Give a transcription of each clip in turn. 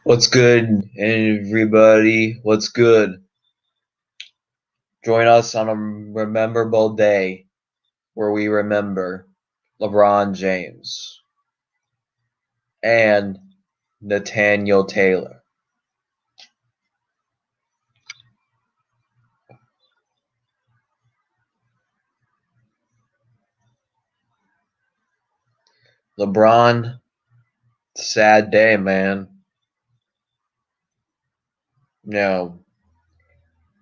What's good, everybody? What's good? Join us on a memorable day where we remember LeBron James and Nathaniel Taylor. LeBron, sad day, man. You know,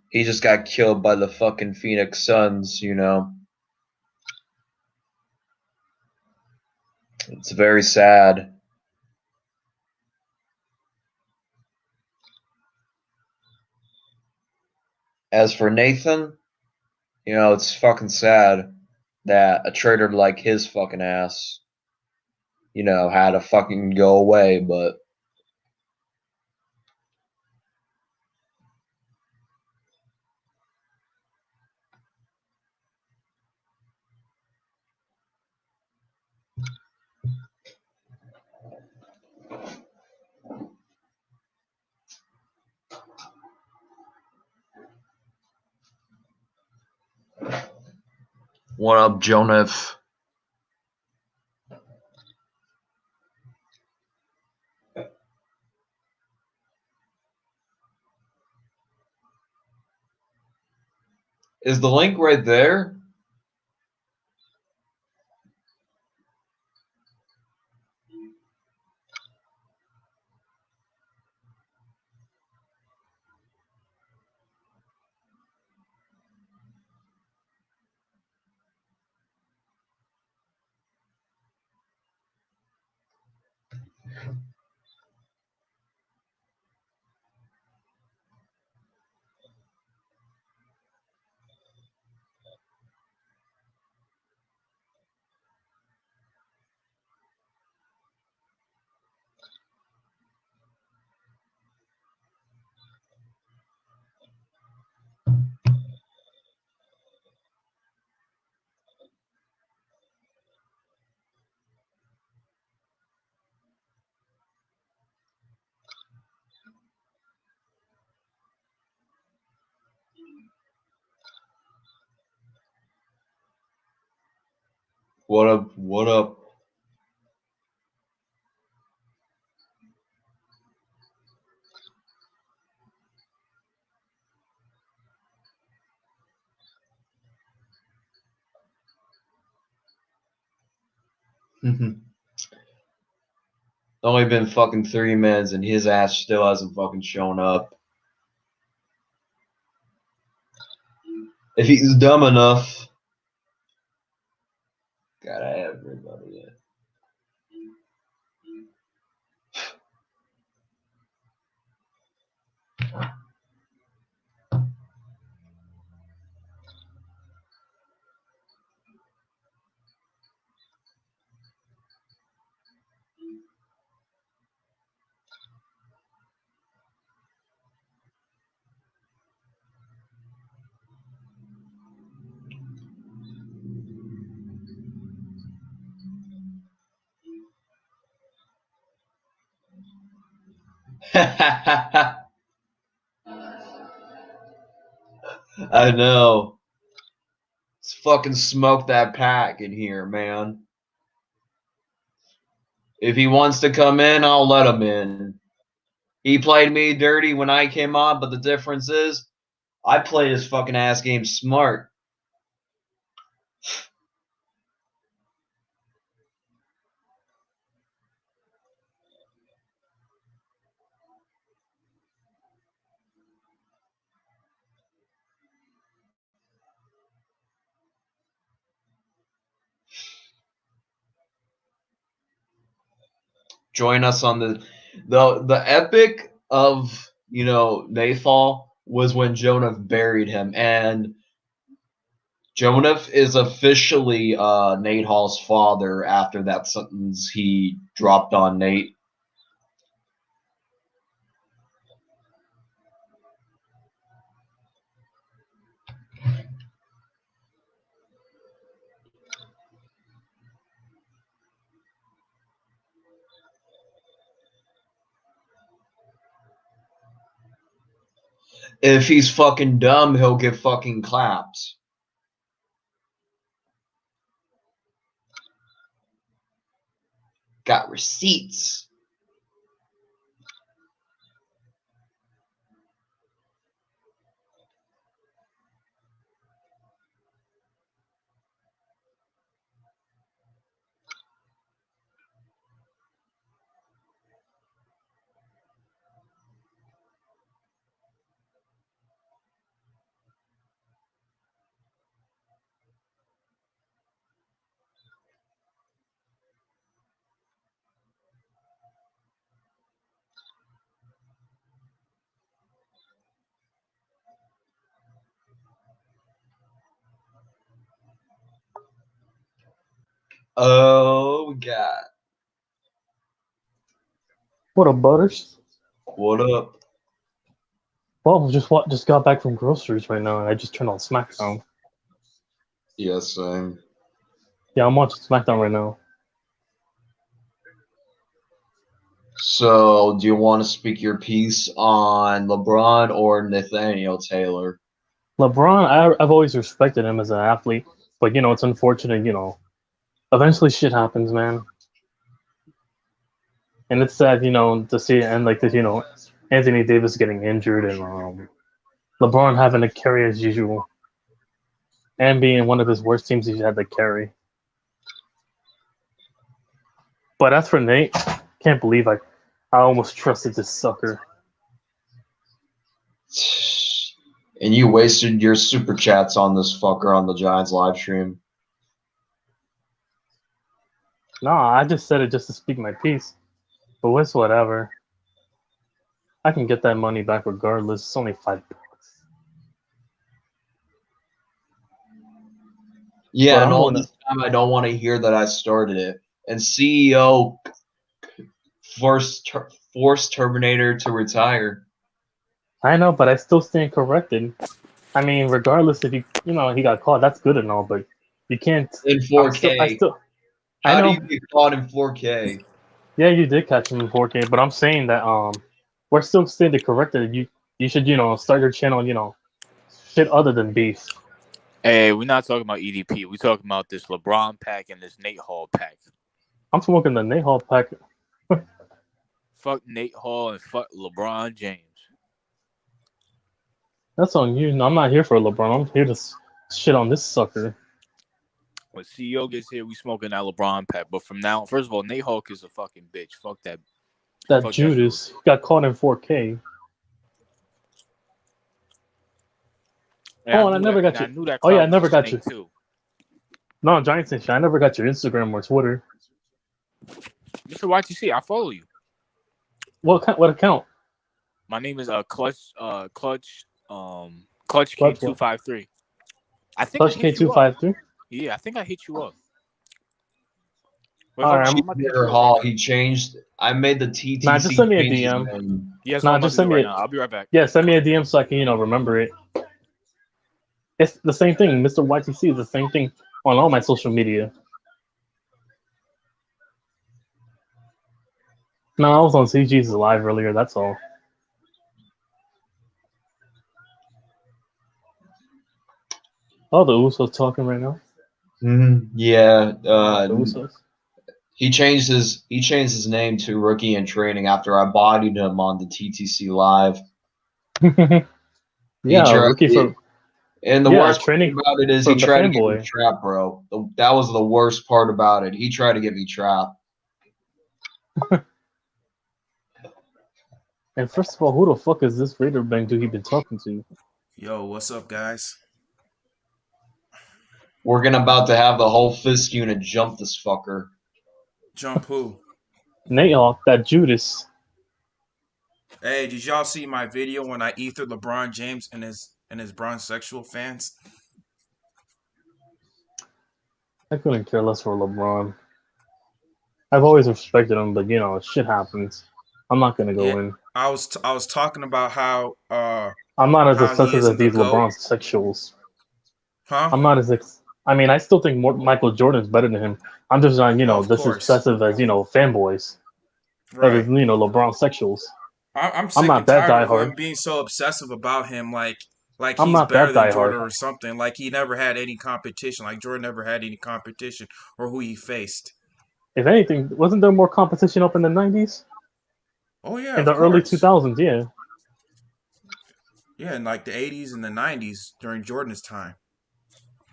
he just got killed by the fucking Phoenix Suns. It's very sad. As for Nathan, it's fucking sad that a traitor like his fucking ass, had to fucking go away, but what up, Jonath? Is the link right there? What up? What up? Only been fucking 3 minutes and his ass still hasn't fucking shown up. If he's dumb enough, gotta have everybody in. I know. Let's fucking smoke that pack in here, man. If he wants to come in, I'll let him in. He played me dirty when I came on, but the difference is I played his fucking ass game smart. Join us on the epic of Natehawk was when Jonah buried him, and Jonah is officially Nate Hall's father after that sentence he dropped on Nate. If he's fucking dumb, he'll get fucking clapped. Got receipts. Oh, God. What up, Butters? What up? Well, just got back from groceries right now, and I just turned on SmackDown. Yes, same. Yeah, I'm watching SmackDown right now. So, do you want to speak your piece on LeBron or Nathaniel Taylor? LeBron, I've always respected him as an athlete, but it's unfortunate. Eventually shit happens, man, and it's sad, to see it end like this. Anthony Davis getting injured and LeBron having to carry as usual, and being one of his worst teams he's had to carry. But as for Nate, can't believe I almost trusted this sucker. And you wasted your super chats on this fucker on the Giants live stream. No, I just said it just to speak my piece. But it's whatever. I can get that money back regardless. It's only $5. Yeah, But and I'm all going this time I don't want to hear that I started it. And CEO forced Terminator to retire. I know, but I still stand corrected. I mean, regardless if he got caught, that's good and all, but you can't. In 4K. I How do know. you get caught in 4K? Yeah, you did catch him in 4K, but I'm saying that we're still standing corrected. You should start your channel shit other than beef. Hey, we're not talking about EDP. We're talking about this LeBron pack and this Nate Hall pack. I'm smoking the Natehawk pack. Fuck Nate Hall and fuck LeBron James. That's on you. No, I'm not here for LeBron. I'm here to shit on this sucker. When CEO gets here, we smoking that LeBron pack. But from now, first of all, Nate Hawk is a fucking bitch. Fuck that. That Judas got caught in 4K. Yeah, I never got you. I knew that. Oh yeah, I never got you. Too. No, Giants Nation. I never got your Instagram or Twitter. Mr. YTC, I follow you. What account? My name is Clutch K253. I think Clutch K253. Yeah, I think I hit you up. Wait, All right, Hall. He changed. I made the TTC. Nah, just send me a DM. Yes, nah, just send me. I'll be right back. Yeah, send me a DM so I can remember it. It's the same thing. Mr. YTC is the same thing on all my social media. No, I was on CG's live earlier. That's all. Oh, the Usos talking right now. Yeah. The Usos. He changed his name to Rookie in Training after I bodied him on the TTC live. Yeah, rookie from. And the worst part about it is he tried to get me trapped, bro. That was the worst part about it. He tried to get me trapped. And first of all, who the fuck is this Raider Bank dude he been talking to? Yo, what's up, guys? We're about to have the whole fist unit jump this fucker. Jump who? Natehawk, that Judas. Hey, did y'all see my video when I ethered LeBron James and his bronsexual fans? I couldn't care less for LeBron. I've always respected him, but shit happens. I'm not gonna go in. I was talking about how I'm not as obsessive as these LeBron sexuals. Huh? I'm not as I mean, I still think Michael Jordan's better than him. I'm just not, this obsessive as fanboys. Right. LeBron sexuals. I'm I'm sick not and that tired of him diehard. being so obsessive about him, like I'm he's not better that than Jordan diehard. or something. Like he never had any competition. Like Jordan never had any competition or who he faced. If anything, wasn't there more competition up in the 90s? Oh yeah, In of the early course. 2000s, yeah. Yeah, in like the 80s and the 90s during Jordan's time.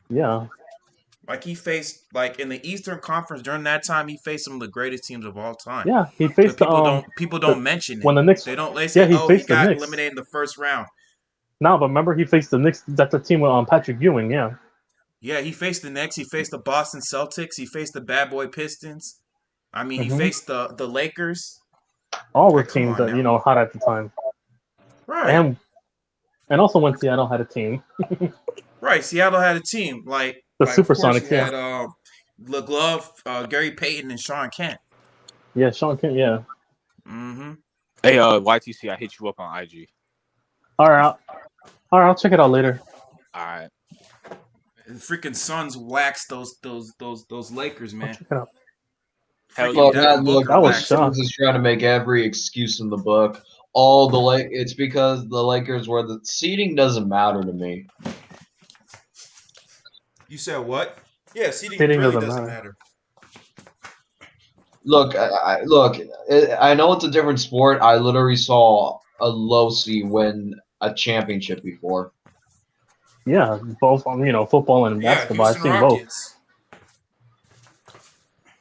Yeah. Like he faced like in the Eastern Conference during that time, he faced some of the greatest teams of all time. Yeah. He But faced people the don't mention it. when the Knicks They yeah, say, he oh, he faced the got Knicks. eliminated in the first round. No, but remember he faced the Knicks. That's the team with Patrick Ewing. Yeah, Yeah, he faced the Knicks. He faced the Boston Celtics. He faced the Bad Boy Pistons. I mean, he hmm faced the Lakers. all were Like, come teams on that now. hot at the time, Right. and also when Seattle had a team, Right. Seattle had a team. the Of course you Supersonics. Yeah, had LeGlove, Gary Payton, and Sean Kent. yeah, Sean Kemp. Yeah. Mm-hmm. Hey, YTC, I hit you up on IG. All right, I'll check it out later. All right. The freaking Suns waxed those Lakers, I'll man. check it out. Hell Freaking Look, yeah. Devin look, Booker That was this waxed team them. shocked. is trying to make every excuse in the book. All the it's because the Lakers were the seeding doesn't matter to me. You said what? Yeah, seeding Seeding really doesn't doesn't matter. matter. Look, I know it's a different sport. I literally saw a low seed win a championship before. Yeah, both football and Yeah, basketball. I've Houston seen both. Rockets.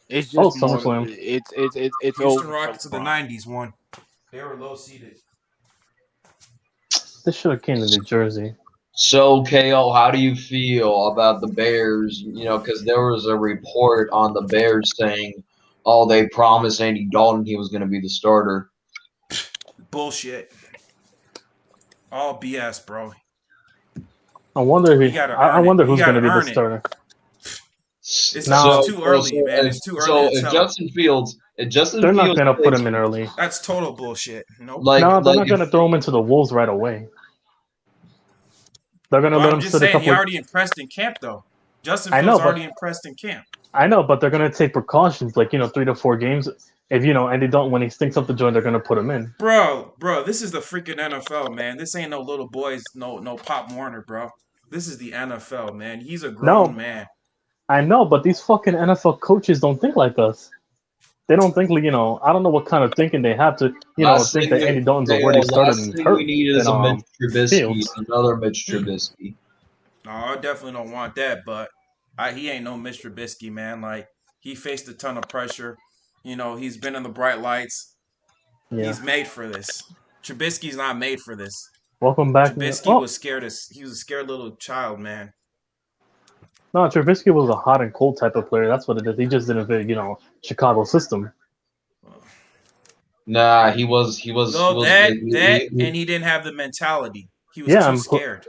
It's Oh, just more. SummerSlam. It's Houston over for Rockets of the LeBron. '90s won. They were low seeded. This should have came to New Jersey. So, KO, how do you feel about the Bears? You know, because there was a report on the Bears saying, oh, they promised Andy Dalton he was going to be the starter. Bullshit. All BS, bro. I wonder He who. got to I earn it. wonder He who's got going to to be the earn it. starter. It's Now, too early, man. It's too early to if tell. Justin they're not Fields going to put plays, him in early. That's total bullshit. Nope. No, they're not if going to throw him into the wolves right away. They're going to But let I'm him just sit a saying, he couple. already impressed in camp, though. Justin I Fields know, but already impressed in camp. they're going to take precautions, like 3 to 4 games. If and they don't, when he stinks up the joint, they're going to put him in. Bro, this is the freaking NFL, man. This ain't no little boys, no Pop Warner, bro. This is the NFL, man. He's a grown No, man. I know, but these fucking NFL coaches don't think like us. They don't think, I don't know what kind of thinking they have to, last think thing that Andy Dalton's already started last in thing we need is in a Mitch Trubisky, Fields. another Mitch Trubisky. No, I definitely don't want that, but he ain't no Mr. Trubisky, man. Like, he faced a ton of pressure. He's been in the bright lights. Yeah. He's made for this. Trubisky's not made for this. Welcome back. Trubisky was scared he was a scared little child, man. No, Trubisky was a hot and cold type of player. That's what it is. He just didn't fit, Chicago system. Nah, he was. And he didn't have the mentality. He was too scared.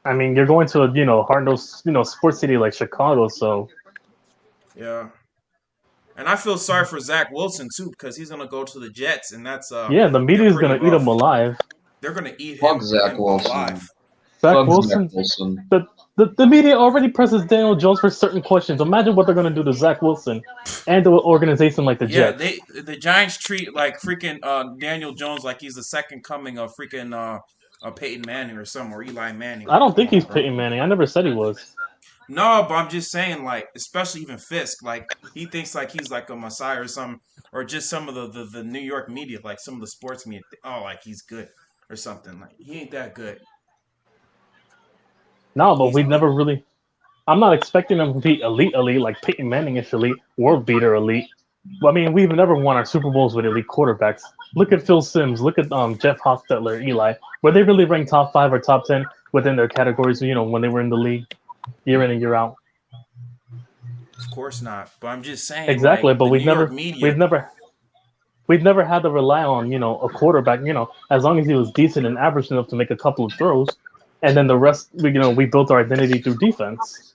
I mean, you're going to a hard-nosed, sports city like Chicago, so Yeah. And I feel sorry for Zach Wilson too, because he's gonna go to the Jets, and that's yeah, the media is gonna eat him alive. They're gonna eat Fuck him Zach Wilson. alive. Zach Wilson. The media already presses Daniel Jones for certain questions. Imagine what they're gonna do to Zach Wilson and to an organization like the Jets. Yeah, the Giants treat like freaking Daniel Jones like he's the second coming of freaking Peyton Manning or something, or Eli Manning. I don't think he's Peyton Manning. I never said he was. No, but I'm just saying, like, especially even Fisk, like he thinks like he's like a messiah or something, or just some of the New York media, like some of the sports media. Oh, like he's good or something. Like he ain't that good. No, but we've never really. I'm not expecting them to be elite like Peyton Manning is elite, world beater elite. But, I mean, we've never won our Super Bowls with elite quarterbacks. Look at Phil Simms. Look at Jeff Hostetler, Eli. Were they really ranked top 5 or top 10 within their categories? When they were in the league, year in and year out. Of course not. But I'm just saying. Exactly, like, but we've never had to rely on a quarterback. As long as he was decent and average enough to make a couple of throws, and then the rest, we built our identity through defense.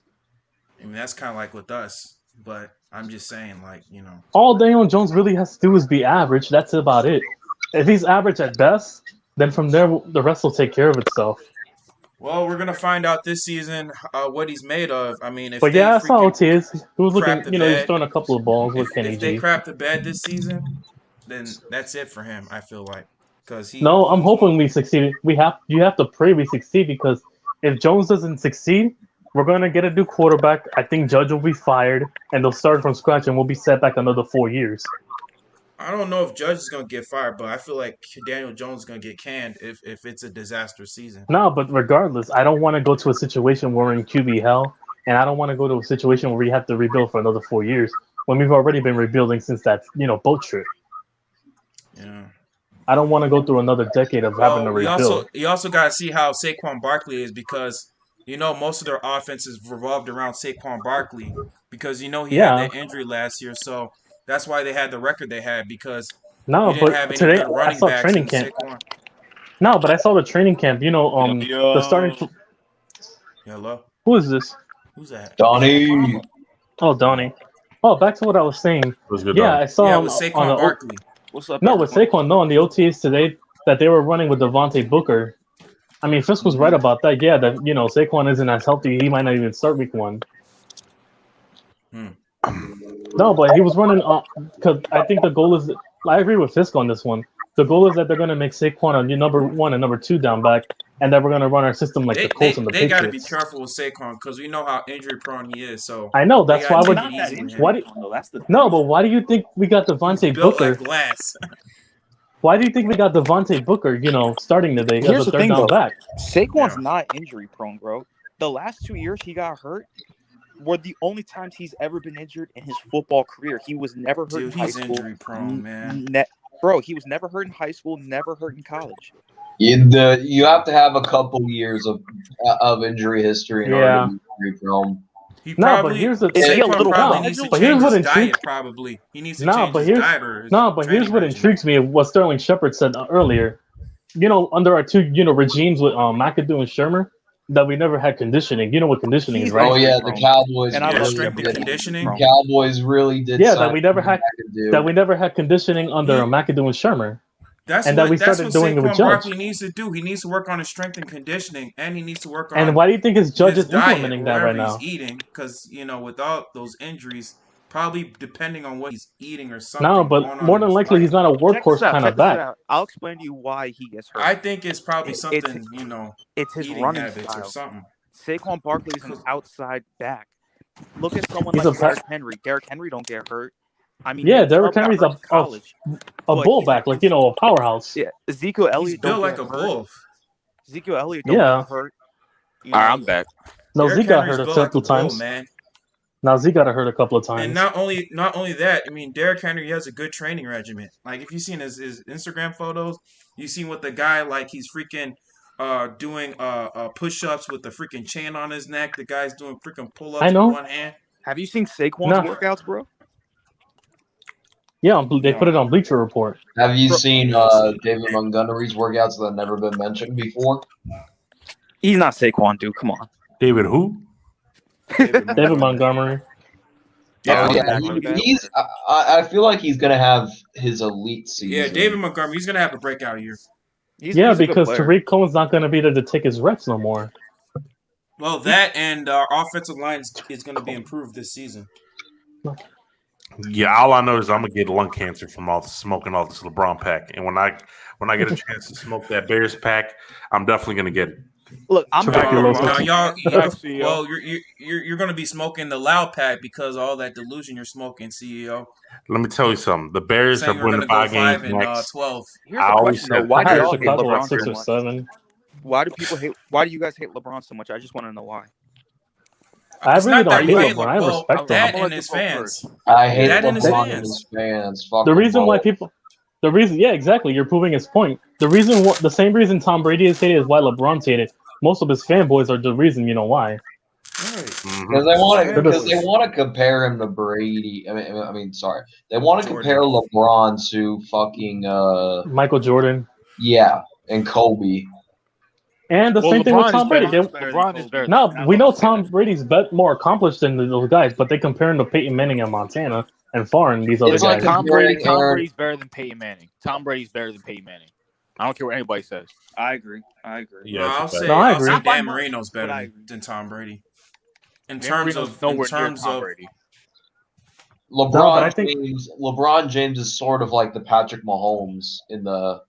I mean, that's kind of like with us, but I'm just saying, like, all Daniel Jones really has to do is be average. That's about it. If he's average at best, then from there the rest will take care of itself. Well, we're gonna find out this season what he's made of. I mean, but yeah, I saw OTAs. He was looking, he was throwing a couple of balls with Kenny If they crap the bed this season, then that's it for him. I feel like. because No, I'm hoping we succeed. You have to pray we succeed because if Jones doesn't succeed, we're gonna get a new quarterback. I think Judge will be fired, and they'll start from scratch, and we'll be set back another 4 years. I don't know if Judge is gonna get fired, but I feel like Daniel Jones is gonna get canned if it's a disaster season. No, but regardless, I don't want to go to a situation where we're in QB hell, and I don't want to go to a situation where we have to rebuild for another 4 years when we've already been rebuilding since that boat trip. Yeah. I don't want to go through another decade of having to rebuild. You also got to see how Saquon Barkley is because most of their offenses revolved around Saquon Barkley because he had that injury last year, so that's why they had the record they had because No, you didn't but have any today good I running saw backs training in camp. Saquon. No, but I saw the training camp. The starting. Hello, Who is this? who's that? Donnie. Oh, Donnie. Oh, back to what I was saying. What's good, Yeah, Donnie? I saw Yeah, him with on Saquon the Barkley. What's up? no with everyone? Saquon. No, on the OTAs today that they were running with Devontae Booker. I mean, Fisk was right about that. Yeah, that Saquon isn't as healthy. He might not even start week 1. No, but he was running because I think the goal is. I agree with Fisk on this one. The goal is that they're going to make Saquon a number 1 and number 2 down back, and that we're going to run our system like the Colts and the They got to Patriots. be careful with Saquon because we know how injury prone he is. So I know that's why We're we're not that injury Why do, prone, though. That's the thing. no, but why do you think we got He's Devontae built Booker? like glass. Why do you think we got Devontae Booker? Starting today Here's as a the third thing, down though. back. Saquon's Yeah. not injury prone, bro. The last 2 years he got hurt were the only times he's ever been injured in his football career. He was never hurt Dude, in high he's school. injury prone, man. Bro, he was never hurt in high school, never hurt in college. You have to have a couple years of injury history in order Yeah. to be injury prone. He No, probably but here's the Is he a Saquon little probably fragile? needs to But here's change what his intrigues- diet. Probably he needs to No, change but his here's diet or his no, but here's training what regimen. intrigues me: what Sterling Shepard said earlier. Under our two regimes with McAdoo and Shermer, that we never had conditioning. You know what conditioning is, He's right? Oh yeah, the prone. Cowboys. And I Yeah, love strength and Saquon. conditioning. The Cowboys really did. Yeah, sign that we never had McAdoo. that we never had conditioning under McAdoo and Shermer. That's And that we that's started what doing it with Saquon Judge. Barkley needs to do. He needs to work on his strength and conditioning, and he needs to work on And why do you think his judge his is diet, implementing that whatever right now? he's eating, because without those injuries, probably depending on what he's eating or something. No, going but on more in than his likely life. he's not a workhorse kind of Check this back. out. I'll explain to you why he gets hurt. I think it's probably It's- something It's his eating running habits or style. something. Saquon Barkley is an outside back. Look at someone He's like a Derrick Henry. Derrick Henry don't get hurt. I mean, Yeah, Nick Derrick Chubb got Henry's hurt in college. a but bullback, like a powerhouse. Yeah, Ezekiel He's Elliott built don't like get a hurt. bull. Ezekiel Elliott don't Yeah. get hurt. All right, I'm back. No, Derrick Zeke got Henry's hurt a built like couple a bull, times. man. Now Zeke got hurt a couple of times. And not only that, I mean, Derrick Henry has a good training regimen. Like if you've seen his Instagram photos, you seen what the guy like he's freaking doing push-ups with the freaking chain on his neck. The guy's doing freaking pull-ups I know. with one hand. Have you seen Saquon's No. workouts, bro? Yeah, they No. put it on Bleacher Report. Have you Bro- seen David Montgomery's workouts that have never been mentioned before? He's not Saquon, dude. Come on. David who? David Montgomery. Yeah, Oh, yeah. I'm back, I'm He's. I feel like he's gonna have his elite season. Yeah, David Montgomery, he's gonna have a breakout year. He's Yeah, a good because player. Tariq Cohen's not going to be there to take his reps no more. Well, that and our offensive line is going to be improved this season. Yeah, all I know is I'm gonna get lung cancer from all smoking all this LeBron pack, and when I get a chance to smoke that Bears pack, I'm definitely gonna get it. Look, I'm Tuberculosis. Now, y'all, Thanks, CEO. well, you're going to be smoking the loud pack because all that delusion you're smoking, CEO. Let me tell you something. The Bears Saying are we're winning going to go 5 5 games and next. 12. Here's I the always question, though. said Why I do had y'all hate Chicago at LeBron 6 so or much? 7. Why do you guys hate LeBron so much? I just want to know why. I It's really not don't that hate you LeBron. I well, respect that him. I'll and let his you go fans. I hate That and his LeBron fans. and his fans. Fuck The reason them why both. yeah, exactly. You're proving his point. The same reason Tom Brady is hated is why LeBron's hated. Most of his fanboys are the reason you know why. Right. Mhm. Because they Fanboys. want to compare him to Brady. Sorry, they want to Jordan. compare LeBron to fucking Michael Jordan. and Kobe. And the same thing with Tom Brady. LeBron is better. Now, we know Tom Brady's more accomplished than those guys, but they compare him to Peyton Manning in Montana and Favre, these other It's like guys. Tom comparing Aaron- Brady's better than Peyton Manning. Tom Brady's better than Peyton Manning. I don't care what anybody says. I agree. Yeah, No, I'll it's a say, No, I I'll agree. say Not by Dan much, Marino's but I better agree. than Tom Brady. In Dan terms Marino's of, nowhere near Tom Brady. LeBron I think- James. LeBron James is sort of like the Patrick Mahomes in the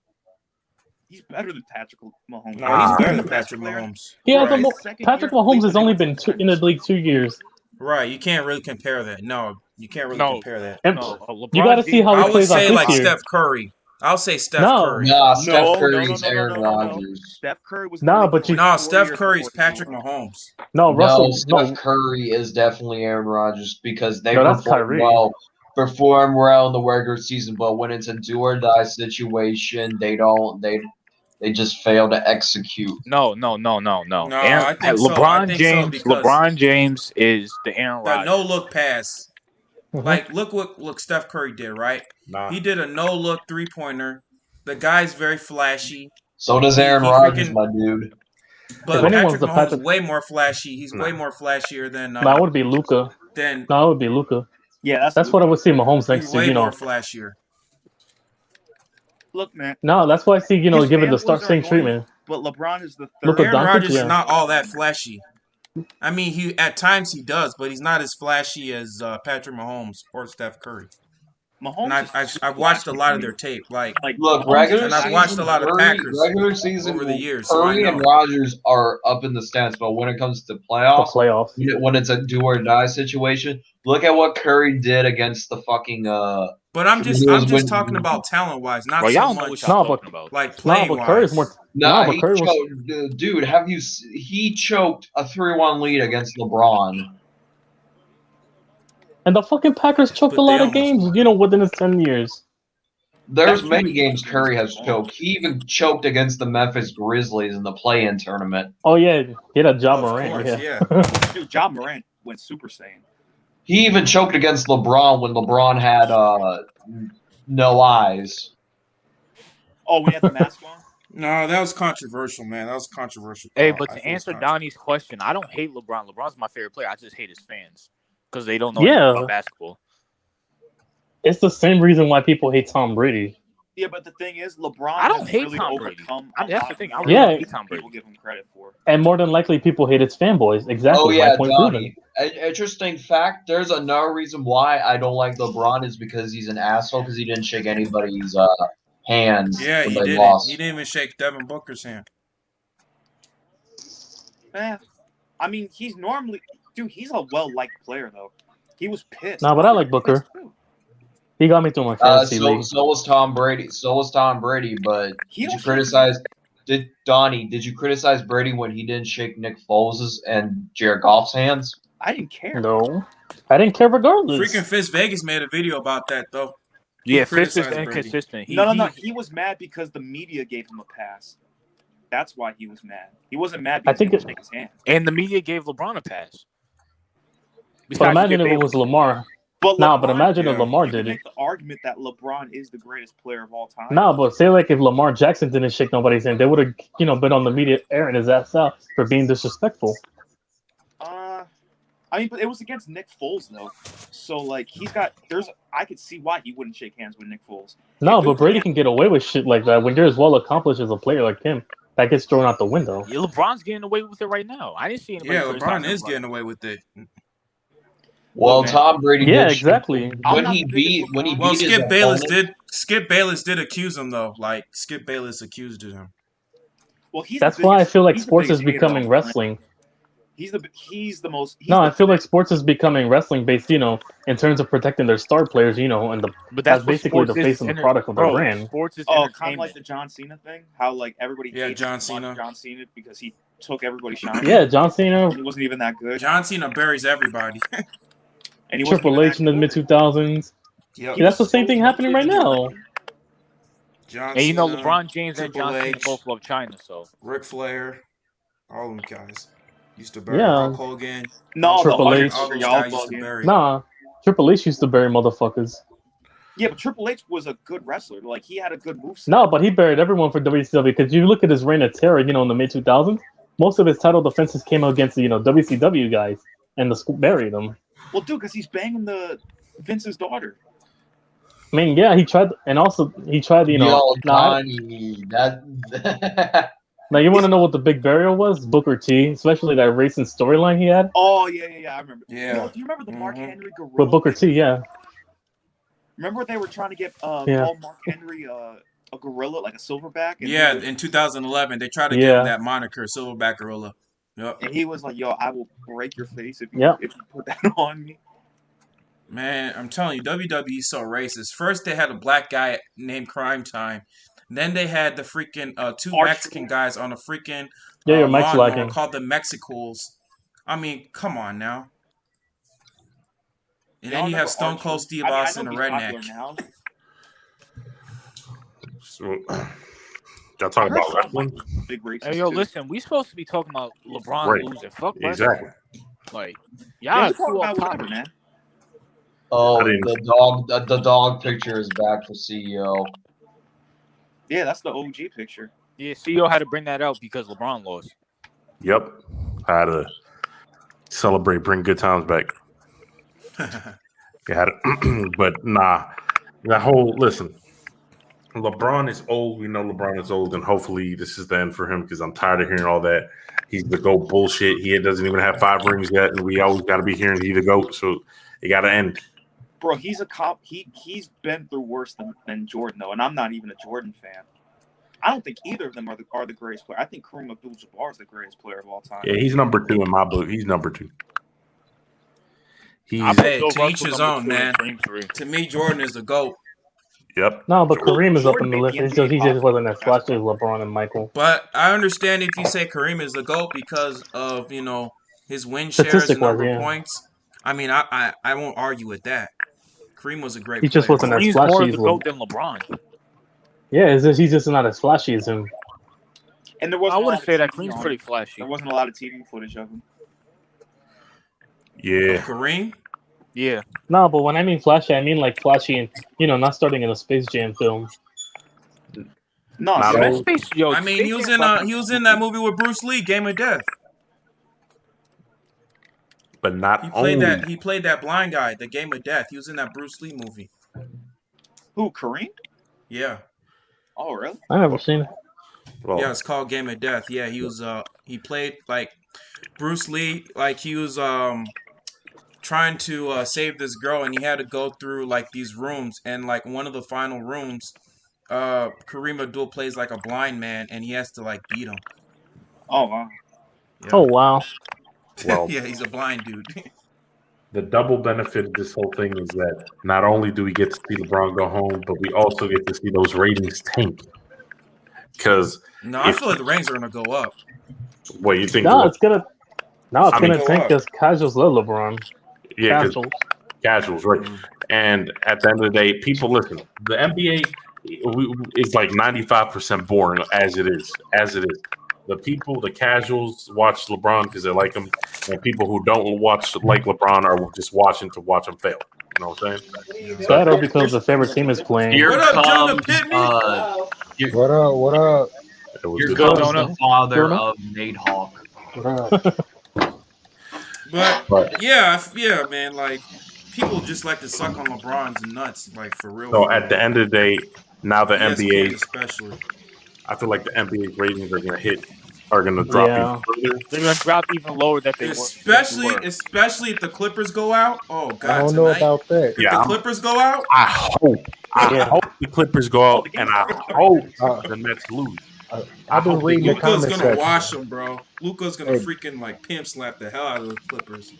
He's better than Patrick Mahomes. No, he's better than the best Patrick player. Mahomes. He has Right. Patrick Mahomes has only been in the league 2 years. Right. You can't really compare that. No, you can't really compare that. And LeBron you got to see how he I would plays out say this like year. Steph Curry. I'll say Steph No. Curry. Nah, Steph No, Curry's Aaron Rodgers. Steph Curry was. Nah, but you- No, Steph Curry's Patrick Mahomes. No, Russell. Steph No, Curry is definitely Aaron Rodgers because they No, that's perform Kyrie. perform well in the regular season, but when it's a do or die situation, they just fail to execute. No. No, Aaron, I think so. LeBron I think James. so because LeBron James is the Aaron the Rodgers. no look pass. Mhm. Like look what Steph Curry did, right? Nah. He did a no look 3-pointer. The guy's very flashy. So does He Aaron Rodgers, freaking- my dude. But If anyone's Patrick the Mahomes Patrick- is way more flashy. He's Nah. way more flashier than that would be Luca. than No, it would be Luca. Yeah, That's what I would see Mahomes next he's to. way You know, more flashier. Look, man. no, that's why I see. You know, His given the fanboys start are same annoying. treatment. But LeBron is the Look third. at Aaron Doncic, Rodgers yeah. is not all that flashy. I mean, he at times he does, but he's not as flashy as Patrick Mahomes or Steph Curry. Mahomes. And is I've watched a flashy lot to of me. their tape. Like Look, Mahomes regular is and I've season, watched a lot of Packers regular season over the years, so I Curry know. and Rodgers are up in the stands, but when it comes to The playoffs, playoffs. when it's a do or die situation, look at what Curry did against the fucking But I'm He just was talking about talent wise, not Bro, so y'all know what much y'all No, but- talking about. like No, play but Curry's wise. more. Nah, but he Curry was- choked, dude. He choked a 3-1 lead against LeBron. And the fucking Packers choked But a they lot of almost games. won. You know, within his 10 years. There's That's many true. games Curry has choked. He even choked against the Memphis Grizzlies in the play-in tournament. Oh yeah, he had a job Of Morant. course, Yeah. Dude, Ja Morant went Super Saiyan. He even choked against LeBron when LeBron had no eyes. Oh, we had the mask on. No, that was controversial, man. That was controversial. Hey, call. but I to think it was answer controversial. Donnie's question, I don't hate LeBron. LeBron's my favorite player. I just hate his fans because they don't know Yeah. anything about basketball. It's the same reason why people hate Tom Brady. Yeah, but the thing is, LeBron. I don't has hate really Tom Brady. overcome I mean, that's a the lot thing. I more really Yeah. don't hate Tom people Brady. give him credit for. And more than likely, people hate its fanboys. Exactly. Oh yeah, my point Donnie. proven. Interesting fact. There's another reason why I don't like LeBron is because he's an asshole because he didn't shake anybody's hands Yeah, when he they didn't. lost. He didn't even shake Devin Booker's hand. I mean, he's normally, dude. He's a well-liked player, though. He was pissed. Nah, but I like Booker. Pissed, too. He got me through my fantasy league. So was Tom Brady. So was Tom Brady. But He did don't you shake criticize? Did you criticize Brady when he didn't shake Nick Foles' and Jared Goff's hands? I didn't care. No, I didn't care regardless. Freaking Fist Vegas made a video about that though. He Yeah, Fist is criticized Brady. inconsistent. No. He was mad because the media gave him a pass. That's why he was mad. He wasn't mad because think he didn't it- shake his hand. And the media gave LeBron a pass. But Besides imagine Skip if it was Bayless. Lamar. But Nah, but LeBron- imagine if yeah. Lamar you can did it. make the argument that LeBron is the greatest player of all time. Nah, but say like if Lamar Jackson didn't shake nobody's hand, they would have, been on the media airing his ass out for being disrespectful. I mean, but it was against Nick Foles though, so like I could see why he wouldn't shake hands with Nick Foles. No, If it but was Brady against- can get away with shit like that when you're as well accomplished as a player like him. That gets thrown out the window. Yeah, LeBron's getting away with it right now. I didn't see anybody. Yeah, criticize LeBron is LeBron. getting away with it. Well, man. Tom Brady. Yeah, did shake- exactly. I'm When not he the beat biggest LeBron- Well, his opponent- Skip Bayless did accuse him though. Like Skip Bayless accused him. Well, he's That's the why I biggest- feel like he's the sports is biggest hater becoming on wrestling. He's the most. He's No, the, I feel like sports is becoming wrestling based, in terms of protecting their star players, and But that's what basically the sports face is. of the product of their Bro, brand. Sports is kind of entertainment. like the John Cena thing. How like everybody Yeah, hates John Cena. John Cena because he took everybody shine. Yeah, John Cena, He wasn't even that good. John Cena buries everybody. And he wasn't Triple even H in the that mid good. 2000s. Yep. Yeah, that's the same thing happening right now. John And Cena, LeBron James and Triple John Cena H. both love China, so Ric Flair, all them guys used to bury Yeah. Hulk Hogan. No, Triple the H. All Undertaker, those y'all guys used to bugging. bury. Nah, Triple H used to bury motherfuckers. Yeah, but Triple H was a good wrestler. Like he had a good moveset. No, but he buried everyone for WCW because you look at his reign of terror, in the mid 2000s. Most of his title defenses came against the WCW guys, and the school buried them. Well, dude, because he's banging the Vince's daughter. I mean, yeah, he tried, and also he tried, Yo, Nah, Donnie, that. now you want to know what the big burial was? Booker T, especially that racing storyline he had Oh yeah, I remember. Yeah. Yo, do you remember the Mark Mhm. Henry gorilla? with Booker T. Yeah, Remember they were trying to get Yeah. call Mark Henry a gorilla, like a silverback. And Yeah, he was, in 2011, they tried to give him that moniker, Silverback Gorilla. Yep. and he was like, "Yo, I will break your face if Yep. you put that on me." Man, I'm telling you, WWE's so racist. First, they had a black guy named Crime Time. Then they had the freaking two Mexican guys on a freaking your mic's lawnmower lagging. called the Mexicools. I mean, come on now. And then you have Stone Cold Steve Austin, a redneck. So, y'all talking about wrestling? Big racist. Hey, yo, too. listen, we supposed to be talking about LeBron Right. losing. Fuck Exactly. Like, Yeah, y'all we talk too about off whatever, topic. man. Oh, I didn't- the dog picture is back for CEO. Yeah, that's the OG picture. Yeah, CEO had to bring that out because LeBron lost. Yep. I had to celebrate, bring good times back. You had to, but nah. That whole listen. LeBron is old. We know LeBron is old, and hopefully this is the end for him because I'm tired of hearing all that. He's the GOAT bullshit. He doesn't even have 5 rings yet, and we always got to be hearing he's the GOAT. So it got to end. Bro, he's a cop. He's been through worse than Jordan though, and I'm not even a Jordan fan. I don't think either of them are the greatest player. I think Kareem Abdul-Jabbar is the greatest player of all time. Yeah, he's number 2 in my book. He's number 2. He's Hey, Bill to Russell each his number own, 2 man. and Kareem 3. To me, Jordan is the GOAT. yep. No, but Kareem is up Jordan in the made list. the It's just, he NBA just wasn't as popular. flashy as LeBron and Michael. But I understand if you say Kareem is the GOAT because of, his win shares and Statistic-wise, number of yeah. points. I mean, I won't argue with that. Kareem was a great He player. just wasn't as Kareem's more flashy of as the GOAT than LeBron. Yeah, it's just, he's just not as flashy as him. And there I wasn't. wouldn't say that TV Kareem's on pretty it. flashy. There wasn't a lot of TV footage of him. Yeah. Kareem? Yeah. No, but when I mean flashy, I mean like flashy and not starting in a Space Jam film. No, Not That old. space, yo, I mean, he was in that movie with Bruce Lee, Game of Death. But not He played only. that. He played that blind guy, the Game of Death. He was in that Bruce Lee movie. Who? Kareem? Yeah, Oh, really? I never seen it. Well, yeah. It's called Game of Death. Yeah, he was. He played like Bruce Lee. Like he was trying to save this girl, and he had to go through like these rooms, and like one of the final rooms, Kareem Abdul plays like a blind man, and he has to like beat him. Oh, wow. Yeah. Oh, wow. Well, yeah, he's a blind dude. the double benefit of this whole thing is that not only do we get to see LeBron go home, but we also get to see those ratings tank. Because No, I feel like the ratings are gonna go up. what you think? No, it's gonna mean, tank because casuals love LeBron. Yeah, 'cause Casuals. casuals, right? And at the end of the day, people listen. The NBA is like 95% boring as it is. The casuals watch LeBron because they like him, and people who don't like LeBron are just watching to watch him fail. You know what I'm saying? That or because the favorite team is playing. Here What up, Jonah comes, Pittman? What up? What up? It was here good. comes Jonah. the father Jonah. of Natehawk. What up? But yeah, man. Like people just like to suck on LeBron's nuts, like for real. So at the end of the day, now the ESPN NBA, especially. I feel like the NBA ratings are going to drop Yeah. even further. They're gonna drop even lower than they were. Especially if the Clippers go out. Oh I God, don't know tonight. about that. If Yeah, the I'm- Clippers go out, I hope the Clippers go out, and I hope Uh, the Nets lose. I've been hope they reading the Luka's comment gonna section. wash them, bro. Luka's gonna Hey. freaking like pimp slap the hell out of the Clippers.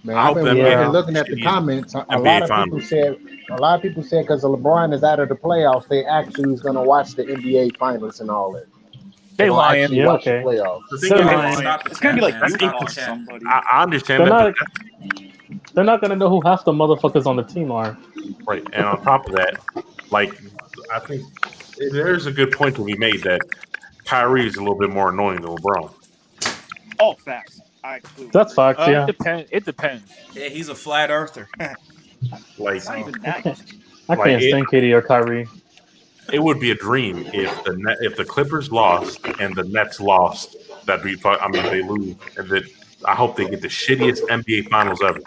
Man, I I've hope been that reading man- and looking at the NBA comments. A NBA lot of finals. people said because LeBron is out of the playoffs, they actually is going to watch the NBA finals and all that. They They'll lying. actually Yeah, watch okay. the playoffs. The They're thing is, lying. Stop the It's gonna be cap, like man. Utah Stop or the cap. somebody. I understand They're that, not. They're not gonna know who half the motherfuckers on the team are. right? And on top of that, like I think there's a good point to be made that Kyrie is a little bit more annoying than LeBron. Oh, facts. I completely That's agree. facts. Yeah, It depends. Yeah, he's a flat earther. Like It's not even that. I Like can't it- stand KD or Kyrie. it would be a dream if the Clippers lost and the Nets lost. That'd be fun. I mean, they lose, and that I hope they get the shittiest NBA Finals ever.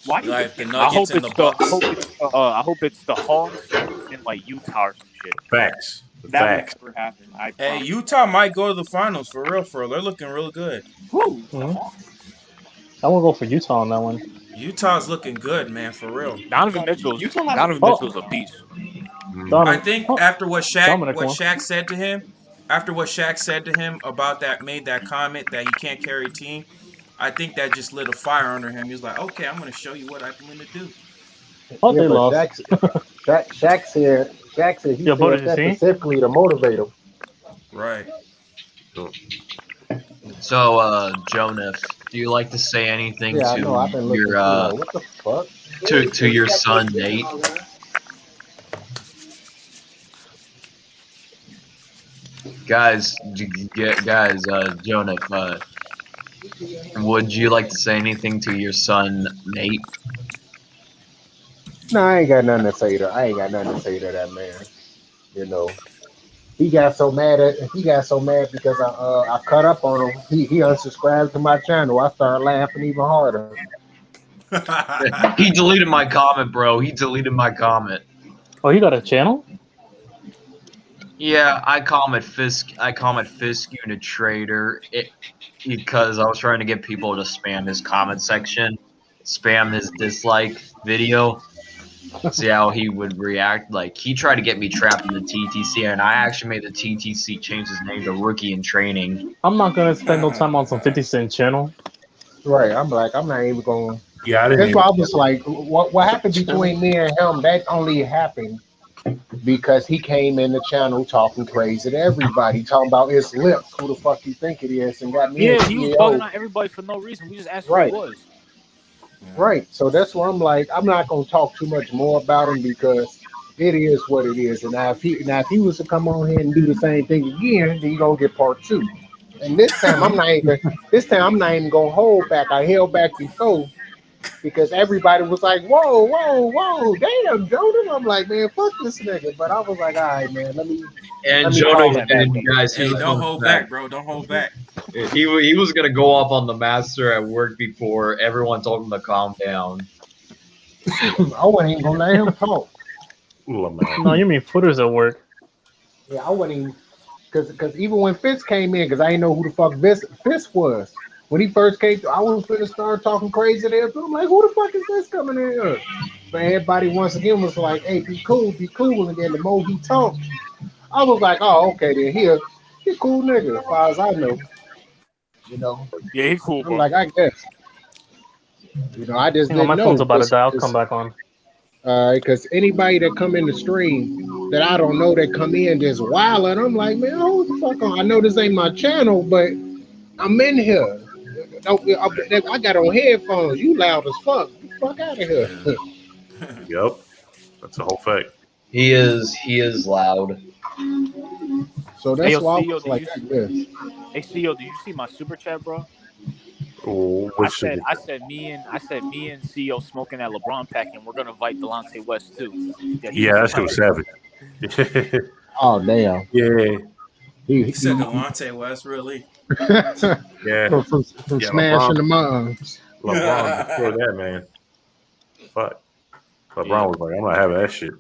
Why do you Like the think I hope Nuggets and it's the the Bucks. I hope it's the Hawks in like Utah or some shit. Facts. that Facts. would never happen? I Hey, promise. Utah might go to the finals for real. They're looking real good. Who? Mhm. I will go for Utah on that one. Utah's looking good, man, for real. Donovan Mitchell's Utah has- Donovan Oh. Mitchell's a beast. I think after what Dominic Shaq said to him, about that, made that comment that he can't carry a team, I think that just lit a fire under him. He was like, okay, I'm going to show you what I'm going to do. Oh, Yeah, they but lost. Shaq said he Yeah, but said did you that see? specifically to motivate him. Right. So, Jonas, do you like to say anything Yeah, I know. I've to been looking your through like, what the fuck? to your son Nate? Guys, Jonas, would you like to say anything to your son Nate? No, I ain't got nothing to say to. I ain't got nothing to say to that man. You know, he got so mad because I cut up on him. He unsubscribed to my channel. I started laughing even harder. He deleted my comment, bro. He deleted my comment. Oh, you got a channel? Yeah, I comment Fisk a traitor because I was trying to get people to spam his comment section, spam his dislike video, see how he would react. Like, he tried to get me trapped in the TTC, and I actually made the TTC change his name to Rookie in Training. I'm not gonna spend no time on some 50 Cent channel. Right. I'm not even going. Yeah, I didn't That's even. why I was like, what happened between me and him? That only happened because he came in the channel talking crazy to everybody, talking about his lips. Who the fuck you think it is? And got me Yeah, and he was CEO. bugging on everybody for no reason. We just asked Right. who he was. Right. So that's why I'm like, I'm not gonna talk too much more about him because it is what it is. And now if he was to come on here and do the same thing again, then you gonna get part two. And this time I'm not even gonna hold back. I held back before because everybody was like, whoa, whoa, whoa, damn, Jordan. I'm like, man, fuck this nigga. But I was like, all right, man, let me And call Jonah, that bad and week. guys, he Hey, was don't going hold back. back, bro. Don't hold back. He was gonna go off on the master at work before everyone told him to calm down. I wasn't even gonna let him talk. No, you mean footers at work. Yeah, I wasn't even because even when Fitz came in, because I didn't know who the fuck Fitz was. When he first came through, I was finna start talking crazy there. I'm like, who the fuck is this coming in here? But everybody once again was like, hey, be cool. And then the more he talked, I was like, oh, okay, then he a cool nigga, as far as I know. You know, Yeah, he cool, I'm bro. like, I guess. You know, I just Hang on, didn't my know. phone's about to die. I'll come back on. Because anybody that come in the stream that I don't know that come in just wilding, I'm like, man, hold the fuck on. I know this ain't my channel, but I'm in here. I got on headphones. You loud as fuck. Get the fuck out of here. Yep, that's a whole fact. He is loud. So Hey, that's yo, why I CEO, was like, Hey, CEO, did you see my super chat, bro? Oh, I said me and CEO smoking that LeBron pack, and we're gonna invite Delonte West too. Yeah, that shit was savage. oh damn. Yeah. He said Delonte West, really? Yeah. from Yeah, smashing the moms. LeBron destroyed that, man. Fuck. LeBron was like, I'm not having that shit.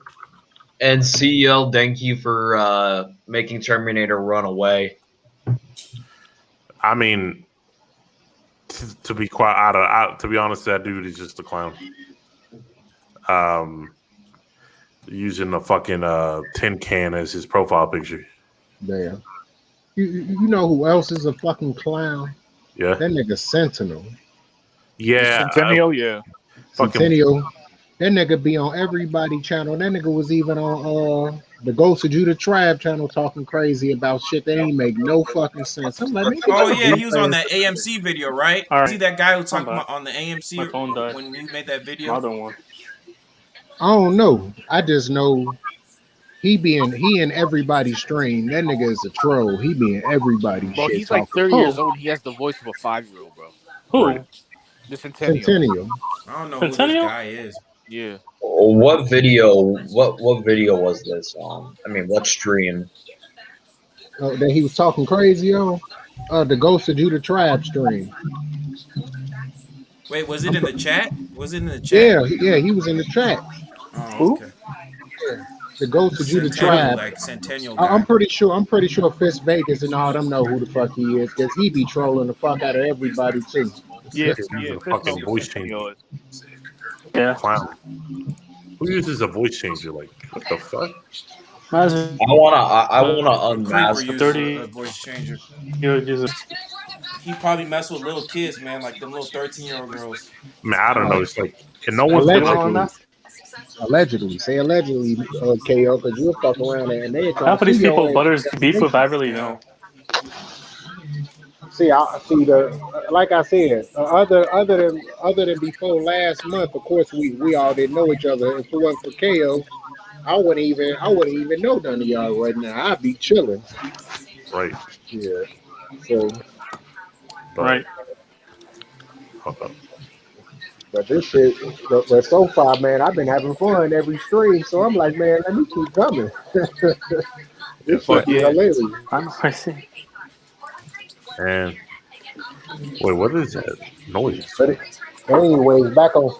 And CEO, thank you for making Terminator run away. I mean, to be quite to be honest, that dude is just a clown. Using a fucking tin can as his profile picture. Damn. You know who else is a fucking clown? Yeah. That nigga Sentinel. Yeah. Centennial, yeah. Centennial. That nigga be on everybody channel. That nigga was even on the Ghost of Judah Tribe channel talking crazy about shit that ain't make no fucking sense. I'm like, oh yeah, he was on that AMC video, right? All right. See that guy who talked about on the AMC My phone died. when he made that video? Another one. I don't know. I just know he in everybody's stream. That nigga is a troll. He be in everybody's Bro, shit he's like talking. 30 years old. He has the voice of a 5-year-old, bro. Who? Right. The Centennial. Centennial. I don't know Centennial? who this guy is. Yeah. What video? What video was this on? I mean, what stream? Oh, that he was talking crazy on? The Ghost of Judah Tribe stream. Wait, was it in the chat? Was it in the chat? Yeah, he was in the chat. Oh, okay. The Ghost of Judah Centennial, Tribe. like Centennial guy. I'm pretty sure Fist Vegas and all them know who the fuck he is, because he be trolling the fuck out of everybody too. Yeah, He's yeah. a fucking voice changer. Centennial is. Yeah. Clown. Who uses a voice changer? Like, what the fuck? Imagine I wanna Creeper unmask. uses a 30 voice changer. year user. He probably mess with little kids, man, like them little 13-year-old girls. Man, I don't know. Oh, It's like, and no one's been like, allegedly, allegedly, say allegedly, KO, because you'll fuck around and they try Half to of sue these your people ass. Butters beef with, I really Yeah. know. See, I see like I said, other than before last month. Of course, we all didn't know each other. If it wasn't for KO, I wouldn't even know none of y'all right now. I'd be chilling. right. Yeah. So, But Right. hold up. but this shit, but so far, man, I've been having fun every stream. So I'm like, man, let me keep coming. Yeah, This shit Fuck be facts. yeah. hilarious. I know. I see. And wait, what is that noise? But anyways, back on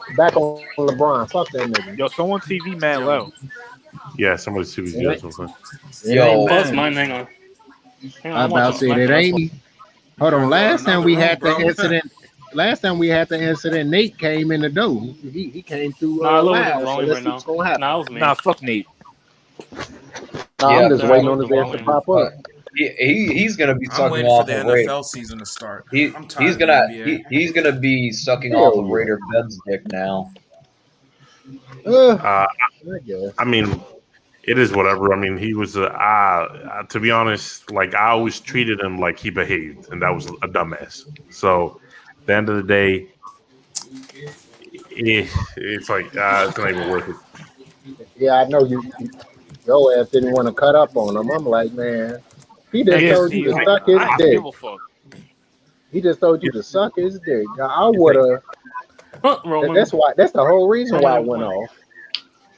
LeBron. Fuck that nigga. Yo, someone TV mad Yo, low. Yeah, somebody's TV It doing ain't, something. it ain't Yo, that's mine. mine. Hang on. Hang on. I I'm about watching to say that SmackDown. That's ain't why. me. Hold Better on. go in another room, bro. Last time we had the incident, Nate came in the door. He came through Nah, look at his loud. So volume let's right see what's now. gonna happen. Nah, it was me. Nah, fuck Nate. Nah, yeah, I'm just Then I waiting but on lowered his the ass to volume. pop up. he's gonna be I'm sucking waiting for off the of Raider. NFL season to start. I'm He's tired of the NBA. he's gonna be sucking off Hell of yeah. Raider Fed's dick now. Uh, I guess. I mean, it is whatever. I mean, he was to be honest, like I always treated him like he behaved, and that was a dumbass. So, at the end of the day, it's like it's not even worth it. Yeah, I know your ass didn't want to cut up on him. I'm like, man, he Hey, just Yeah, told guys. you see, to I, suck his I don't dick. give a fuck. He just told you to suck his dick. I It's would like have. Roman. That's why. That's the whole reason why I Roman went went. off.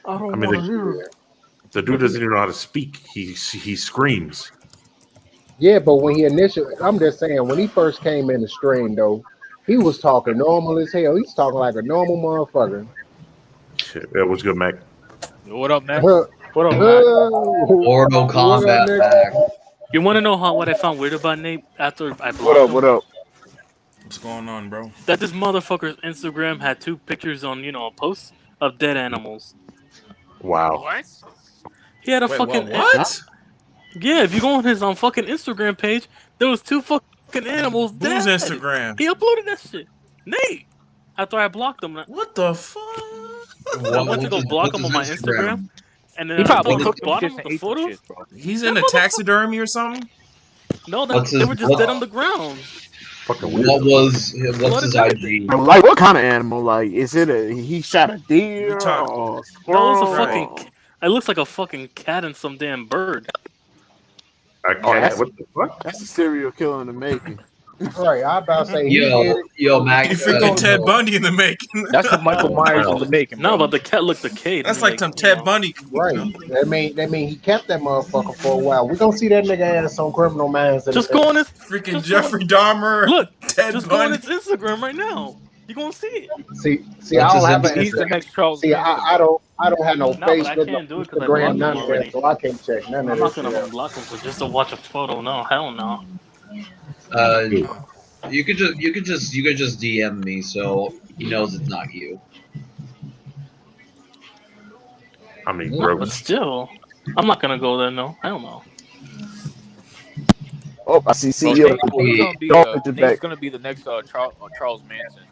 I I don't mean, want to hear. the dude doesn't even know how to speak. He screams. Yeah, but when he initially, I'm just saying, when he first came in the stream though, he was talking normal as hell. He's talking like a normal motherfucker. Shit, that was good, Mac. What up, man? What up, Matt? Mortal What up, Kombat nigga? back. You want to know what I found weird about Nate after I What blocked up? him? What up? What's going on, bro? That this motherfucker's Instagram had 2 pictures on, posts of dead animals. Wow. What? He had a Wait, fucking what? yeah. If you go on his fucking Instagram page, there was 2 fucking animals Whose dead. Instagram? He uploaded that shit. Nate. After I blocked him, What the fuck? I went to go block him What's on my his Instagram, Instagram? and then He probably on the cooked them bottom shits of and the ate them photos, shits, bro. He's that into motherfucker. taxidermy or something? No, What's they his were just dead on the ground, Fucking what weirdo. was what's blood his and everything. IG? Like, what kind of animal? Like, is it he shot a You deer talk or a That was a squirrel? right. fucking. It looks like a fucking cat and some damn bird. A Oh, cat? What the fuck? that's a serial killer in the making. Right, I about to say he did Yo, it. yo, You Mac. He freaking gonna Ted Yo, Bundy in the making. That's some Michael Oh Myers in hell. the making, No, bro. but the cat looked decayed. That's And like some like, Ted Bundy. right. That mean he kept that motherfucker for a while. We gonna see that nigga ass on Criminal Minds. just go on his, Freaking just go on. Jeffrey Dahmer. Look, Ted just go on Bundy. its Instagram right now. You gonna see it. See, I what's his don't have an He's the Instagram? next Charles See, Manson, I bro. don't have no No, but I Facebook, no can't do it because I Instagram, blocked him none of that, already. so I can't check none of I'm that not shit gonna out. unblock him just to watch a photo. No, hell no. Uh, you could just DM me so he knows it's not you. I mean, No, but gross. still, I'm not gonna go there. No, hell no. Oh, I see Bro, CEO Nate's gonna be the next Charles Manson.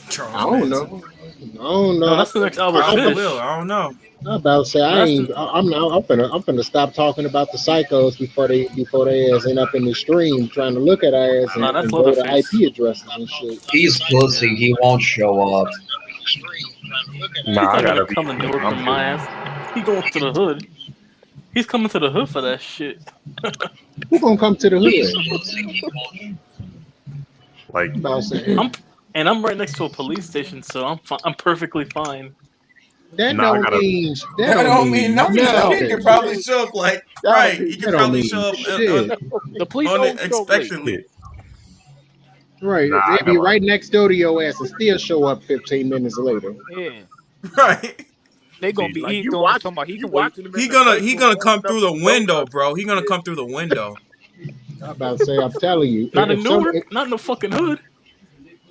Charles I don't Manson. know. I don't No, know. that's the next Albert Probably Fish. will. I don't know. I'm about to say No, I that's ain't. the, I'm not. I'm finna stop talking about the psychos before they ass end up in the stream trying to look at our ass no, and that's go to Leatherface. IP addresses and shit. He's pussy. Yeah. He won't show up. He's Nah, I not gonna gotta be. come to Newark I'm with my ass. He going to the hood. He's coming to the hood for that shit. Who gonna come to the He's hood? pussy. He won't. like, I'm about to say I'm right next to a police station, so I'm perfectly fine. that nah, I don't gotta. mean That don't mean nothing. This kid nothing. could probably show up like right. He That could don't probably mean show up shit. The police always show up late. unexpectedly. Right. Nah, I They be gotta. right next door to your ass and still show up 15 minutes later. Yeah, Right. they gonna See, be. Like He ain't you doing watch, somebody. He you can wait. watching him in He the gonna face he with gonna come rolling up through the some window, donuts. bro. He gonna come through the window. I'm about to say, I'm telling you, Not in if some, Newark, not in the fucking hood.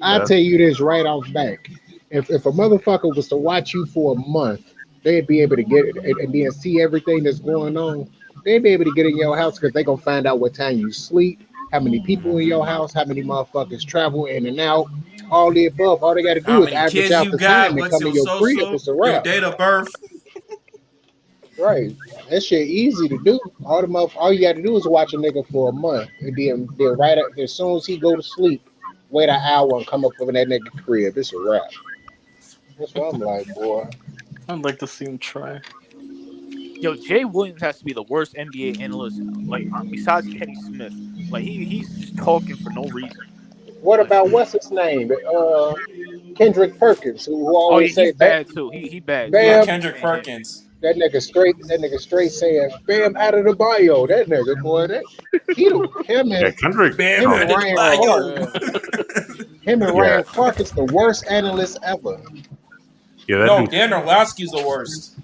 I Yeah. tell you this right off back. if a motherfucker was to watch you for a month, they'd be able to get it and then see everything that's going on. They'd be able to get in your house because they gonna find out what time you sleep, how many people in your house, how many motherfuckers travel in and out, all the above. All they got to How do is many average kids out you the time got? and What's come your in your crib. social? It's a Your wrap. date of birth? Right. That shit easy to do. All you got to do is watch a nigga for a month, and then as soon as he go to sleep, wait an hour and come up from that nigga crib. It's a wrap. That's what I'm like, boy. I'd like to see him try. Yo, Jay Williams has to be the worst NBA analyst, like besides Kenny Smith. Like he's just talking for no reason. What Like, about what's his name? Kendrick Perkins, who oh yeah, always say he's bad too. He bad too. Yeah, I Bam. can't Kendrick stand him. Perkins. That nigga straight saying Bam out of the bio. That nigga boy, that he him Yeah, and Kendrick. Bam him Oh, and out of the Ryan Clark. Yeah. Him and yeah, Ryan Clark is the worst analyst ever. yeah. That No, dude. Dan Orlowski's the worst.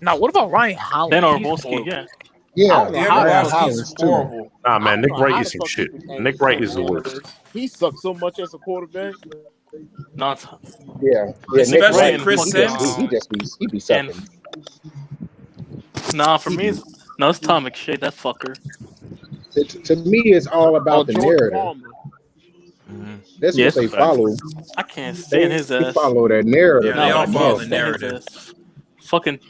Now, what about Ryan Hollins? Dan He's Orlovsky, horrible. yeah. Yeah, I don't know Dan how Ryan the fuck. Orlowski's Hollins too. horrible. Nah, I man. don't Nick know Wright how is the some fuck shit. he became Nick a Wright fucking is the worst. analyst. He sucked so much as a quarterback. No, it's Yeah, Nick Nick Wright Especially Wright. and Chris He fucking just Sims. he just be he be and sucking. nah, for He me be, it's Tom McShay, that fucker. to me, it's all Oh, about the Jordan narrative. Palmer. Mm-hmm. That's Yeah, what it's a they fact. follow. I can't stand They his ass. follow that narrative Yeah, they No, like but a I all follow can't the stand motherfucker. his narrative. ass. Fucking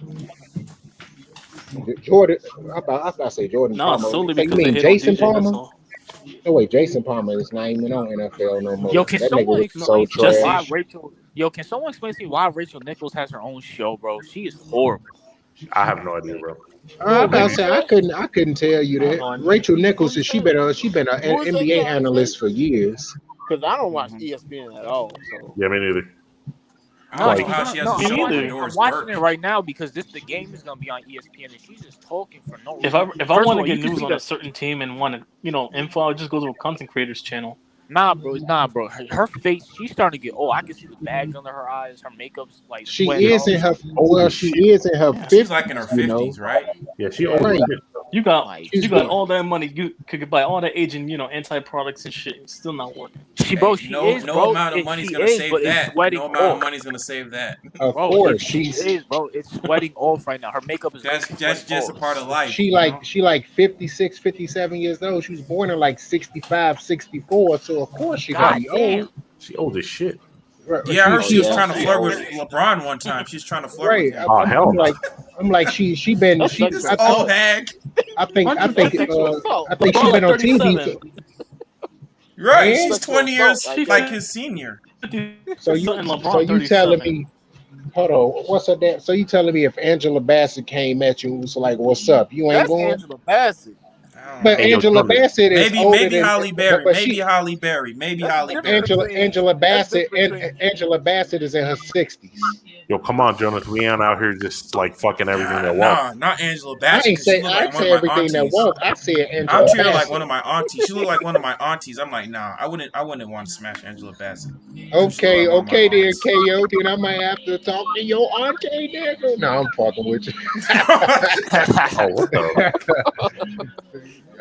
Jordan, I about to say Jordan no, Palmer. solely So you because they mean hate on Jason DJ. That's Palmer? all. No wait, Jason Palmer is not even on NFL no Yo, more. can That nigga someone was No, so explain to me Jesse. why trash. Rachel? Yo, can someone explain to me why Rachel Nichols has her own show, bro? She is horrible. I have no idea, bro. I Who about to you say say? I couldn't tell you I don't that. know. Rachel Who Nichols, you she say? been an Who is that NBA analyst for conversation? years. Because I don't watch Mm-hmm. ESPN at all. So Yeah, me neither. I No, don't Like, know how she has no, a me I'm show watching. when neither. I'm Doris watching Burke. it right now because the game is gonna be on ESPN, and she's just talking for no If reason. I First of want to all, you get can news see on a the certain team and want to info, I just go to a content creators channel. nah, bro. Her face, she's starting to get old. I can see the bags under her eyes. Her makeup's like She sweating is off. in her old as she shit. is in her Yeah. She's like in her 50s, you know. 50s, right? Yeah, she Yeah, old as Right. shit. You got like She's all that money. You could buy all that aging, anti products and shit. It's still not working. bro, Hey, she no, is, no bro. amount of money's She gonna is, save but it's that. sweating No amount of off. money's gonna save that. of Bro, course she is, bro. It's sweating off right now. Her makeup is That's literally that's sweating just a off. part of life, she you like know. she like 56, 57 years old. She was born in like 65, 64. So of course she gonna God be damn. old. She old as shit. Yeah, I heard oh she was yeah, trying to she flirt with old. LeBron one time. She was trying to flirt with Right. him. Oh hell no. I'm like she been That's she Such This a old hag. I think 150. sexual assault. I think she LeBron's been on TV. 37. Right, And she's Sexual 20 assault, years I She's like guess. his senior. 50 so something. so LeBron you telling 37. me hold on, what's her name? So you telling me if Angela Bassett came at you and was like, "What's up?" You ain't That's going? Angela Bassett. I don't But Hey, know. yo, Angela Jordan. Bassett is Maybe older maybe than, Holly Berry. but Maybe she Holly Berry. Maybe That's the Holly difference Berry. Angela that's the Bassett difference between Angela Bassett is in her 60s. Yo, come on, Jonas. We ain't out here just like fucking everything that walks. Nah, not Angela I Bassett ain't because she say looked I like ain't one of say my everything that aunties. walked. I said I'm Angela treating her like one Bassett. of my aunties. She looked like one of my aunties. I'm like, nah, I wouldn't want to smash Angela Bassett. She looked Okay, like one of my okay then, aunts. KO. Then I might have to talk to your auntie, nigga. No, I'm fucking with you. Oh, what the?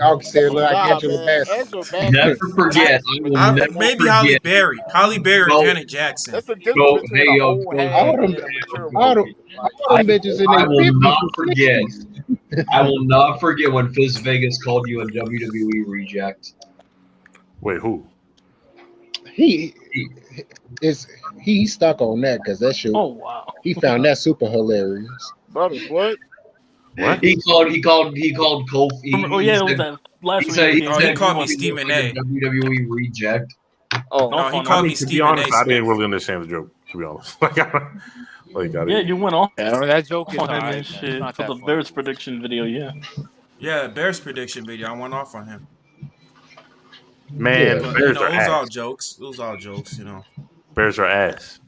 I'll say like nah, Angela man. Bassett. Angela Bassett Never is forget. nice, I but will that's a never more Maybe Holly forget. Berry. Holly Berry or Go, Janet Jackson. that's the difference go, between hey an yo, old go, hag All them, and a mature all woman. them, Like, all them bitches in I their will 50s not and forget. 60s. I will not forget when Fizz Vegas called you a WWE reject. Wait, who? He is he stuck on that because that shit. Oh wow. He found that super hilarious. brothers, what? What? He called Kofi. Oh yeah, it was that last He week. said he He Oh, said he came called up. me Stephen like A. a WWE reject. Oh, No, he on I called him. mean, me to be Stephen honest, A. I didn't Smith. really understand the joke. To be honest, like, Yeah, you went off Yeah, that joke is on him alright, man. and It's shit not for that the funny. Bears prediction video. Yeah. Yeah, Bears prediction video. I went off on him. man, Yeah, But Bears are it was all ass. jokes. It was all jokes, Bears are ass.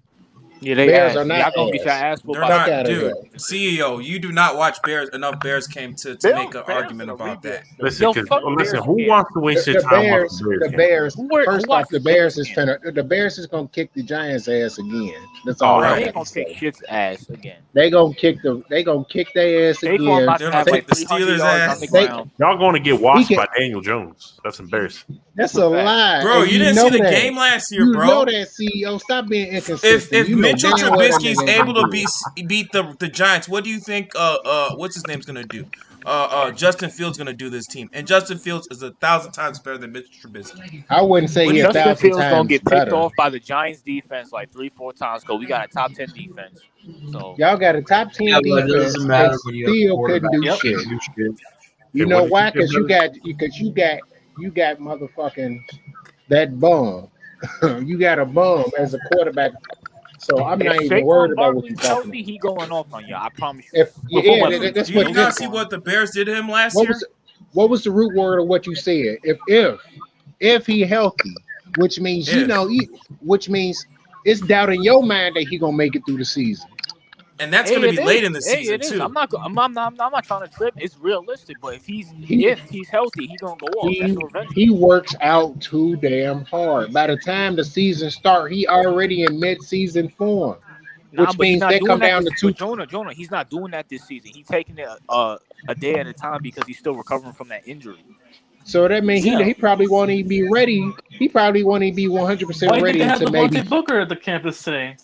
Yeah, they Bears ass. are not Y'all gonna get your ass. ass whooped They're by Fuck the not, out of dude. here. CEO, you do not watch Bears enough. Bears came to make an argument about that. Listen, Yo, 'cause- fuck listen, Bears who fan. wants to waste your The time Bears, watching Bears the game? Bears. Who First off, watches the Bears Bears is games? the Bears is gonna kick the Giants' ass again. That's Oh, all hell I They yeah. got ain't gonna to kick say. shit's ass again. They gonna kick their ass Saquon again. about They're to gonna have Sa- like kick the 300 Steelers' yards on ass. the Sa- ground. Y'all going to get he washed can, by Daniel Jones. That's embarrassing. that's That's a a fact. lie, Bro, and you you didn't know see the that. game last year, You know bro. that, CEO. Stop being If inconsistent. You know Mitchell damn well that Trubisky's nigga ain't able gonna to do it. beat the Giants, what do you think? What's his name's gonna do? Justin Fields gonna do this team, and Justin Fields is 1,000 times better than Mitchell Trubisky. I wouldn't say What do he you a think? Justin thousand Fields gonna times get picked better. off by the Giants defense like 3-4 times because we got a top 10 defense. So Y'all got a top 10 Yeah, but it defense doesn't and matter when you have a still quarterback couldn't do that Yep. shit. can't do shit. You Hey, know what do you why? think about Because you got motherfucking that bum. You got a bum as a quarterback. So I'm if not even worried Saquon about what you're Barkley's talking healthy, about. he going off on you. I promise you. If But for yeah, what? that's Do what you this, not see what the Bears did to him last what year? was the root word of what you said? If he healthy, which means If. which means it's doubt in your mind that he gonna make it through the season. And that's Hey, gonna it be late is. in the Hey, season it is. too. I'm not trying to trip. It's realistic. But He if he's healthy, he gonna go off. he That's a revenge he game. works out too damn hard. By the time the season start, he already in mid-season form, Nah, which but he's means not they doing come that down this. to But two. Jonah, he's not doing that this season. He's taking it a day at a time because he's still recovering from that injury. So that means Yeah. he probably won't even be ready. He probably won't even be 100% Why do you think ready they have until maybe. Devontae Booker at the campus today?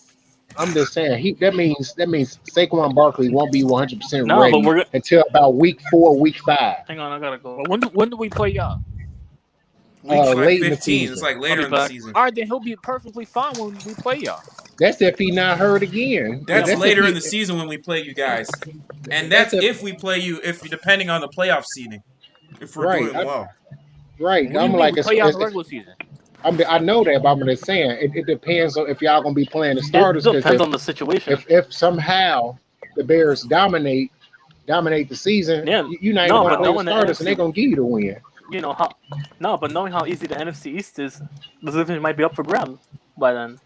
I'm just saying that means Saquon Barkley won't be 100% No, but ready we're until about week 4, week 5, hang on. I gotta go. But when do we play y'all? Week like late in the 15. It's season. like I'll later be in the back. season. All right, then he'll be perfectly fine when we play y'all. That's if he not hurt again. Yeah, That's That's if later in he. the season when we play you guys. And That's that's if if we play you, if depending on the playoff seeding, if we're right. doing well. Right. What do you I'm mean? like We play y'all in the regular season. I know that, but I'm just saying it depends on if y'all gonna be playing the It starters. Because depends on the situation. if somehow the Bears dominate the season, Yeah. you're not even No, gonna but play the knowing the starters, and they're NFC, gonna give you the win. you know how. No, but knowing how easy the NFC East is, the division might be up for grabs by then.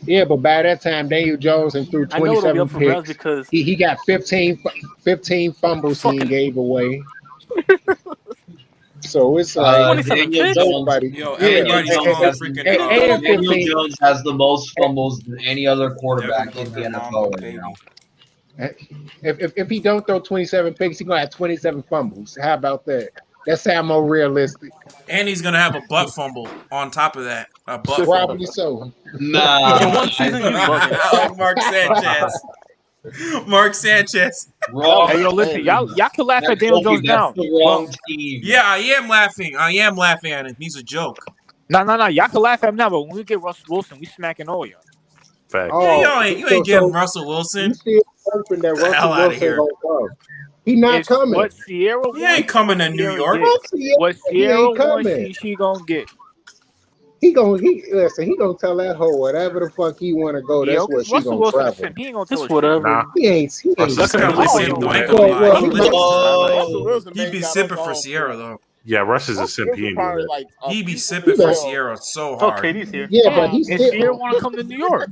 Yeah, but by that time, Daniel Jones and threw I know it'll be 27 up for grabs picks. because He got 15 fumbles he fucking gave away. So it's like 27 Daniel picks. Jones. everybody, Yo, yeah, everybody's Daniel Jones calling has freaking and Daniel 15 Jones has the most fumbles than any other Devin quarterback in the Booker NFL Mamba, right now. baby. if he don't throw 27 picks, he's gonna have 27 fumbles. How about that? That sound more realistic. And he's gonna have a butt fumble on top of that. A butt Probably fumble. so. Nah, In one season, you bugging. Oh, Mark Sanchez. Mark Sanchez. wrong. Hey, yo, listen, y'all can laugh at That's Daniel Jones that's now. the wrong team. Yeah, I am laughing. I am laughing at him. He's a joke. No. Y'all can laugh at him now, but when we get Russell Wilson, we smacking all y'all. Fact. Oh, Yeah, you ain't getting Russell you Wilson. still hoping that Get the hell Russell out of Wilson here. gonna come? He not It's coming. what Sierra He wants. ain't coming to New Sierra York. gets. What He Sierra ain't wants, coming. she gonna get. He listen. He gonna tell that hoe whatever the fuck he want to go. Yeah, That's okay. where she Russell gonna Wilson a travel. simp. He ain't gonna tell Just us shit. whatever. Nah. He ain't. He's That could be definitely Russell simp though. I ain't Wilson. gonna Well, lie. he He might. Russell Wilson be got us sipping for all Sierra fucked. though. Yeah, Russ is a Russell simp. He Wilson ain't doing probably that. like a He be piece sipping of for hell. Sierra so Oh, hard. KD's here. Yeah, but he's And still. Sierra want to come to New York.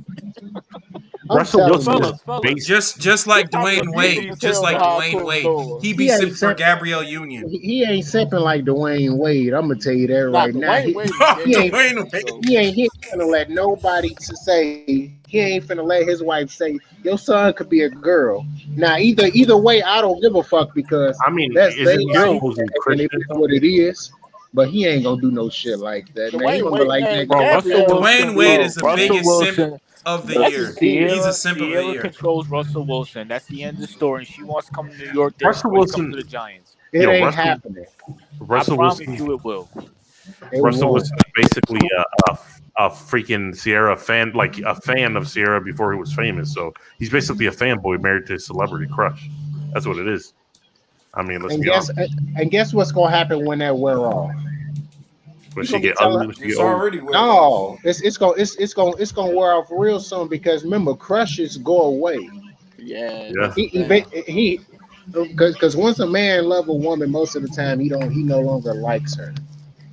I'm Russell telling Wilson you, is Fellas. Just like I'm Dwayne abusive Wade. as Just hell like behind Dwayne closed Wade. doors. He be he ain't sipping for simp. Gabrielle Union. He ain't simping like Dwayne Wade. I'm gonna tell you that Nah, right now. Dwayne Wade is gay He as ain't. shit, Dwayne Wade. so He ain't finna let nobody to say. He ain't finna let his wife say your son could be a girl. Now either way, I don't give a fuck because I mean, that's their isn't he life supposedly and it Christian? is what it is. But he ain't gonna do no shit like that, man. He Dwayne gonna be Wade like and that. Bro, Russell Gabrielle Wilson. Dwayne Wade is Bro, the Russell biggest simp Wilson. of the that's year. serious. He's a simp of the Sierra year. controls Russell Wilson. That's the end of the story. She wants to come to New York. Russell Therefore, he's coming Wilson. to the Giants. It Yo, ain't happening. I Russell promise Wilson. you, it will. It Russell won't. Wilson is basically a freaking Sierra fan, like a fan of Sierra before he was famous. So he's basically a fanboy married to a celebrity crush. That's what it is. I mean, let's And be honest. guess what's gonna happen when that wear off? But You she gonna be get telling ugly, she It's get old. already wearing off. no, it's gonna wear off real soon because remember crushes go away. Yeah, Yeah. Because once a man love a woman, most of the time he no longer likes her.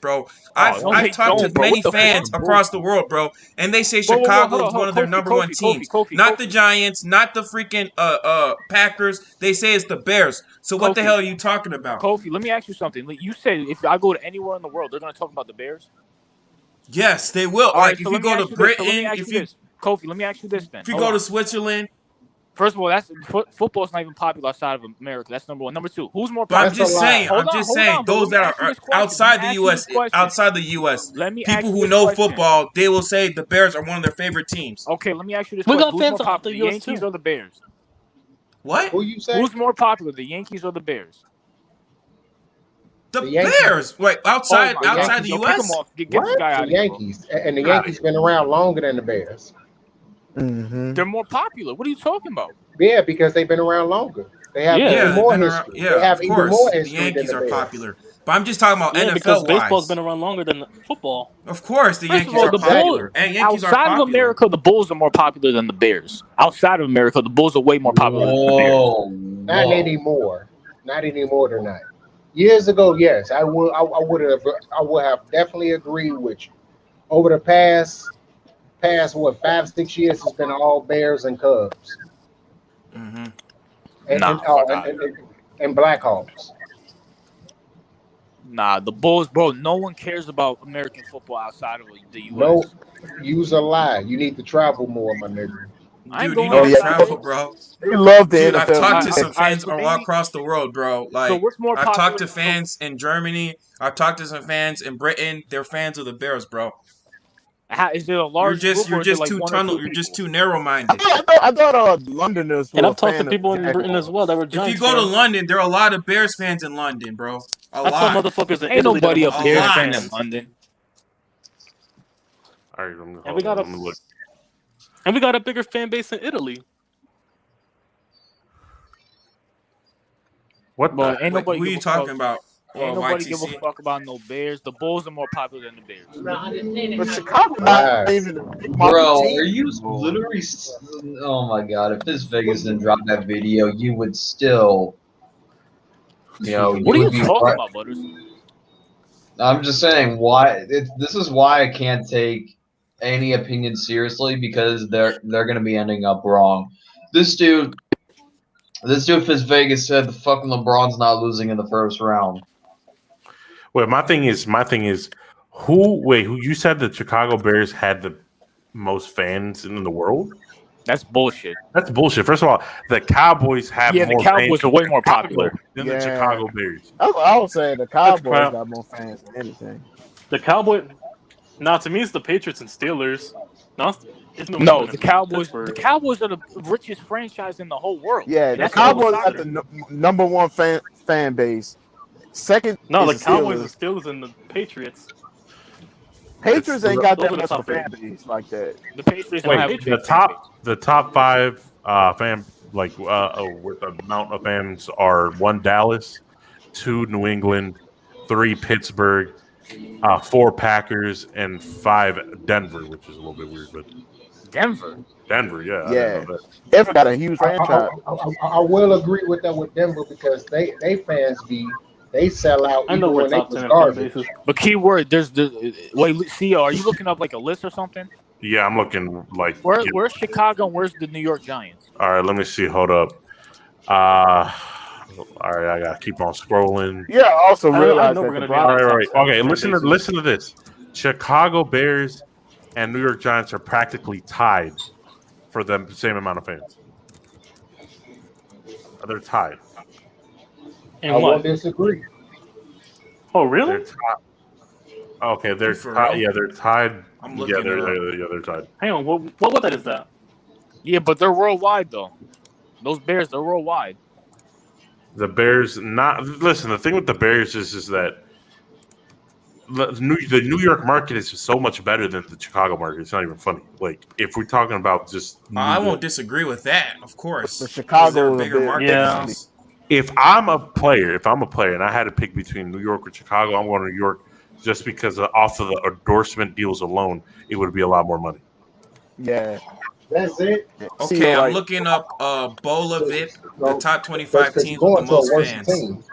bro. Oh, no, I've they talked to don't, bro. many What the fans fuck? across the world, bro, and they say Whoa, Chicago hold is on, one of their number one teams. Not the Giants, not the freaking Packers. They say it's the Bears. So what the Kofi. hell are you talking about? Kofi, let me ask you something. You said if I go to anywhere in the world, they're going to talk about the Bears. Yes, they will. All right, Like so if you let me go ask to you this. So let me Britain, ask you this, Kofi. Let me ask you this then. if you Hold go on. to Switzerland, First of all, football's not even popular outside of America. That's number one. Number two, who's more But I'm popular? That's a just lie. saying, Hold on, but those let me that ask you are this question. outside Let the me ask you U.S., this question. outside the U.S., Let me people ask you who this know question. football, they will say the Bears are one of their favorite teams. Okay, let me ask you this We question. got Who's more fans out popular, the the US Yankees too. or the Bears? What? Who you say? Who's more popular, the Yankees or the Bears? The The Yankees. Bears, right? Oh Outside my God! outside the Yo, kick him U.S. off. Get What? this guy out The of here, bro. Yankees. And the Get outta Yankees been around longer than the Bears. Mm-hmm. They're more popular. What are you talking about? Yeah, because they've been around longer. They have Yeah. even Yeah, they've more been around. history. They Yeah, have of even more course, the history than Yankees the are Bears. popular. But I'm just talking about Yeah, because NFL baseball's wise. been around longer than football. Of course, the First of Yankees all, are the Exactly. Bulls popular, and Yankees are outside of popular. America, the Bulls are more popular than the Bears. Outside of America, the Bulls are way more popular than the Bears. Whoa, Not whoa. anymore. Not anymore than that. Years ago, yes, I would have definitely agreed with you. Over the past what 5-6 years, it's been all Bears and Cubs Hmm. and Nah, and oh, fuck out of here. and Blackhawks. Nah, the Bulls, bro. No one cares about American football outside of the No, U.S. use a lie. You need to travel more, my nigga. I ain't Dude, you going need Oh to yeah, outside of travel, it. bro. they love the Dude, I've NFL. talked to All some right, fans so all maybe. across the world, bro. So Like what's more I've talked popular? to fans in Germany. I've talked to some fans in Britain. They're fans of the Bears, bro. Is it a large group You're or is it just like too one or two tunnel. You're just people? too narrow I minded. thought Londoners And were a I've talked to fan of people in Britain as Jaguars. well that were If you Giants go to fans. London, there are a lot of Bears fans in London, bro. A I saw lot. motherfuckers in Ain't Italy that are nobody a mostly A Bears Giants lot. fan in fans. London. All right, let me, And we hold on. got a Let me look. bigger fan base in Italy. What the? But ain't Wait, nobody who are give you a fuck. talking about? Ain't nobody give a YTC. fuck about no Bears. The Bulls are more popular than the Bears. But Chicago not Lies. even a big market Bro, team are you anymore. literally? Oh my god! If this Vegas didn't drop that video, you would still, What you are would you be talking right. about, Butters? I'm just saying why. This is why I can't take any opinion seriously because they're going to be ending up wrong. This dude Fitz Vegas said the fucking LeBron's not losing in the first round. Wait, my thing is, who you said the Chicago Bears had the most fans in the world? That's bullshit. That's bullshit. First of all, the Cowboys have Yeah, the more fans Cowboys are in way more Chicago popular. than the Yeah, Chicago Bears. I would say the That's Cowboys crap. got more fans than anything. The Cowboy. Nah, to me, it's the Patriots and Steelers. No, it's New No, England the and Cowboys. The Pittsburgh. Cowboys are the richest franchise in the whole world, Yeah, and the That's that's what I would still Cowboys got soccer. the consider. number one fan base. Second No, is the the Cowboys, the Steelers. Steelers, and the Patriots. It's Patriots ain't got Those that are the much of top a three. fan base like that. The Patriots And don't the have a wait, big Patriots. fan base. the top five fan with the amount of fans are 1 Dallas, 2 New England, 3 Pittsburgh, 4 Packers, and 5 Denver, which is a little bit weird, but Denver. Denver, yeah, I didn't know Yeah, that. Denver got a huge franchise. I will agree with that with Denver because they fans they sell out I know even we're when they top was 10 in fan garbage. bases. But keyword, there's the wait. CEO, are you looking up like a list or something? Yeah, I'm looking like. Where's Chicago and where's the New York Giants? All right, let me see. Hold up. All right, I gotta keep on scrolling. Yeah, I also I realize know that we're the gonna be on All Bron- the right, top right. 10 Okay, fan bases. listen to this. Chicago Bears and New York Giants are practically tied for the same amount of fans. They're tied. I And won't what? disagree. Oh, They're really? tied. Okay, they're You for tied. real? Yeah, they're tied. I'm Yeah, looking it up. they're tied. Hang on. What that is that? Yeah, but they're worldwide though. Those Bears, they're worldwide. The Bears not listen. The thing with the Bears is that the New York market is just so much better than the Chicago market. It's not even funny. Like if we're talking about just New I York. won't disagree with that, of course, but because they're a Chicago is a bigger big market bigger than Yeah. city. us. If I'm a player and I had to pick between New York or Chicago, I'm going to New York just because off of the endorsement deals alone, it would be a lot more money. Yeah. That's it. See, Okay, I'm like looking up Bola VIP, the top 25 Because you're teams with the going to a most worse fans, team.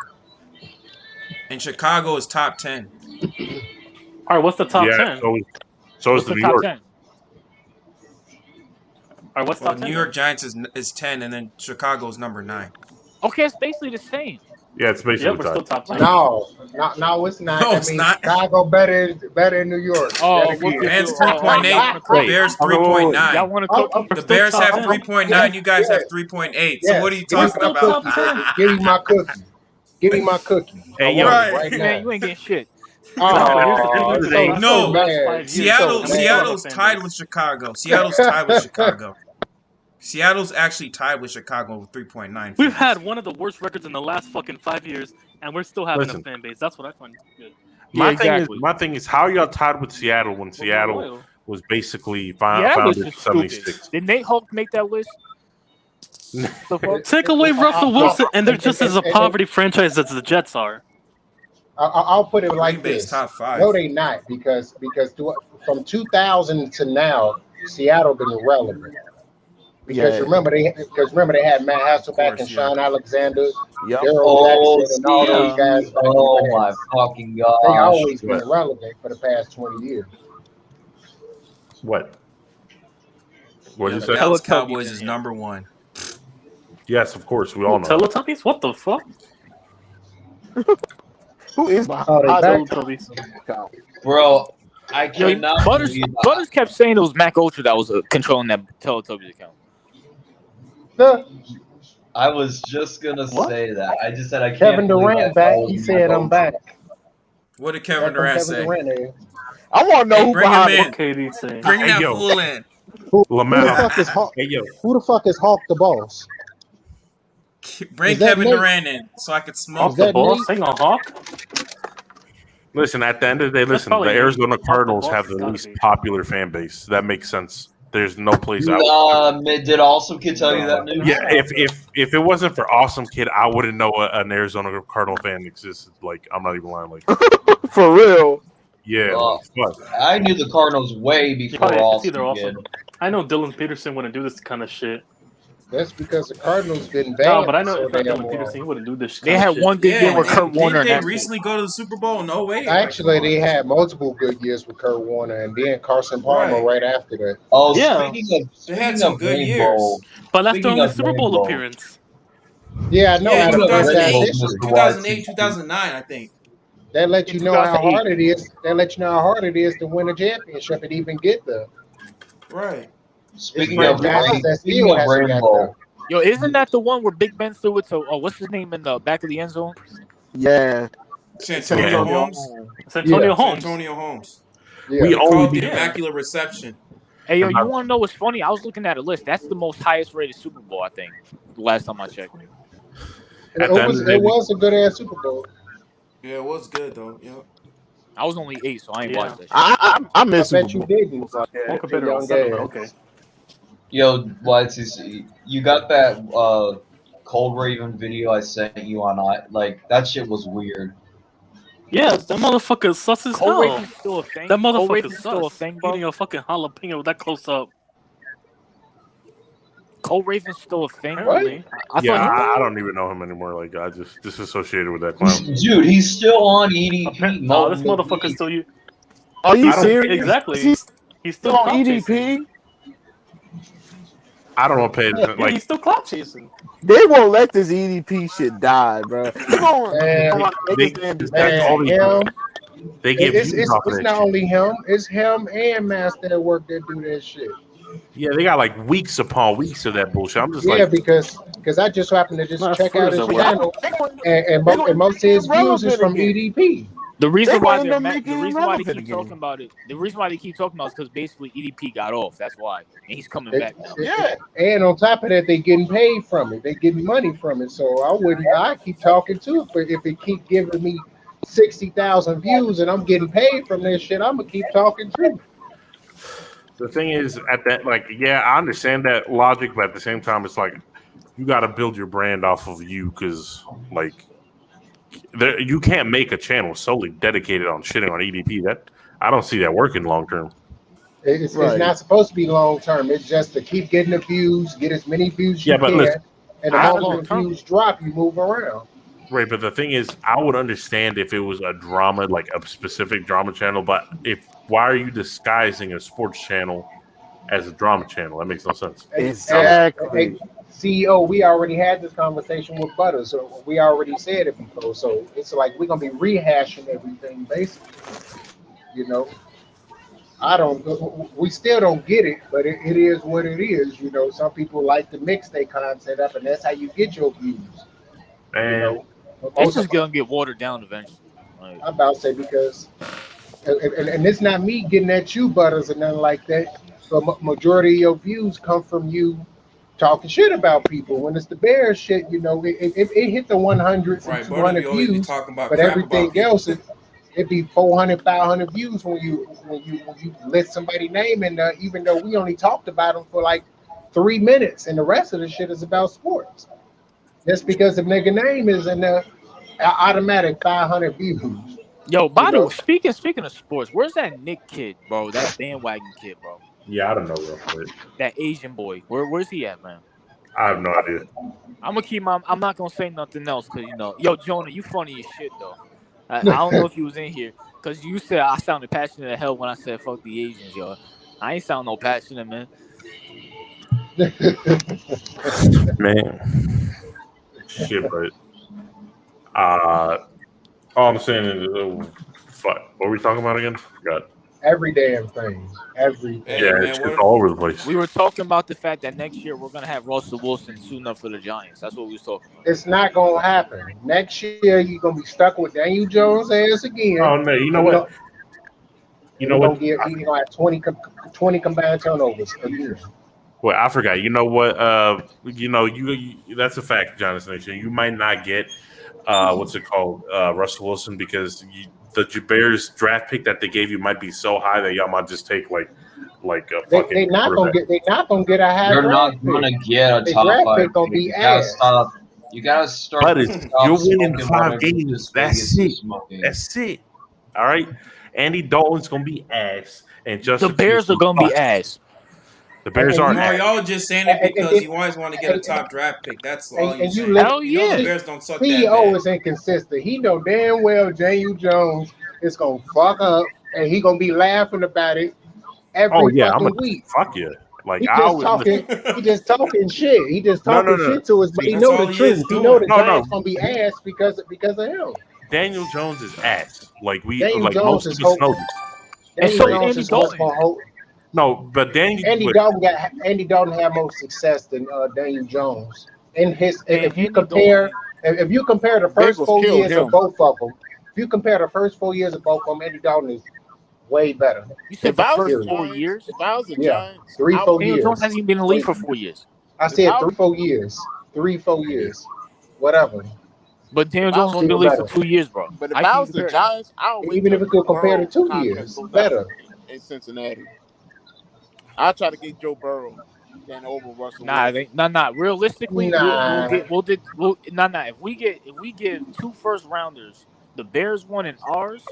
and Chicago is top 10. All right, what's the top Yeah, 10? so is What's the the New top York. 10? All right, what's Well, top New 10 York then? Giants is 10, and then Chicago is number 9. Okay, it's basically the same. Yeah, it's Yeah, basically we're still tied. top 10. No, it's not. No, I it's mean, not. Chicago better in New York. Oh, Yet what again. could Fans you? 3.8. Y'all want a The cookie? Bears wait. 3.9. Y'all want a I'm, cookie? We're The still Bears top have 10. 3.9. You guys have Yes. 3.8. So Yes, what are you give me We're talking my still about? top cookie. 10. Give me my cookie. Give me my cookie. I Hey, yo, want Right. it right man, now. you ain't getting shit. Nah, but here's the Oh, thing. it's The so last, No. the last bad. 5 It's years, so and we bad. still have a Seattle's fan tied base. with Chicago. Seattle's tied with Chicago. Seattle's actually tied with Chicago with 3.9. We've fans. had one of the worst records in the last fucking 5 years, and we're still having Listen. a fan base. That's what I find good. Yeah, My thing is, how y'all tied with Seattle when Well, we're Seattle loyal. was basically Yeah, that list founded is in stupid. '76? Did Natehawk make that list? The fuck? Take away Russell Wilson, and they're just as a and- poverty franchise as the Jets are. I'll put it like Green Bay's this. top 5. No, they not because from 2000 to now, Seattle been irrelevant. Because Yeah. remember they had Matt Hasselbeck course, and yeah. Sean Alexander, Yep. Daryl Oh, Jackson, and all yeah. those guys back in oh the my past. fucking They gosh! always been What? relevant for the past 20 years. What? What Yeah, did the you say? Dallas Teletubbies Cowboys in is here. number 1. Yes, of course. We all know that. Teletubbies? What the fuck? Who is Oh, they behind back? Teletubbies. account? Bro, I Yo, cannot Butters believe Butters kept saying it was Mac Ultra that was controlling that Teletubbies account. Huh? I was just gonna What? say that. I just said I can't Kevin believe Durant that back. was He my said, "I'm vote. back." What did Kevin That's from Durant Kevin say? Durant. There. I want to know Hey, who bring him behind in. What KD saying? Bring Hey that yo, fool in. Who the Lamau. fuck is Hawk? Hey yo, Who the fuck is Hawk the boss? Bring Is that Kevin Nate? Durant in so I could Hawk smoke the that him. boss? Nate? Hang on, Hawk? listen. At the end of the day, That's listen. The probably Nate. Arizona Hawk the Cardinals boss have has the gotta least be. popular fan base. That makes sense. There's no place I would. Did Awesome Kid tell you that news? Yeah, if it wasn't for Awesome Kid, I wouldn't know an Arizona Cardinal fan existed. Like, I'm not even lying. Like, for real? yeah, Well, like, fuck. I knew the Cardinals way before Probably, it's Awesome either Kid. awesome. I know Dylan Peterson wouldn't do this kind of shit. That's because the Cardinals been No, bad but I know so it's not damn Dylan long. Peterson. He wouldn't do this They kind had of shit. one good year Yeah, with Kurt Warner, didn't and they that's it. recently go to the Super Bowl? No way. Actually, Like, they had multiple good years with Kurt Warner, and then Carson Palmer right after that. Oh, Yeah. They had some good years. But that's their Speaking only of Super Bowl Rainbow. appearance. Yeah, I know Yeah, how to first half 2008, history. 2008, 2009, I think. That let In you know how 2008. hard it is. That let you know how hard it is to win a championship and even get there. Right. Speaking It's of franchises that speaking still of hasn't got Rainbow, there. Yo, isn't that the one where Big Ben threw it to what's his name in the back of the end zone? Yeah. Santonio Holmes. It's Antonio Yeah. Holmes. Santonio Holmes. Yeah. We They only called the beat Yeah. Immaculate Reception. Hey, yo, you want to know what's funny? I was looking at a list. That's the most highest rated Super Bowl, I think. The last time I checked. At the end of the day, It was a good ass Super Bowl. Yeah, it was good though. Yep. I was only 8, so I ain't Yeah. watched that shit. I I miss bet Super you Bowl. didn't. One compared to Young 07, but ass. okay. yo, YTC, you got that Cold Raven video I sent you on like that shit was weird. Yeah, that motherfucker sus as Cole hell. Raven's still a thing. That Cole motherfucker Raven's still a sus. thing, bro. Eating a fucking jalapeno that close up. Cole Raven's still a thing. Apparently. I yeah, thought he I died. don't even know him anymore. Like, I just disassociated with that clown. Dude, he's still on EDP. No, this motherfucker still you. Are you I don't- serious? Exactly. He's He's still still on clout chasing. EDP? I don't know, pay attention. Yeah, Like, he's still clout chasing. They won't let this EDP shit die, bro. They gonna Man, make this damn that's all Man, they him. They give It's views off of it's that not shit. only him. It's him and Master at work that do that shit. Yeah, they got like weeks upon weeks of that bullshit. I'm just Yeah, like, because I just happened to just No, check out his Fruit is a channel, and most of his views is from EDP. The reason They why gonna end they're up making the him reason why they relevant keep again. talking about it. The reason why they keep talking about it is because basically EDP got off. That's why, and he's coming back now. Yeah. And on top of that, they getting paid from it. They getting money from it. So I keep talking too. But if it keep giving me 60,000 views and I'm getting paid from this shit, I'm gonna keep talking too. the thing is, at that, like, yeah, I understand that logic, but at the same time, it's like you got to build your brand off of you because, like, you can't make a channel solely dedicated on shitting on EDP. That I don't see that working long term. It's Right. not supposed to be long term. It's just to keep getting the views, get as many views you Yeah, but can, listen, and the I- moment the views drop, you move around. Right, but the thing is, I would understand if it was a drama, like a specific drama channel. But why are you disguising a sports channel as a drama channel? That makes no sense. Exactly. CEO, we already had this conversation with Butter, so we already said it before. So it's like we're gonna be rehashing everything, basically. You know, I don't. We still don't get it, but it is what it is. You know, some people like to mix their content up, and that's how you get your views. You Man, know, but It's most just of gonna get watered down eventually. Like, I'm about to say because, and it's not me getting at you, Butters, or nothing like that. But majority of your views come from you talking shit about people. When it's the Bears shit, you know, it hit the 100s and Right, Butter be 200 always be views, talking about but crap about everything people. else, it be 400, 500 views when you list somebody's name in there, even though we only talked about them for like 3 minutes, and the rest of the shit is about sports. Just because the nigga name is in there, automatic 500 views. yo, You by the way, know, speaking of sports, where's that Nick kid, bro? That bandwagon kid, bro. yeah, I don't know real quick. That Asian boy. Where's he at, man? I have no idea. I'm gonna keep my. I'm not gonna say nothing else because yo, Jonah, you funny as shit though. I don't know if you was in here because you said I sounded passionate as hell when I said fuck the Asians, yo. I ain't sound no passionate, man. Man, shit, but uh, all I'm saying is, fuck. What were we talking about again? God. every damn thing, everything. Hey, Yeah, man, it's what just all over the place. We were talking about the fact that next year we're gonna have Russell Wilson suiting up for the Giants. That's what we was talking about. It's not gonna happen. Next year you're gonna be stuck with Daniel Jones ass again. Oh no, you know And what? You know what? he's gonna have 20 combined turnovers again. Well, I forgot. You know what? You that's a fact, Jonathan Nation. You might not get what's it called, Russell Wilson, because the Bears draft pick that they gave you might be so high that y'all might just take like a They fucking not gonna quarterback. get a high You're not draft gonna pick. get a The top draft 5 pick gonna pick. be You gotta ass. stop. You gotta start. But you're winning smoking 5 whatever games. Las That's Vegas it. is smoking. That's it. All right. Andy Dalton's gonna be ass, and The Justin Bears Fields are gonna be sucks. ass. The Bears And are you No, ass. y'all just saying it and, because you always want to get a and, top draft pick. That's all you and you saying. let Hell You know the yeah. Bears don't suck that CEO bad. is inconsistent. He know damn well Daniel Jones is gonna fuck up, and he gonna be laughing about it Oh every yeah, I'm fucking gonna week. fuck you. Like He I just always listen. talking. He just talking shit. He just No, no, talking no. shit to us, but See, he That's know all the he is truth. He know the doing. no. Giants gonna be ass because of him. Daniel Jones is ass. Like Daniel Jones most is of us hope. know this. And Daniel so is Jones Andy is hope Dalton. on hope. No, but Andy Dalton had more success than Daniel Jones. In his, Man, if you Andy compare, Dalton. if you compare the first Bengals 4 killed years of him. both of them, if you compare the first 4 years of both of them, Andy Dalton is way better. You said If the I was the first Period. 4 years? If I was the Yeah, Giants, three, I would. 4 Daniel Jones years. hasn't even been in the league for 4 years. I If said I 3, 4 years. 3, 4 years. Whatever. But Daniel if I Jones was only been in Still the league for better. 2 years, bro. but if I I can't was the compare that. Giants, I don't wait Even till if it the could compare to Burrow 2 contract years, goes out better. in Cincinnati. I try to get Joe Burrow than over Russell Nah, Wilson. realistically, Nah. If we give 2 first rounders, the Bears one and ours,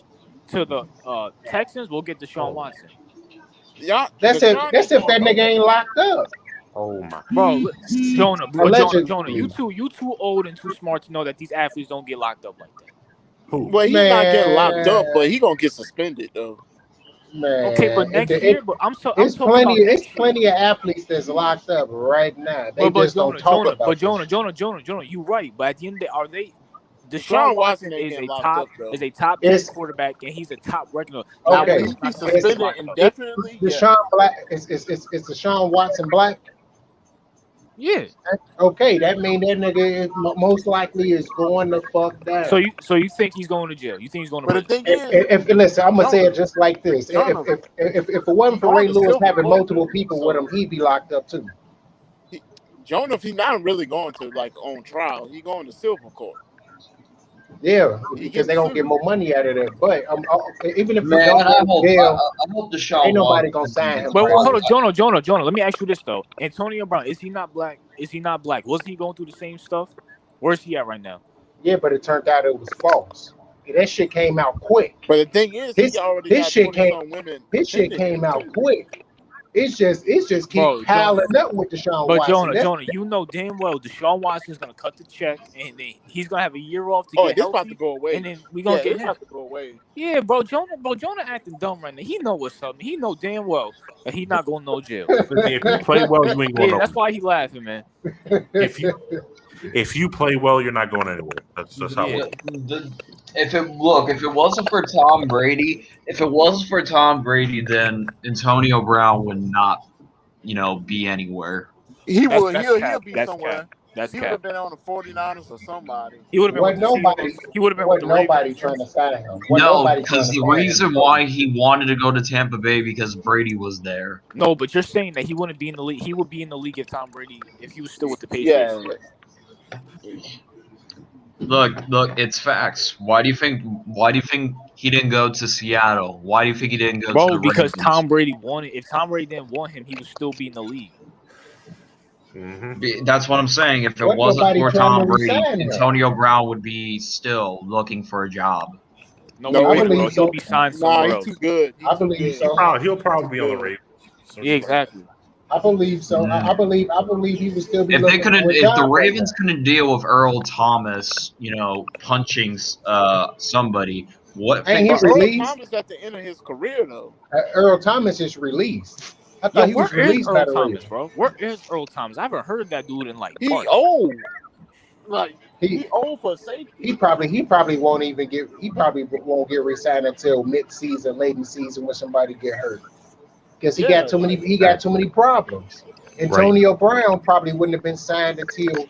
to the Texans, we'll get Deshaun Oh, Watson. Yeah, That's if Deshaun that's ain't if going that nigga nowhere. ain't locked up. oh my. Bro, Jonah, Allegedly. you too old and too smart to know that these athletes don't get locked up like that. Who? Well, he's not getting locked up, but Man, he gonna get suspended though. Okay, man, but next year, I'm it's talking about it's next year. plenty of athletes that's locked up right now. They But just don't talk about this. Jonah, you right. But at the end of the day, are they? Deshaun Deshaun Watson Watson ain't is getting a locked up though. 10 It's quarterback, and he's a top regular. Now, Now will okay. he he's be not gonna get It's suspended locked up. indefinitely? Yes. Deshaun Black. It's Deshaun Watson Black. Yeah. Okay, that means that nigga most likely is going the fuck So down. you think he's going to jail? You think he's going to But the prison? thing is, If listen, I'm gonna say Jonah, it just like this. Jonah, If it he wasn't for Ray going to Lewis civil having court. multiple people with him, So, he'd be locked up too. Jonah, if he's not really going to like on trial, he going to civil court. Yeah, He because getting they're gonna get sued. more money out of that. But even if he Man, don't I go to hope jail, I hope Deshaun ain't nobody gonna Watson sign gets him Well, right hold now. on, Jonah. Let me ask you this though. Antonio Brown, is he not black? Is he not black? Wasn't he going through the same stuff? Where's he at right now? Yeah, but it turned out it was false. That shit came out quick. But the thing is, he already His got shit 20 came some women his shit attending came him out too. quick. It's just keep Bro, piling up with Deshaun But Watson. Jonah, you know damn well Deshaun Watson's gonna cut the check, and then he's gonna have a year off to Oh, get this about to healthy, go away. and then we gonna get this him. about to go away. Yeah, bro, Jonah acting dumb right now. He know what's up. He know damn well that he not going to no jail. If you play well, you ain't going Yeah, that's nowhere. why he laughing, man. If you play well, you're not going anywhere. That's how it works. If it wasn't for Tom Brady, then Antonio Brown would not, be anywhere. He That's would. cap. He'll be That's somewhere. cap. That's He would cap. have been on the 49ers or somebody. He would have been with the Seahawks. He would have been with the nobody Ravens. trying to sign him. No, because the reason why he wanted to go to Tampa Bay because Brady was there. No, but you're saying that he wouldn't be in the league. He would be in the league if Tom Brady, if he was still with the Patriots. Yeah. Look, it's facts. Why do you think he didn't go to Seattle? Why do you think he didn't go to the because Ravens? Tom Brady wanted. If Tom Brady didn't want him, he would still be in the league. Mm-hmm. That's what I'm saying. If it wasn't for Tom Brady, Antonio Brown would be still looking for a job. No, bro. He'll be signed somewhere else. He's too good. I believe so. He'll probably be on the Ravens. Yeah, exactly. I believe so. I believe he would still be. If the Ravens couldn't deal with Earl Thomas, punching somebody, what? Earl Thomas at the end of his career though. Earl Thomas is released. I thought he was released by the Ravens, bro. Where is Earl Thomas? I haven't heard that dude in like. He old. Like he old for safety. He probably won't even get. He probably won't get re-signed until mid-season, late in the season when somebody get hurt. Because he got too many. He got too many problems. Antonio Brown probably wouldn't have been signed until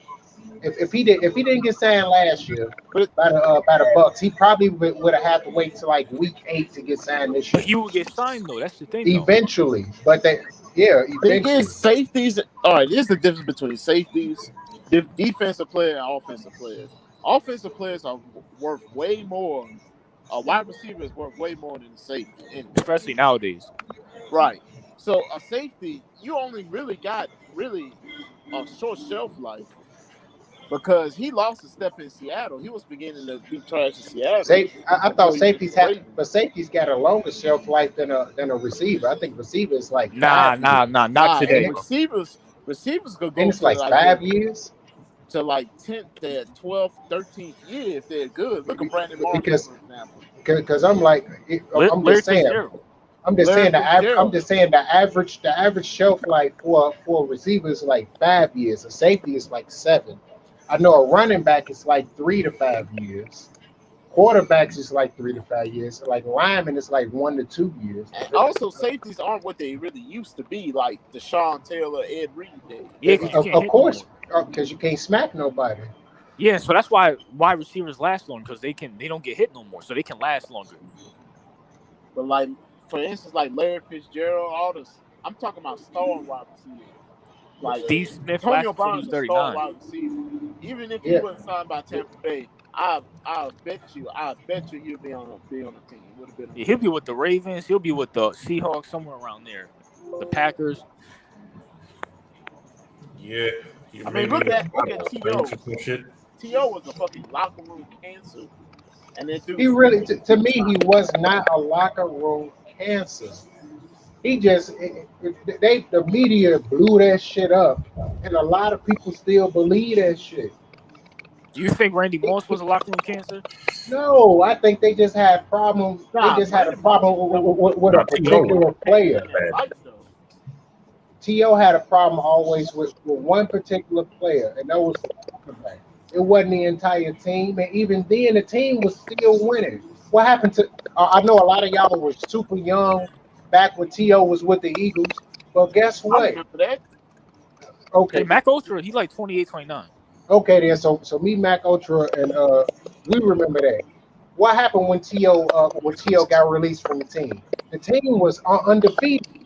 if he didn't get signed last year by the Bucks, he probably would have had to wait till like week 8 to get signed this year. But he would get signed though. That's the thing. Eventually, but eventually. Safeties. All right, here's the difference between safeties, defensive player, and offensive players. Offensive players are worth way more. A wide receiver is worth way more than a safety, especially nowadays. Right. So a safety, you only really got a short shelf life because he lost a step in Seattle. He was beginning to be trash in Seattle. I thought safeties got a longer shelf life than a receiver. I think receiver is like not today. Receivers could go. Then it's like 5 years to like 10th, their 12th, 13th year if they're good. Look at Brandon Marshall, for example. Because I'm just saying the average shelf life for a receiver is like 5 years. A safety is like 7. I know a running back is like 3 to 5 years. Quarterbacks is like 3 to 5 years. Like linemen is like 1 to 2 years. And also, safeties aren't what they really used to be, like Deshaun Taylor, Ed Reed days. Yeah, of course, because you can't smack nobody. Yeah, so that's why wide receivers last long because they don't get hit no more, so they can last longer. But like, for instance, like Larry Fitzgerald, all this. I'm talking about star wide receivers. Like Steve Smith, Antonio Brown is a 39. star wide receiver. Even if he wasn't signed by Tampa Bay, I bet you he'll be on the team. Would have been. He'll be with the Ravens. He'll be with the Seahawks, somewhere around there. The Packers. Yeah. I mean, look at T.O. T.O. was a fucking locker room cancer. And then he really, to me, he was not a locker room cancer. He just, the media blew that shit up, and a lot of people still believe that shit. Do you think Randy Moss was a locker room cancer? No, I think they just had problems. They just had a problem with a particular player. T.O. had a problem always with one particular player, and that was the quarterback. It wasn't the entire team, and even then, the team was still winning. What happened to? I know a lot of y'all were super young back when T.O. was with the Eagles, but guess what? I remember that. Okay, hey, Mac Ultra, he's like 28, 29. Okay, then. So me, Mac Ultra, and we remember that. What happened when T.O. got released from the team? The team was undefeated.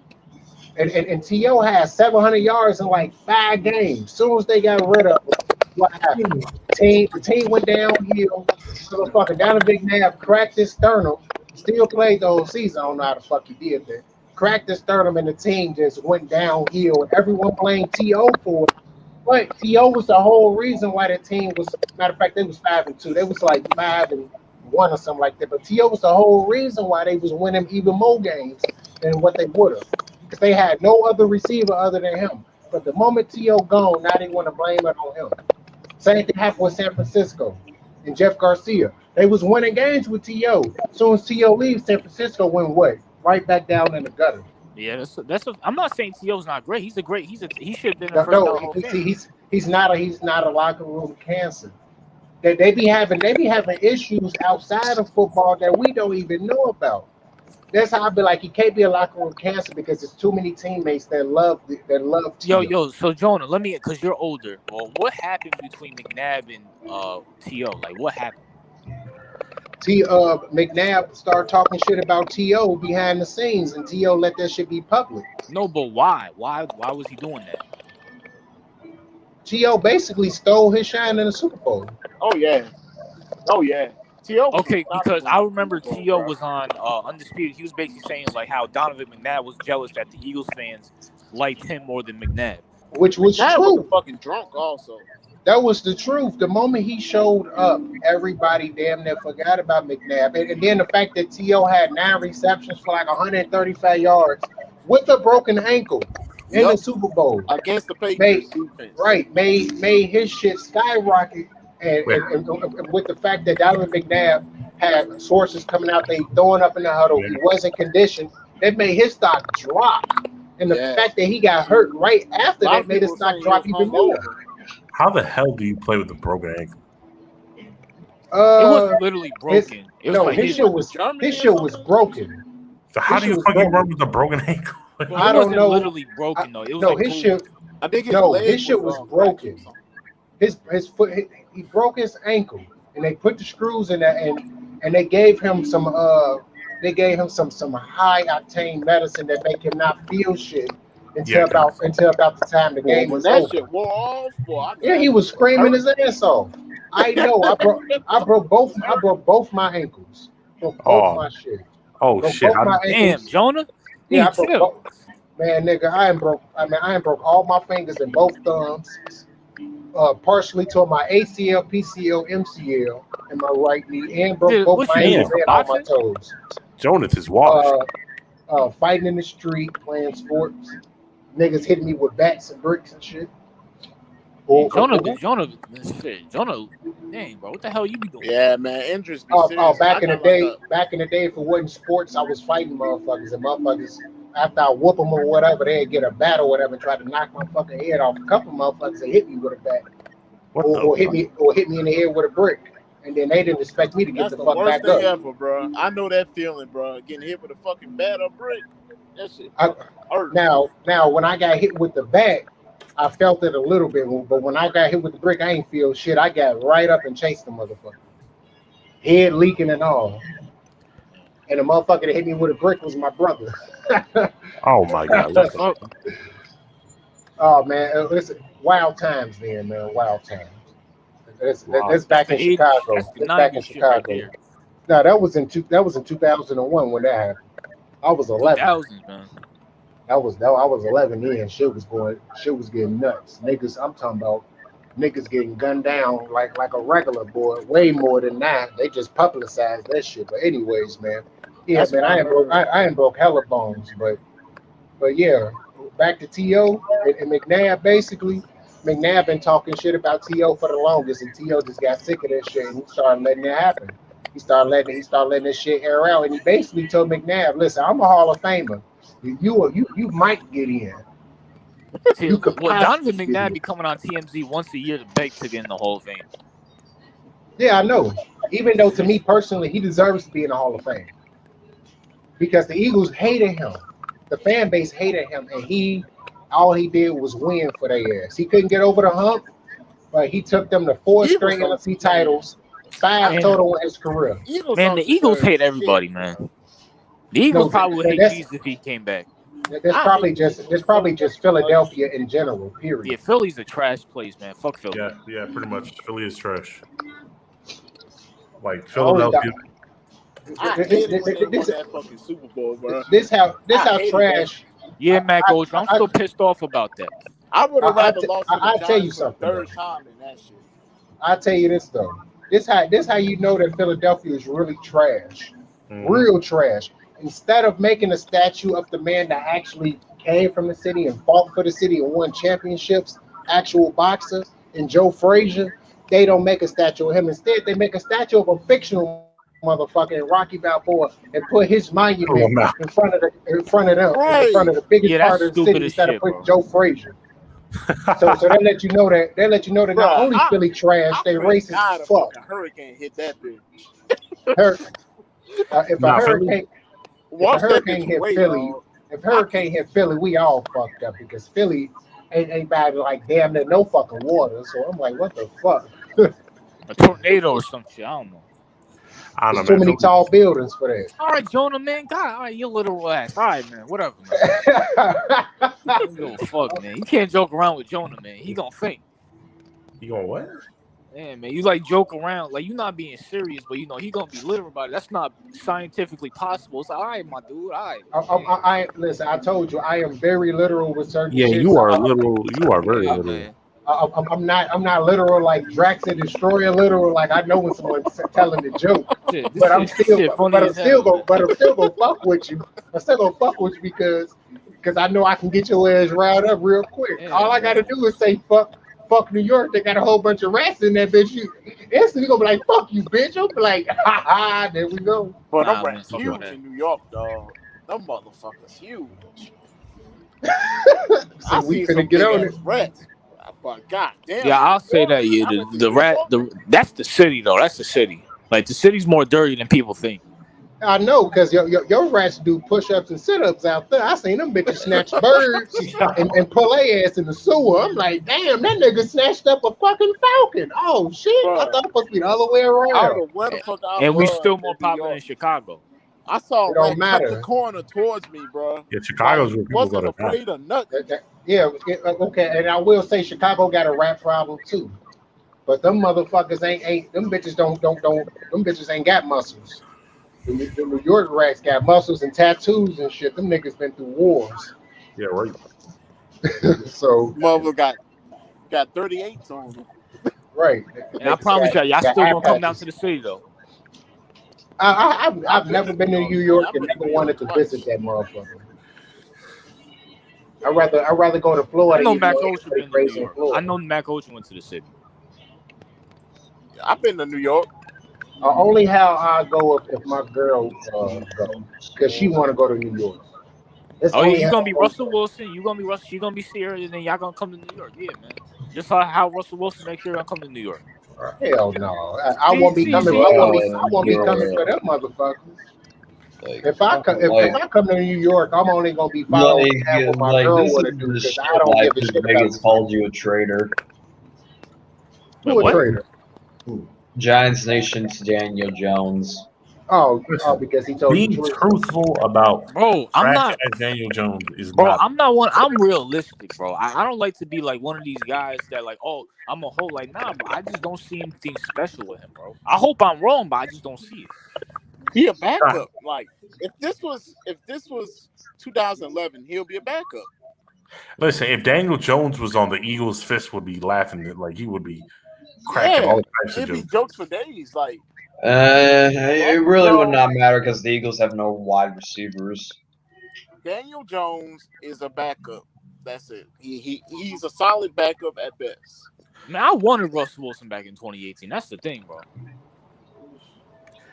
And T.O. had 700 yards in like 5 games. As soon as they got rid of him, what happened? The team went downhill. Motherfucker, Donovan McNabb cracked his sternum. Still played the whole season. I don't know how the fuck he did that. Cracked his sternum, and the team just went downhill. And everyone blamed T.O. for it. But T.O. was the whole reason why the team was. Matter of fact, they was 5-2. They was like 5-1 or something like that. But T.O. was the whole reason why they was winning even more games than what they would have. because they had no other receiver other than him. But the moment T.O. gone, now they want to blame it on him. Same thing happened with San Francisco and Jeff Garcia. They was winning games with T.O. As soon as T.O. leaves, San Francisco went what? Right back down in the gutter. Yeah, I'm not saying T.O.'s not great. He should have been a No, first ballot Hall of see, Famer. he's not a locker room cancer. They be having issues outside of football that we don't even know about. That's how I be like, he can't be a locker room cancer because there's too many teammates that love T.O. So Jonah, because you're older. Well, what happened between McNabb and T.O.? Like, what happened? McNabb started talking shit about T.O. behind the scenes, and T.O. let that shit be public. No, but why? Why was he doing that? T.O. basically stole his shine in the Super Bowl. Oh yeah. T.O. Okay, because I remember T.O. was on Undisputed. He was basically saying like how Donovan McNabb was jealous that the Eagles fans liked him more than McNabb. Which was McNabb true. was fucking drunk also. That was the truth. The moment he showed up, everybody damn near forgot about McNabb. And then the fact that T.O. had 9 receptions for like 135 yards with a broken ankle in the Super Bowl against the Patriots defense. Right, made his shit skyrocket. And with the fact that Donovan McNabb had sources coming out, they throwing up in the huddle, he wasn't conditioned, that made his stock drop. And the fact that he got hurt right after that made his stock drop even more. How the hell do you play with a broken ankle? It was literally broken. His shit was broken. So how do you fucking run with a broken ankle? I don't know. Literally broken though. It was his shit. I think his shit was broken. His foot, he broke his ankle, and they put the screws in there, and they gave him some high octane medicine that make him not feel shit until about the time the game was over. Shit wore off, boy, he was screaming his ass off. I know. I broke both my ankles. Broke both my shit. Oh shit! Damn, Jonah. Yeah, I broke man, nigga. I ain't broke all my fingers and both thumbs. Partially tore my ACL, PCL, MCL in my right knee, and broke both my ankles and all my toes. Jonas is washed. Fighting in the street, playing sports. Niggas hitting me with bats and bricks and shit. Jonah, dang, bro, what the hell you be doing? Yeah, man, injuries be serious. Back in the day, if it wasn't sports, I was fighting motherfuckers, and motherfuckers, after I whoop them or whatever, they'd get a bat or whatever and try to knock my fucking head off. A couple motherfuckers that hit me with a bat, or hit me in the head with a brick, and then they didn't expect me to get the fuck back up. That's the worst thing ever, bro. I know that feeling, bro. Getting hit with a fucking bat or brick, that shit hurt. Now, when I got hit with the bat, I felt it a little bit, but when I got hit with the brick, I ain't feel shit. I got right up and chased the motherfucker, head leaking and all. And the motherfucker that hit me with a brick was my brother. Oh my god! Oh man, it's wild times, then, man. Wild times. That's back in Chicago. That's back in Chicago. No, that was in 2001 when that happened. I was 11. 2000, man. I was 11 then. Shit was getting nuts. Niggas, I'm talking about niggas getting gunned down like a regular boy, way more than that. They just publicized that shit. But anyways, man. Yeah, man, I ain't broke hella bones, but yeah, back to T.O. and McNabb. Basically, McNabb been talking shit about T.O. for the longest, and T.O. just got sick of that shit and he started letting it happen. He started letting this shit air out, and he basically told McNabb, "Listen, I'm a Hall of Famer. You might get in." Donovan McNabb be coming on TMZ once a year to beg to get in the Hall of Fame. Yeah, I know. Even though to me personally, he deserves to be in the Hall of Fame because the Eagles hated him, the fan base hated him, and all he did was win for their ass. He couldn't get over the hump, but he took them to 4 straight NFC titles, 5 total in his career. Man, the Eagles hate everybody, man. The Eagles probably would hate Jesus if he came back. That's probably just Philadelphia in general. Period. Yeah, Philly's a trash place, man. Fuck Philly. Yeah, pretty much. Philly is trash. Like Philadelphia. That fucking Super Bowl, bro. This how trash. Yeah, Matt Goldschmidt, I'm still pissed off about that. I would have rather lost. I'll tell you something. Third time in that shit. I'll tell you this though. This how you know that Philadelphia is really trash, real trash. Instead of making a statue of the man that actually came from the city and fought for the city and won championships, actual boxer, and Joe Frazier, they don't make a statue of him. Instead, they make a statue of a fictional motherfucker in Rocky Balboa and put his monument no. in front of Right. the biggest Yeah, that's part of the stupid city as instead of shit, putting bro. Joe Frazier. So they let you know that not Bruh, only Philly trash, I they pray racist God as a fuck. fucking hurricane hit that bitch. If a Nah, Philly. hurricane Wash that bitch hit away, Philly, dog. if hurricane hit Philly, we all fucked up because Philly ain't bad like damn near no fucking water. So I'm like, what the fuck? A tornado or some shit. I don't know. I There's don't know, too man. many tall buildings for that. All right, Jonah, man. God, all right, you literal ass. All right, man. Whatever, man. I don't give a fuck, man. You can't joke around with Jonah, man. He gonna faint. You going what? Yeah, man. You like joke around, like you not being serious, but you know he gonna be literal about it. That's not scientifically possible. It's like, all right, my dude. All right. I listen. I told you I am very literal with certain Yeah, shit. you are little. You are very Yeah, little. man. I'm not literal like Drax the Destroyer literal. Like I know when someone's telling the joke, Shit, this but I'm shit, still, this shit funny as hell, man. I'm still gonna fuck with you. I'm still gonna fuck with you because I know I can get your ass riled up real quick. Yeah, All I gotta man. do is say fuck New York. They got a whole bunch of rats in that bitch. You instantly gonna be like, fuck you, bitch. I'm be like, ha ha. There we go. But Nah, them man, rats fuck huge that. in New York, dog. Them motherfuckers huge. So I we seen some finna get big on ass it. rats. But god damn. Yeah, I'll New say York, that. Yeah, I lived in the New rat, York. that's the city though. That's the city. Like the city's more dirty than people think. I know, because your rats do push-ups and sit-ups out there. I seen them bitches snatch birds and pull their ass in the sewer. I'm like, damn, that nigga snatched up a fucking falcon. Oh shit! I Bruh, thought it was supposed to be the other way I don't around. know where the fuck I And we was still more in New popular than York. Chicago. I saw It a don't rat cut the matter. corner towards me, bro. Yeah, Like, Chicago's where people go wasn't to die. afraid of nothing. Yeah, okay. And I will say Chicago got a rat problem too. But them motherfuckers ain't them bitches don't them bitches ain't got muscles. The New York rats got muscles and tattoos and shit. Them niggas been through wars. Yeah, right. So Mother got 38s on them. right. And I promise y'all got still eye gonna come down patches. to the city though. I've never been to New York I've and been to never New York wanted to twice. visit that motherfucker. I'd rather go to Florida. I know even Mac though Ocean everybody been to New crazy in York. I Florida. know Mac Ocean went to the city. I've been to New York. Only how I go if my girl go because she want to go to New York. That's Oh yeah, only you how gonna I be go. Russell Wilson. You gonna be Russell. She gonna be Sierra, and then y'all gonna come to New York. Yeah, man. Just how Russell Wilson make sure y'all come to New York. Hell no, I won't be coming. See, I you gonna be. won't be You're coming for them motherfuckers. like, If I come to New York, I'm only gonna be following what my girl this want is to do the because shit I don't why give a shit about Vegas this. called you a traitor. Wait, Who a what? traitor? Giants Nation's Daniel Jones. Oh, Listen, because he told you being truth. truthful about Bro, I'm trash not. as Daniel Jones is Bro, not. I'm not one. I'm realistic, bro. I don't like to be like one of these guys that like, oh, I'm a whole like, nah, bro. I just don't see anything special with him, bro. I hope I'm wrong, but I just don't see it. He a backup. Like if this was 2011, he'll be a backup. Listen, if Daniel Jones was on the Eagles, Fist would be laughing. Like he would be cracking Yeah, all types of it'd be jokes. jokes for days. Like It really would not matter because the Eagles have no wide receivers. Daniel Jones is a backup. That's it. He's a solid backup at best. Man, I wanted Russell Wilson back in 2018. That's the thing, bro.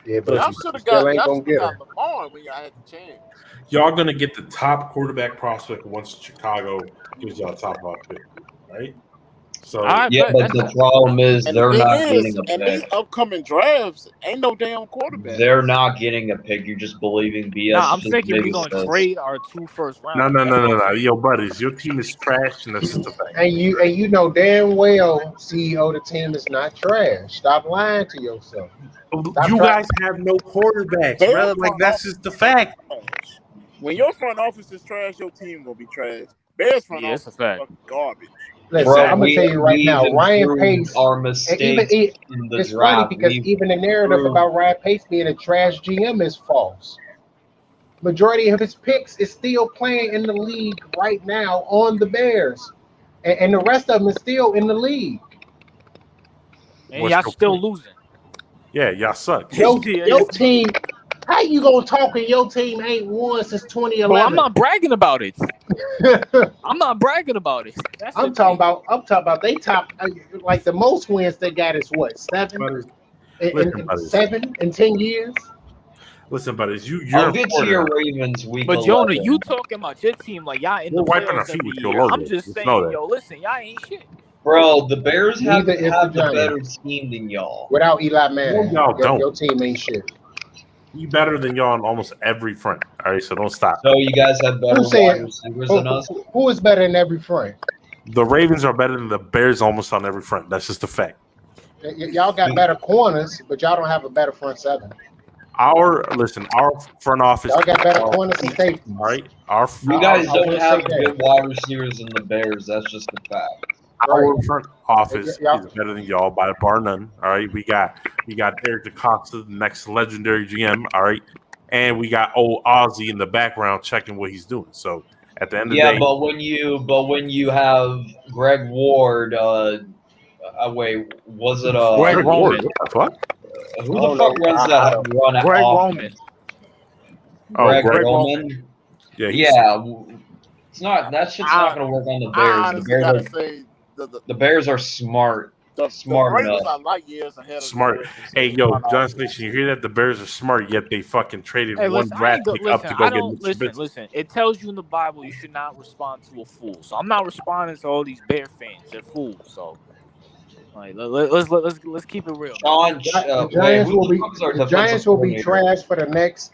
Yeah, but Y'all you should have still got ain't gonna get him. Lamar when y'all had the chance. Y'all gonna get the top quarterback prospect once Chicago gives y'all a top 5 pick, right? So I Yeah, bet but the that's problem is And the they're thing not is, getting a in these pick. upcoming drafts, ain't no damn quarterback. They're not getting a pick. You're just believing BS. nah. I'm just thinking we're Vegas gonna says. trade our 2 first no. rounders. That's what I'm saying. Yo, buddies, your team is trash, and that's just a fact. And you know damn well, CEO, the team is not trash. Stop lying to yourself. You guys have no quarterbacks, Bears bro. Like front that's office just the fact. is trash. When your front office is trash, your team gonna be trash. Bears front Yeah, it's office a fact. is fucking garbage. Listen, Exactly. I'm gonna tell you right now, Ryan Pace. Our And mistakes in the it's funny draft. because even the narrative about Ryan Pace being a trash GM is false. Majority of his picks is still playing in the league right now on the Bears, and the rest of them is still in the league. And What's y'all your still point? losing. Yeah, y'all suck. Your team, how you gonna talk and your team ain't won since Bro, 2011? I'm not bragging about it. I'm not bragging about it. That's I'm the talking thing. about they top like the most wins they got is what 7 Butters. in, Listen, in Butters. 7 in 10 years. Listen, Butters. You're I'll in get to Florida your now. Ravens week But Jonah, 11. you talking about your team like y'all in We're the wiping our playoffs feet every with your year. logo. I'm just Just know saying, that. yo, listen, y'all ain't shit. Bro, the Bears have Neither is the the better Giants. team than y'all. Without Eli Manning, y'all don't. your team ain't shit. We better than y'all on almost every front. All right, so don't stop. So you guys have better Who wide said receivers than us. who is better in every front? The Ravens are better than the Bears almost on every front. That's just a fact. Y'all got better corners, but y'all don't have a better front seven. Our front office. Y'all got better corners and safeties. All right, our You guys I don't will have say that. good wide receivers in the Bears. That's just a fact. Our front office Y'all- is better than y'all by bar none. All right, we got Eric DeCosta, the next legendary GM. All right, and we got old Ozzy in the background checking what he's doing. So at the end of the Yeah, day, but when you have Greg Ward, wait, was it Greg Greg Ward, Roman. what the fuck? who the fuck runs I that don't- run at Greg offense? Roman. Greg Greg Roman. Yeah, Yeah, it's not that shit's not going to work on the I Bears. The honestly Bears gotta are say the Bears are smart. the Smart Ravens enough. are light years ahead of smart. the Bears. Hey, yo, John Station, you hear that? The Bears are smart, yet they fucking traded Hey, one listen, I draft ain't go, pick up listen. to go I get don't Mitch listen. Trubisky. Listen, it tells you in the Bible you should not respond to a fool. So I'm not responding to all these Bear fans. They're fools. So like, let's keep it real. Sean, The wait, Giants who will the be fuck is our the defensive Giants will be coordinator? trash for the next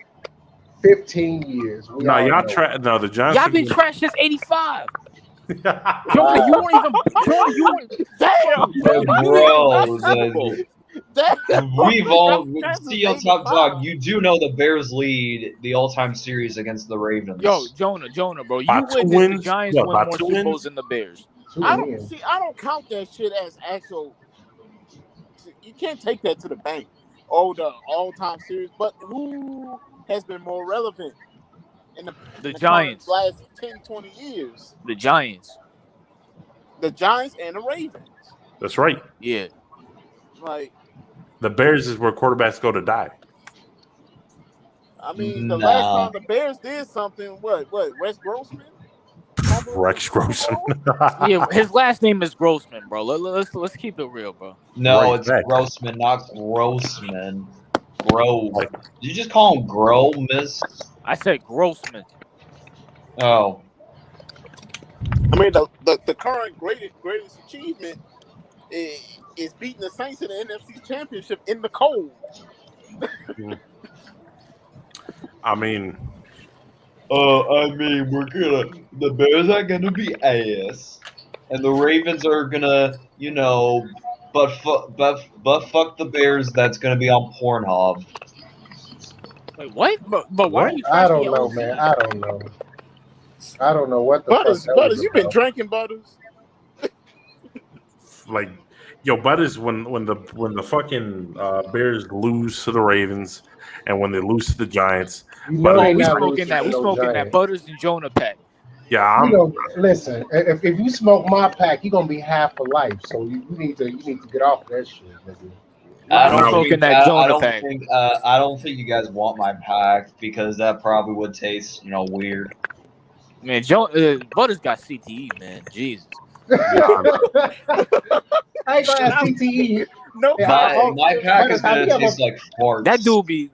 15 years. We No, all y'all know. no, the Giants. Y'all been trash since '85. Jonah, you weren't even. Jonah, you weren't. Damn, Jonah, you didn't even win a Bro, Super Bowl. we've all That's CEO Top Dog. You do know the Bears lead the all-time series against the Ravens. Yo, Jonah, bro, you By 2 witnessed the wins? Giants What, win by more 2 Super Bowls wins? than the Bears. I don't count that shit as actual. You can't take that to the bank. Oh, the all-time series, but who has been more relevant in the current Giants. last 10, 20 years? The Giants. The Giants and the Ravens. That's right. Yeah. Like, The Bears is where quarterbacks go to die. I mean, the Nah. last time the Bears did something, what, Wes Grossman? Rex Grossman. Yeah, his last name is Grossman, bro. Let's keep it real, bro. No, Right, it's fact. Grossman, not Grossman. Did you just call him Gro, Miss? I said Grossman. Oh, I mean, the current greatest achievement is beating the Saints in the NFC Championship in the cold. I mean, the Bears are gonna be ass, and the Ravens are gonna, but fuck the Bears. That's gonna be on Pornhub. Wait, what? But why are you I trashing don't your know, own man. team? I don't know. I don't know what the Butters, fuck that was you been about. drinking, Butters? like, yo, Butters, when the fucking Bears lose to the Ravens and when they lose to the Giants, You know Butters, they We not smoking losing that. to We no smoking that Giants. Butters and Jonah pack. yeah, You know, listen. If you smoke my pack, you're gonna be half for life. So you need to get off that shit, nigga. I We don't smoking think that Jonah pack. I don't think you guys want my pack because that probably would taste weird. Man, Butters got CTE, man. Jesus. I ain't gonna have CTE. No, My pack is Have gonna you ever- taste like farts. That dude be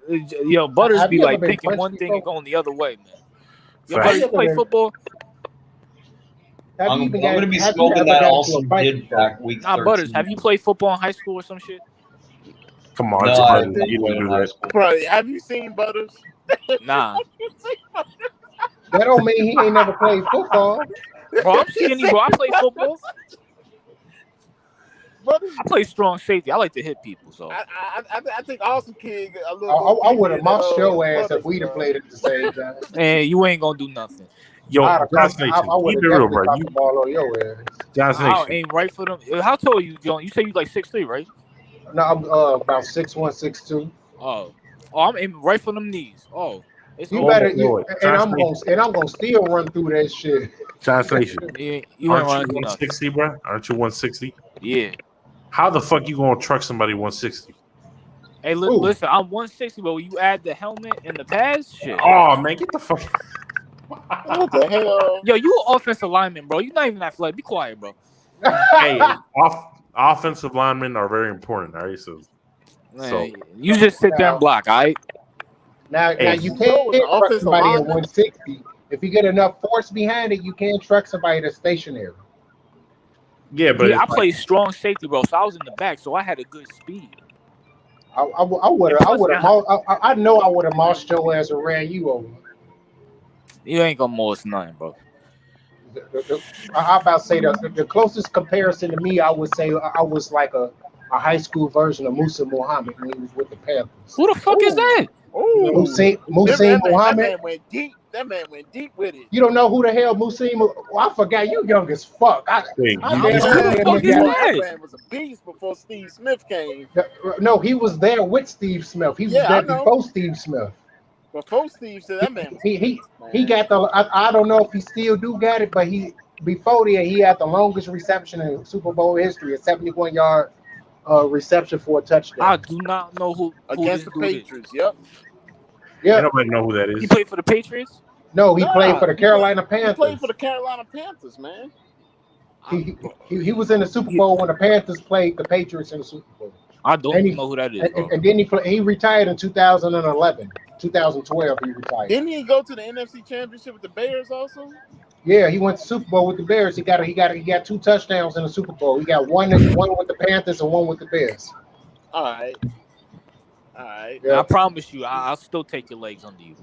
Butters Have be you ever like been thinking punched one thing and before? going the other way, man. Yo, Fact. Butters, you Have you play ever been- football? I'm gonna be have you smoking ever that got also into a fight did before? pack week Nah, 13. Butters, have you played football in high school or some shit? come on, No, it's I Butters. haven't You played didn't in do high that. school. Bro, have you seen Butters? Nah. That don't mean he ain't never played football. Bro, I'm seeing you, bro. I play football. Butters, I play strong safety. I like to hit people, so. I think Awesome Kid a little. I would have mossed your ass Butters, if we'd have bro. played at the same time. Man, you ain't gonna do nothing. Yo, I'd have John's caught- I Nation, would keep have it real, definitely bro. caught the ball on your ass. John's I'll Nation. aim right for them. How tall are you, John? You say you like 6'3", right? No, I'm about 6'1", 6'2". Oh, I'm aiming right for them knees. Oh, it's You over. better, wait. and I'm gonna still run through that shit. John's Nation. You ain't Aren't running you through nothing. 160, bro? Aren't you 160? Yeah. How the fuck you gonna truck somebody 160? Hey, listen, I'm 160, but when you add the helmet and the pads, shit. Oh man, get the fuck. What the hell? Yo, you an offensive lineman, bro. You're not even athletic. Be quiet, bro. Hey, offensive linemen are very important. All right, so Man, you just sit there and block, all right? Now Hey. you No, can't the truck offensive somebody at lineman. 160. If you get enough force behind it, you can truck somebody that's stationary. yeah, but Yeah, I it's like, played strong safety, bro. So I was in the back, so I had a good speed. I would And plus, have. I know I would have mossed your ass and ran you over. you ain't gonna most nothing, bro. I about to say the closest comparison to me, I would say I was like a high school version of Musa Muhammad when he was with the Panthers. Who the fuck is that? Ooh, Musa that Muhammad. man went deep. That man went deep with it. You don't know who the hell Musa? Well, I forgot. You young as fuck. I wait, damn Who the sure fuck is nigga- that? That man was a beast before Steve Smith came. No, he was there with Steve Smith. He was Yeah, I there know. before Steve Smith. Before Steve said that man was He beast, man. he got the. I don't know if he still do got it, but before that he had the longest reception in Super Bowl history, a 71-yard reception for a touchdown. I do not know who against this the dude Patriots. Yep. Yeah. ain't nobody know who that is. is. He played for the Patriots? No, he played for the He Carolina He Panthers. played for the Carolina Panthers, man. He was in the Super Bowl when the Panthers played the Patriots in the Super Bowl. I don't know who that is, bro. And then he retired in 2011. 2012 he retired. Didn't he go to the NFC Championship with the Bears also? Yeah, he went to Super Bowl with the Bears. He got 2 touchdowns in the Super Bowl. He got one with the Panthers and one with the Bears. All right. Yeah. I promise you, I'll still take your legs under you.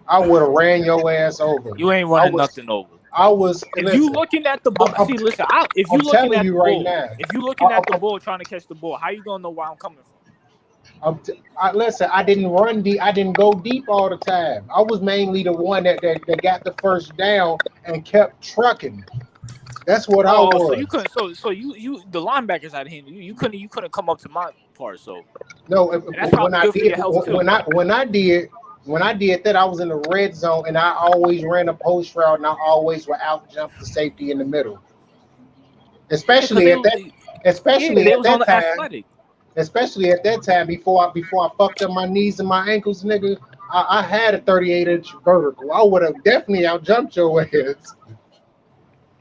I would have ran your ass over. You ain't running nothing over. If you looking at the ball, if you looking at the ball, if you looking at the ball trying to catch the ball, how you gonna know where I'm coming from? Listen, I didn't run deep. I didn't go deep all the time. I was mainly the one that got the first down and kept trucking. That's what I was. So you couldn't. So you the linebackers out of here. You couldn't come up to my part. So no, when I did that, I was in the red zone and I always ran a post route and I always would out jump the safety in the middle. Especially at that time. Especially at that time before I fucked up my knees and my ankles, nigga. I had a 38-inch vertical. I would have definitely out jumped your ass.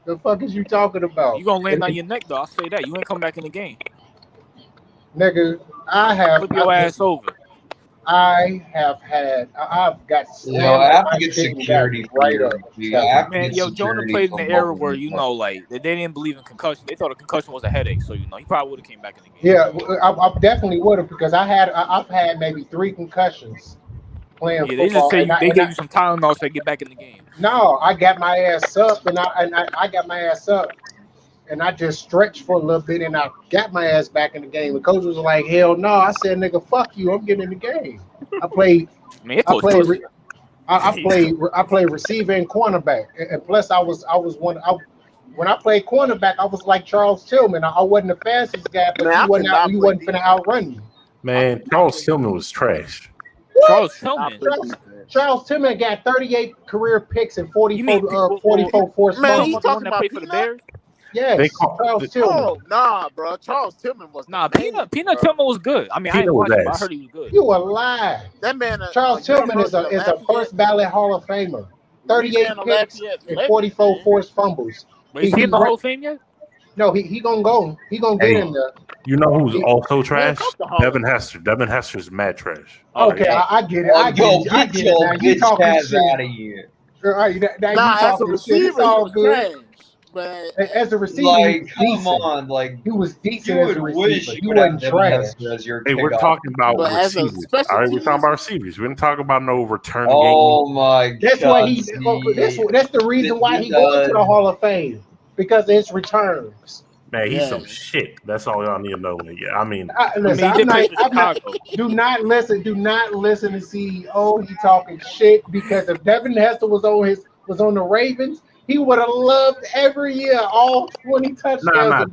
The fuck is you talking about? You gonna land on your neck though? I'll say that. You ain't come back in the game, nigga. Flip your ass over. I've got. I have to get security right up. Man, Jonah played in the era where they didn't believe in concussion. They thought a concussion was a headache, so he probably would have came back in the game. Yeah, I definitely would have because I've had maybe 3 concussions playing football. They just say they gave you some Tylenol so get back in the game. No, I got my ass up and I got my ass up. And I just stretched for a little bit, and I got my ass back in the game. The coach was like, "Hell no!" I said, "Nigga, fuck you! I'm getting in the game." I played receiver and cornerback, and plus I was one. When I played cornerback, I was like Charles Tillman. I wasn't the fastest guy, but you wasn't finna outrun me. Man, Charles Tillman was trash. Charles Tillman. Charles Tillman got 38 career picks and 44 forced man, fumbles. he talking about played for the Bears. Yes, Charles Tillman. Oh, nah, bro. Charles Tillman was Peanut Tillman was good. I mean, I didn't watch him, but I heard he was good. You a lie. That man, Charles Tillman is a first ballot Hall of Famer. 38 picks and 44 forced fumbles. But is he in the Hall of Fame yet? No, he gonna go. He gonna get in there. You know who's also trash? Devin Hester. Devin Hester's mad trash. Okay, I get it. I get it. Now you talking shit out of here. As a receiver, he was trash. But as a receiver, come on, he was decent. You would wish you wasn't trash. Hey, we're talking about receivers. All right, we're talking about receivers. We didn't talk about no return game. Oh my god! That's why that's the reason why he goes to the Hall of Fame because of his returns. Man, he's some shit. That's all y'all need to know. Yeah, I mean, do not listen to see. Oh, he talking shit because if Devin Hester was on the Ravens. He would have loved every year all 20 touchdowns.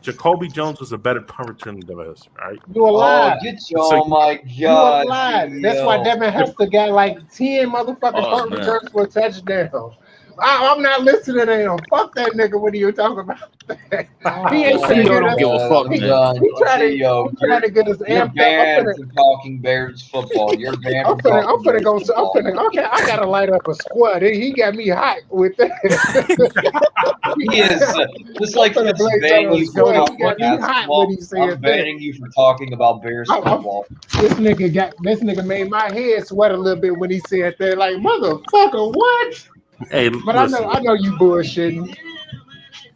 Jacoby Jones was a better punt return than Devin Hester, right? You a lie. Oh my god. You a lie. That's why Devin Hester got like 10 motherfucking punt returns for a touchdown. I'm not listening to him. Fuck that nigga when you talking about that. He ain't trying to CEO get don't us. give a fuck, I'm He, man. done. he trying to CEO, he trying to get us you're amped up. banned from talking Bears football. You're banned I'm from finna talking Bears go. I'm football. finna. Okay, I gotta light up a squad. He got me hot with that. He is just like I'm finna it's blaze banning up a you from squad. He talking got me hot when basketball. he I'm said that. banning you from talking about Bears I'm- football. This nigga made my head sweat a little bit when he said that. Like, motherfucker, what? Hey, But listen, I know you bullshitting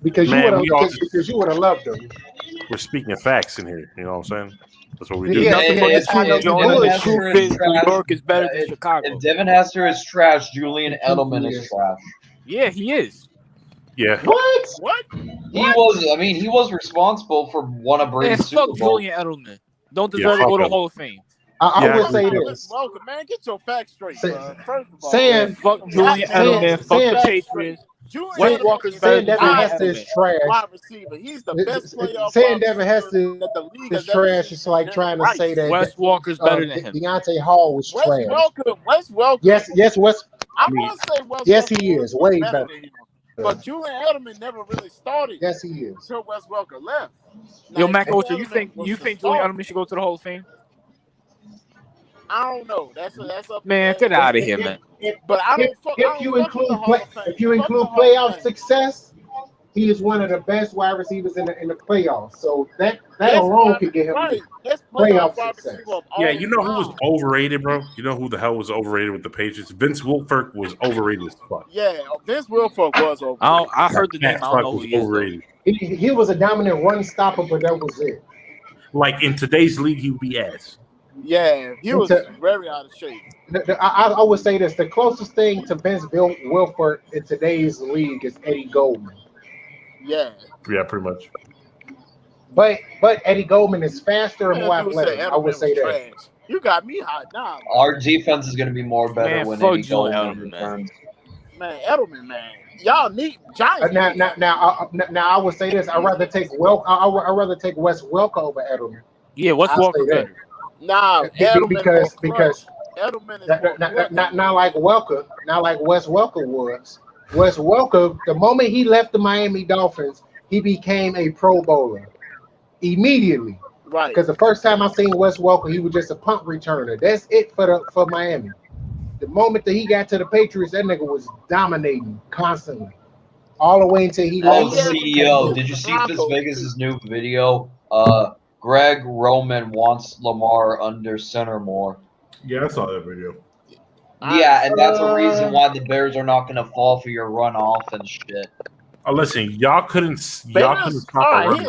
because you man, would we all have loved him. we're speaking facts in here. You know what I'm saying? That's what we do. Yeah, Nothing but the If I know truth, you Jonah. The bullshit. truth is New York is better than if Chicago. Devin Hester is trash, Julian Edelman Yeah. is trash. Yeah, he is. Yeah. What? What? He was responsible for one of Man, Brady's Super fuck Bowls. Julian Edelman. Don't Yeah, deserve to fuck go to him. Hall of Fame. I Yeah, would I say agree. this. Welcome, man. Get your facts straight, Say- bro. First of all, Man, Saying fuck Julian Goddamn, Edelman. Fuck the facts Patriots. straight. Julian Wes saying, Edelman Walker's is better saying than Devin Julian Hester is Edelman. trash. wide receiver. He's the best playoff Saying wide Devin receiver Hester that the league is has ever trash. seen It's since like Jerry trying to Rice. say that Wes Walker's better than him. Deontay Hall was Wes trash. Welcome. Yes, Wes. I'm gonna say Wes Yes, Welker he was is way better better. than him. But Julian Edelman never really started Yes, he is. until Wes Welker left. Yo, Now, Mac Julian Ocho, you Edelman think was the Julian starter. Edelman should go to the Hall of Fame? I don't know. That's up. Man, get out of here, man. But I don't fuck. If you fuck with the Hall of Fame. if you Fuck include the Hall of playoff Fame. success, he is one of the best wide receivers in the playoffs. So that That's alone wide- could get him right. That's playoff wide success. receiver of all Yeah, you know who was time. overrated, bro? You know who the hell was overrated with the Patriots? Vince Wilfork was overrated as fuck. Yeah, Vince Wilfork was over. I heard the name. That I don't fuck know who was he is, though. overrated. He was a dominant run stopper, but that was it. Like in today's league, he would be ass. Yeah, he was very out of shape. I would say this: the closest thing to Vince Wilfork in today's league is Eddie Goldman. Yeah, pretty much. But Eddie Goldman is faster and Man, more dude said athletic. I would Edelman say was that. trash. You got me hot now, Our defense is going to be more better Man, when fuck Eddie Julian Goldman Edelman, man. returns. man. Edelman, man. Y'all need Giants. Now, I would say this: I'd rather take I'd rather take Wes Welker over Edelman. Yeah, Wes I'll Walker say that. better. Nah, because Edelman is more not like Welker, not like Wes Welker was. Wes Welker, the moment he left the Miami Dolphins, he became a Pro Bowler immediately. right. Because the first time I seen Wes Welker, he was just a punt returner. That's it for Miami. The moment that he got to the Patriots, that nigga was dominating constantly, all the way until he Oh, left. CEO, did you see Fizz Vegas' new video? Greg Roman wants Lamar under center more. Yeah, I saw that video. Yeah, and that's a reason why the Bears are not going to fall for your run off and shit. Listen, y'all couldn't stop a run.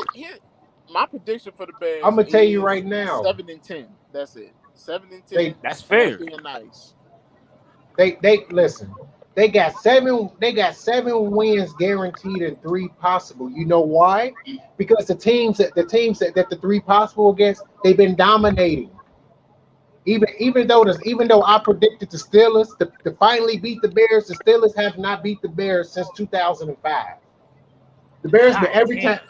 My prediction for the Bears. I'm gonna tell you right now. 7-10. That's it. 7-10. That's fair. Being nice. They listen. They got seven wins guaranteed and 3 possible. You know why? Because the teams that the 3 possible against, they've been dominating. Even though I predicted the Steelers to finally beat the Bears, the Steelers have not beat the Bears since 2005. The Bears been every time.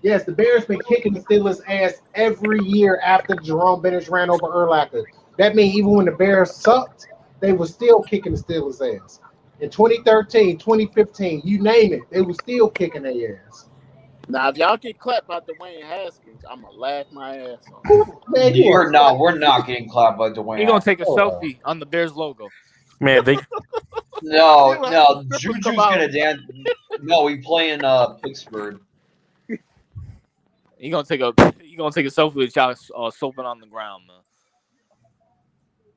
Yes, the Bears been kicking the Steelers' ass every year after Jerome Bettis ran over Urlacher. That means even when the Bears sucked, they were still kicking the Steelers' ass. In 2013, 2015, you name it, they were still kicking their ass. Now, if y'all get clapped by Dwayne Haskins, I'm gonna laugh my ass off. Man, We're not getting clapped by Dwayne. He's gonna take a selfie on the Bears logo. Man, they No, Juju's gonna dance. No, we play in Pittsburgh. He's gonna take a selfie with y'all soaping on the ground, man.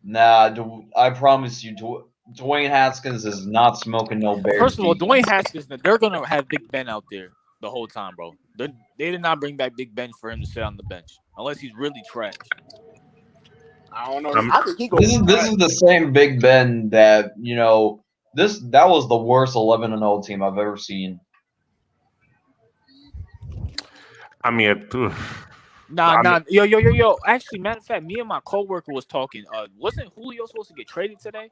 Nah, I promise you, Dwayne Haskins is not smoking no Bears. First of all, defense. Dwayne Haskins, they're gonna have Big Ben out there the whole time, bro. They did not bring back Big Ben for him to sit on the bench unless he's really trash. I don't know. I think he goes. This is the same Big Ben that that was the worst 11-0 team I've ever seen. I mean, Yo. Actually, matter of fact, me and my coworker was talking. Wasn't Julio supposed to get traded today?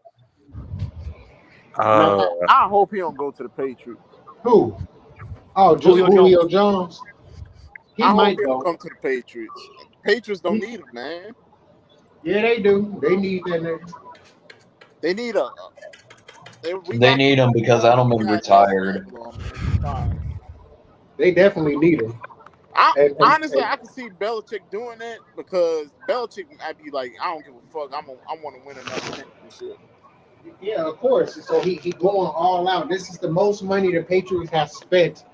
I hope he don't go to the Patriots. Who? Oh, Julio Jones. He I might hope he go. don't come to the Patriots. Patriots don't need him, man. Yeah, they do. They need that nigga. They need They need him because Edelman retired. They definitely need him. Honestly, I can see Belichick doing that because Belichick, I'd be like, I don't give a fuck. I want to win another championship. Yeah, of course. So he going all out. This is the most money the Patriots have spent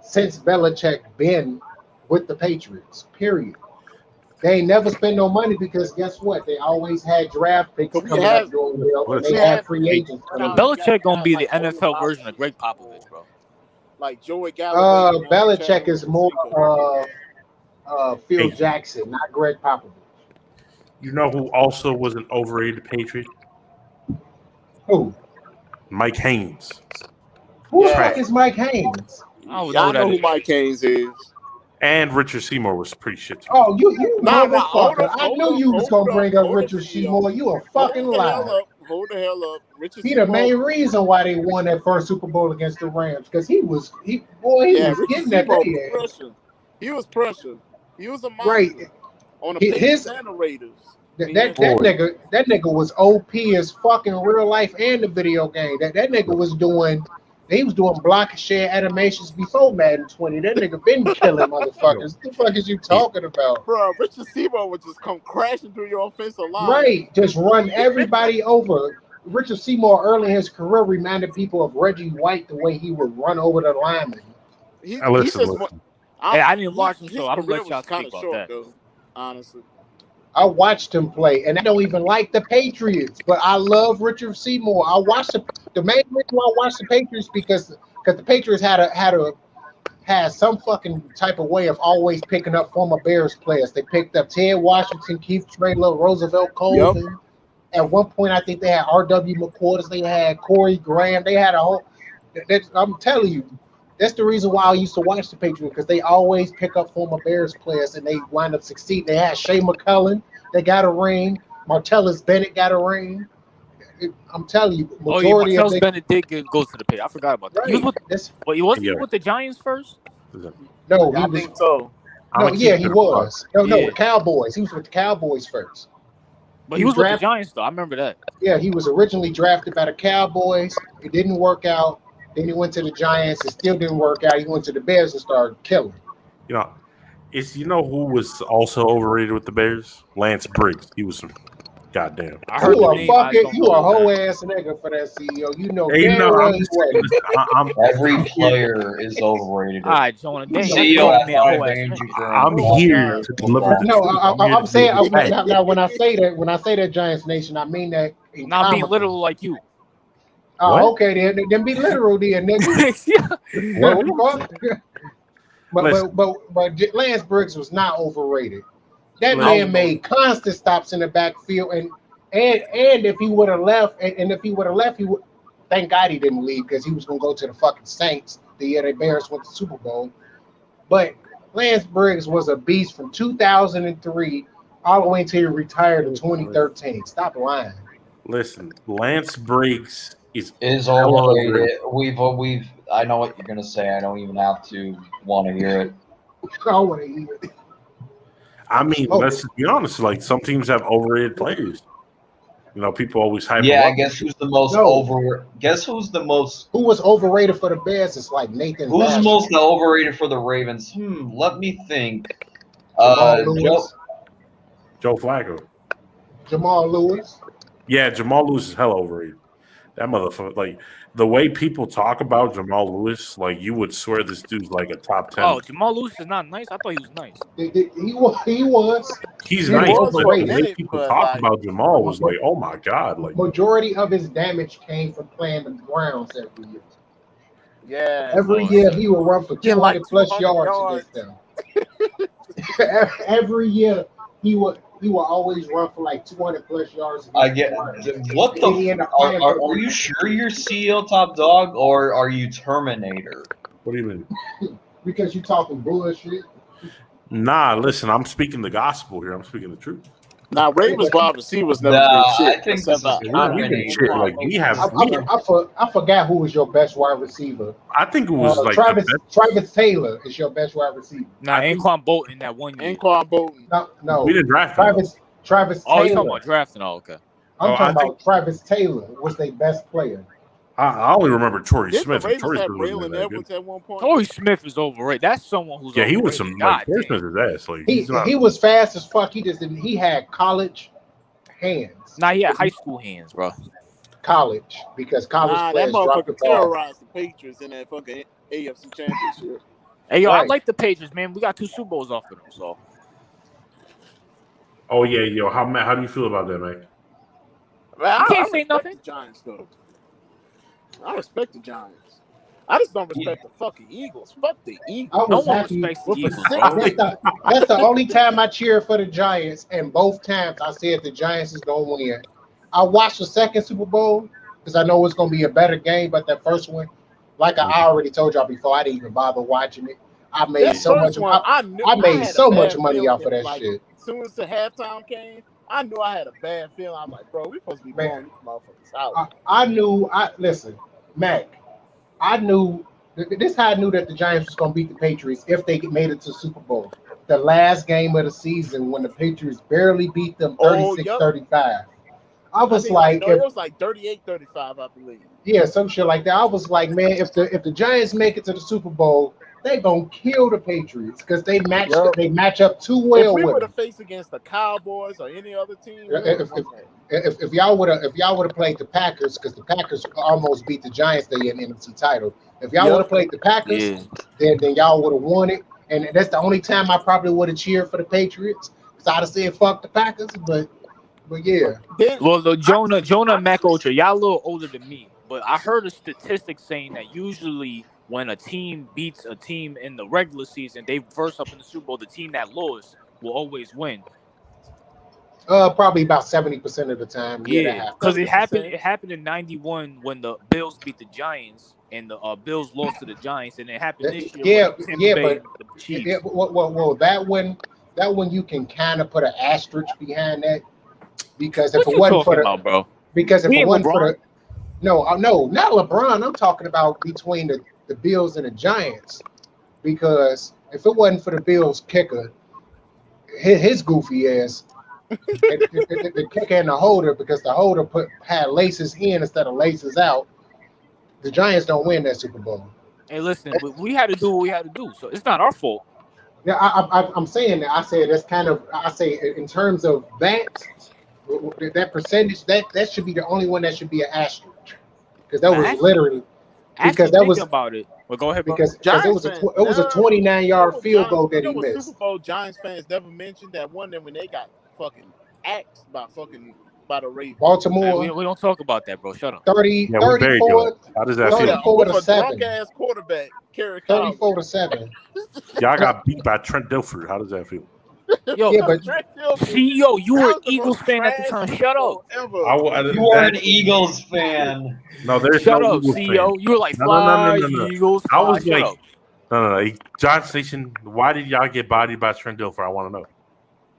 since Belichick been with the Patriots. Period. They ain't never spent no money because guess what? They always had draft picks coming up during the year, and they had free agents coming up. Belichick gonna be the NFL version of Greg Popovich, bro. Like Joey Galloway. Belichick is more Phil Jackson, not Greg Popovich. You know who also was an overrated Patriot? Who? Mike Haynes. Who the fuck is Mike Haynes? I know who Mike Haynes is. And Richard Seymour was pretty shit too. Oh, you motherfucker. I knew you was going to bring up Richard Seymour. You a fucking liar. Hold the hell up. Richard Seymour. The main reason why they won that first Super Bowl against the Rams because he was getting that pressure. He was pressure. He was a monster. Right. On the Patriots and the Raiders. That nigga was OP as fucking real life and the video game. That nigga was doing. He was doing block and share animations before Madden 20. That nigga been killing motherfuckers. What the fuck is you talking about? Bro, Richard Seymour would just come crashing through your offensive line. Right. Just run everybody over. Richard Seymour early in his career reminded people of Reggie White the way he would run over the linemen. I didn't watch him, so I'm going to let y'all speak about that. Though, honestly. I watched him play, and I don't even like the Patriots, but I love Richard Seymour. I watched the main reason why I watched the Patriots because the Patriots had some fucking type of way of always picking up former Bears players. They picked up Ted Washington, Keith Traylor, Roosevelt Colton. Yep. At one point, I think they had R.W. McQuarters. They had Corey Graham. They had a whole. I'm telling you. That's the reason why I used to watch the Patriots because they always pick up former Bears players and they wind up succeeding. They had Shea McCullough, they got a ring. Martellus Bennett got a ring. I'm telling you, majority Martellus Bennett did go to the Patriots. I forgot about that. Right. He was with the Giants first? No, I think so. No, yeah, he was. No, the Cowboys. He was with the Cowboys first. But he was with the Giants though. I remember that. Yeah, he was originally drafted by the Cowboys. It didn't work out. Then he went to the Giants. It still didn't work out. He went to the Bears and started killing. You know who was also overrated with the Bears? Lance Briggs. He was some goddamn. You a whole ass nigga for that CEO. You know. Every player is overrated. All right, Jonah. I'm here to deliver. No, I'm saying now when I say that Giants Nation, I mean that. Not being literal like you. Oh, okay, then be literal, then, nigga. But Lance Briggs was not overrated. That man made constant stops in the backfield, and if he would have left, he would. Thank God he didn't leave because he was gonna go to the fucking Saints the year the Bears went to the Super Bowl. But Lance Briggs was a beast from 2003 all the way until he retired in 2013. Stop lying. Listen, Lance Briggs is overrated. I know what you're gonna say. I don't even have to want to hear it. I want to hear it. I mean, let's be honest. Like some teams have overrated players. You know, people always hype. Yeah, I guess who's the most over? Guess who's the most? Who was overrated for the Bears? It's like Nathan. Who's most overrated for the Ravens? Let me think. Joe Flacco. Jamal Lewis. Yeah, Jamal Lewis is hella overrated. That motherfucker, like the way people talk about Jamal Lewis, like you would swear this dude's like a top 10. Oh, Jamal Lewis is not nice. I thought he was nice. He was. He's nice, but the way people talk about Jamal was like, oh my god, like majority of his damage came from playing the Browns every year. Yeah, every year he would run for 200 plus yards against them. Every year he would always run for like 200 plus yards. I get what the. Are you sure you're CEO Top Dog or are you Terminator? What do you mean? Because you talking bullshit. Nah, listen, I'm speaking the gospel here. I'm speaking the truth. Now, Ravens wide receivers never been shit. I think this is shit. Like I forgot who was your best wide receiver. I think it was like Travis Taylor is your best wide receiver. Nah, Anquan Bolton that one year. Anquan Bolton. No. We didn't draft Travis Taylor. Oh, you're talking about drafting. Oh, okay. I'm talking about Travis Taylor was their best player. I only remember Torrey Didn't Smith. the Ravens Torrey have Smith wasn't Braylon that good. Edwards at one point? Torrey Smith is overrated. That's someone who's Yeah, he overrated. was some like Torrey Goddamn. Smith is ass. Like He he's not. he was fast as fuck. He just didn't. He had college hands. Nah, he had high school hands, bro. College, because college Nah, that players drop the motherfucker ball. terrorized the Patriots in that fucking AFC Championship. Hey, yo, I Right. like the Patriots, man. We got 2 Super Bowls off of them, so. Oh yeah, yo, how do you feel about that, man? Man, You can't I say respect nothing. the Giants, though. I respect the Giants. I just don't respect the fucking Eagles. Fuck the Eagles. I No was one happy. respects the With a Eagles, six- bro. That's the only time I cheered for the Giants, and both times I said the Giants is gonna win. I watched the second Super Bowl because I know it's gonna be a better game, but that first one, like I already told y'all before, I didn't even bother watching it. I made That so first much. one, I made had a so much bad money feeling off of that like, shit. As soon as the halftime came, I knew I had a bad feeling. I'm like, bro, we supposed to be Man. blowing these motherfuckers out. I knew. Listen, Mac. I knew. This is how I knew that the Giants was gonna beat the Patriots if they made it to the Super Bowl. The last game of the season when the Patriots barely beat them 36-35. I was think, like, it was like 38-35, I believe. yeah, some shit like that. I was like, man, if the Giants make it to the Super Bowl, they gonna kill the Patriots because they match up too well If we with would them. have faced against the Cowboys or any other team, we If- would've won that. If y'all would have played the Packers, because the Packers almost beat the Giants, they in the NFC title. If y'all Yep. would have played the Packers, Yeah. then y'all would have won it. And that's the only time I probably would have cheered for the Patriots. Because I'd have said fuck the Packers, but yeah. Well, the Jonah and Mac Ultra, y'all a little older than me, but I heard a statistic saying that usually when a team beats a team in the regular season, they verse up in the Super Bowl. The team that lost will always win. Probably about 70% of the time. Yeah, because it 70%. happened in '91 when the Bills beat the Giants and the Bills lost to the Giants, and it happened this year. When Tampa Bay and the Chiefs. Yeah, well, that one you can kind of put an asterisk behind that because if What it you wasn't for talking the about, bro? because if Me it and wasn't for LeBron? the no, not LeBron. I'm talking about between the Bills and the Giants because if it wasn't for the Bills kicker, his goofy ass. The kicker and the holder, because the holder had laces in instead of laces out. The Giants don't win that Super Bowl. Hey, listen, we had to do what we had to do, so it's not our fault. Yeah, I'm saying that. I say that's kind of. I say in terms of that percentage, that should be the only one that should be an asterisk, because that was literally because that was about it. Well, go ahead, bro. because it was a 29-yard field goal that he missed. Super Bowl Giants fans never mentioned that one day when they got fucking axed by the Ravens. Baltimore. We don't talk about that, bro. Shut up. 34. How does that feel? 34 to With a 7. drunk ass quarterback, Kerry 34 to 7. Y'all got beat by Trent Dilfer. How does that feel? Yo, Yeah, but CEO, you were an Eagles fan at the time. Shut up. You are an Eagles fan. No, there's Shut no up, Eagles CEO. fan. You were like, No. fly, Eagles. I was fly. like, Shut up. no. John Station, why did y'all get bodied by Trent Dilfer? I want to know.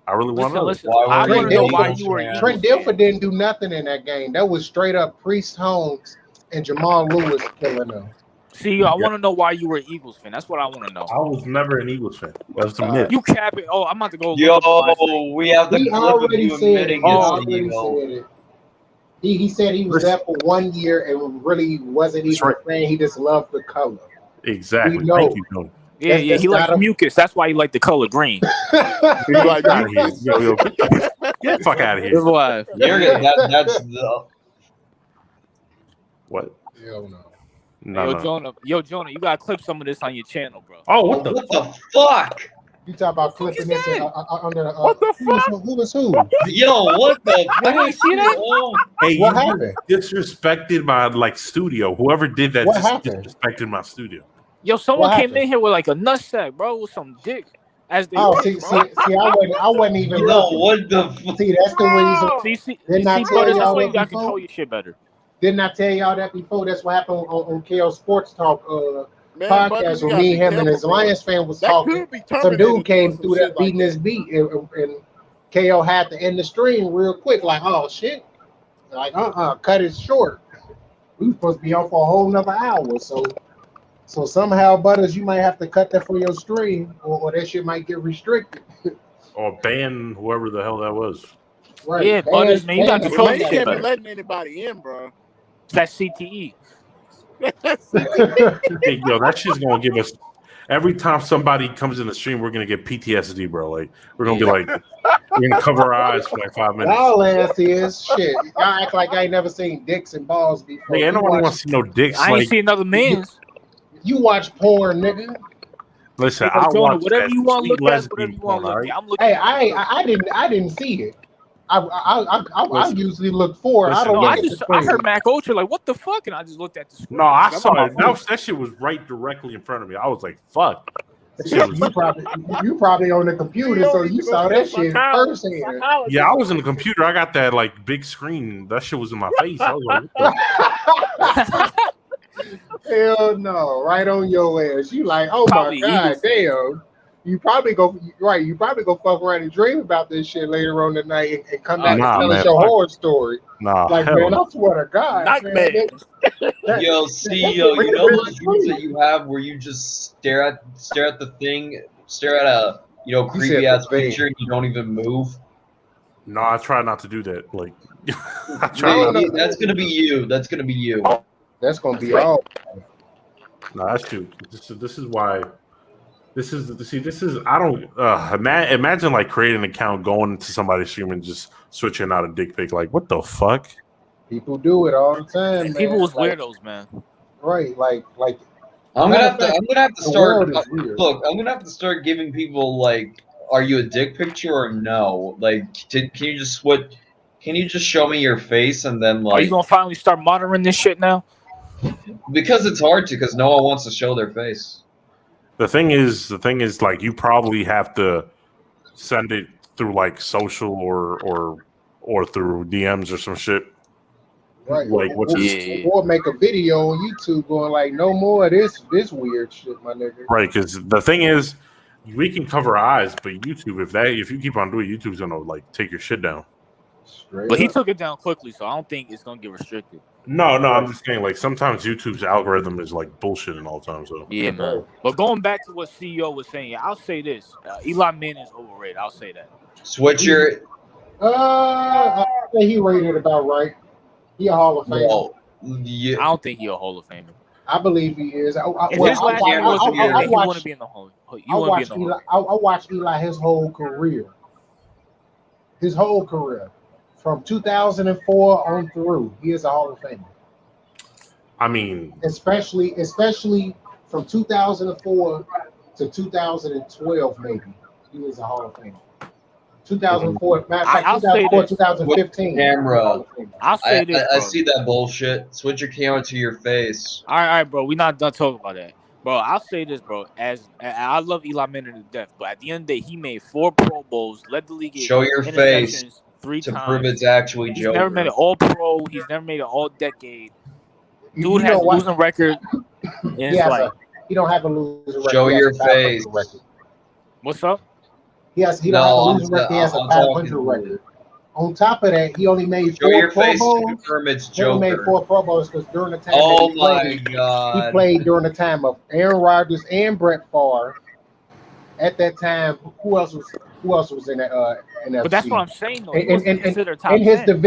I really want to know. Listen, Why I were want to you know an why Eagles you were an fan? Eagles Trent fan. Dilfer didn't do nothing in that game. That was straight up Priest Holmes and Jamal Lewis killing them. CEO, I want to know why you were an Eagles fan. That's what I want to know. I was never an Eagles fan. That's the myth. You capping? Oh, I'm about to go. Yo, look up my thing. we have the He clip of already you said it. admitting He it's already illegal. said it. He said he was there for 1 year and really wasn't That's even right. a fan. He just loved the color. Exactly. We know. Thank you, Tony. Yeah, That's he likes not a- mucus. That's why he liked the color green. You like Get out of here. Yo, get the fuck out of That's here. why. That's the What? Hell no. No. Yo, Jonah, you gotta clip some of this on your channel, bro. Oh, what the? what the fuck? You talk about What the clipping fuck this is that? under the What the fuck? Who was who? Yo, what the I didn't see that. Oh, Hey, What you happened? disrespected my studio. Whoever did that What just happened? disrespected my studio. Yo, someone What came happened? in here with like a nutsack, bro, with some dick. As they Oh, look, see, bro. I wasn't even yo, looking. what the fuck? See, that's the reason. See, Didn't I bro, tell that's y'all why you that gotta before? control your shit better. Didn't I tell y'all that before? That's what happened on KO Sports Talk Man, podcast Butters, you where gotta me, be him, and his careful, bro. Lions fan was That talking. could be Some terminated dude came doing some through shit that beating like his beat, and KO had to end the stream real quick, like, oh shit, like cut it short. We were supposed to be on for a whole nother hour, so somehow, Butters, you might have to cut that for your stream, or that shit might get restricted. Or ban whoever the hell that was. Right? Yeah, Butters, man, you gotta that. control Man, your you shit can't be better. letting anybody in, bro. That's CTE. Hey, yo, that shit's gonna give us. Every time somebody comes in the stream, we're gonna get PTSD, bro. Like we're gonna be like, we're gonna cover our eyes for like 5 minutes. Y'all ass is shit. Y'all act like I ain't never seen dicks and balls before. Nigga, ain't nobody wants to see no dicks. I ain't Like, seen another man's. You watch porn, nigga. listen, Hey, I Jonah, watch whatever that you want to sweet look at, whatever lesbian you want porn. to look All right? at. I'm looking. Hey, at I didn't see it. I Listen. usually look for it. I Listen, don't No, look I at the just I screen. heard Mac Ultra like, what the fuck, and I just looked at the screen. No, I Like, I'm saw on it. my phone. That shit was right directly in front of me. I was like, fuck. That Shit, shit was- you probably on the computer, so you saw that shit firsthand. Yeah, I was in the computer. I got that like big screen. That shit was in my face. I was like, what the? Hell no, right on your ass. You like, oh Probably my god, Eagles fan. damn. You probably go right. You probably go fuck around and dream about this shit later on tonight and come back Nah, and tell man, us your fuck. horror story. Nah, Like, hell man, no. I swear to God, Nightmare. man, Yo, see, yo, you know those dreams that you have where you just stare at the thing, stare at a You creepy said ass the thing. picture and you don't even move. No, I try not to do that. Like, I try No, not. no. That's gonna be you. That's gonna be you. That's gonna be all. No, that's true. This is why. This is. I don't. Imagine like creating an account, going to somebody's stream and just switching out a dick pic. Like, what the fuck? People do it all the time, man. People was Like, weirdos, man. right? Like, I'm Matter gonna of have to. fact, I'm gonna have to the start. world is weird. Look, I'm gonna have to start giving people like, are you a dick picture or no? Like, can you just what? Can you just show me your face and then Are you like? gonna finally start monitoring this shit now? Because it's hard to, because no one wants to show their face. The thing is, like you probably have to send it through like social or through DMs or some shit. Right. Like, what's Yeah. Or make a video on YouTube going like, no more of this weird shit, my nigga. right? Because the thing is, we can cover our eyes, but YouTube, if you keep on doing, YouTube's gonna like take your shit down. Straight But he up. took it down quickly, so I don't think it's gonna get restricted. No, I'm just saying like sometimes YouTube's algorithm is like bullshit all the time. So Yeah, man. But going back to what CEO was saying, I'll say this: Eli Manning is overrated. I'll say that. Switch your. I think he rated about right. He a Hall of Famer. Well, I yeah. don't think he's a Hall of Famer. I believe he is. If his last name wasn't Manning, he wouldn't be in the Hall. I watched Eli his whole career. His whole career. From 2004 on through, he is a Hall of Famer. I mean, Especially from 2004 to 2012, maybe. He was a Hall of Famer. 2004, matter of fact, I'll say 2004, this. 2015. Camera. Hall of Famer. I'll say this, I bro. see that bullshit. Switch your camera to your face. All right, bro. We're not done talking about that, bro. I'll say this, bro. As I love Eli Manning to death, but at the end of the day, he made 4 Pro Bowls, led the league in Show your face interceptions 3 to times. prove it's actually He's Joker. never made an All-Pro. He's never made an All-Decade. You Dude know has a what? losing record. And He it's has like, he don't have a losing record. Show He has your a 500 face. record. what's up? He don't No, have a I'm losing record. He has a I'm 500 talking- record. On top of that, he only made Show 4 your Pro face to Bowls. confirm it's He only made Joker. 4 Pro Bowls because during the time Oh that he my played, he god. played during the time of Aaron Rodgers and Brett Favre. At that time, who else was in that NFC? But that's what I'm saying, though. He And- wasn't and- considered top In his 10.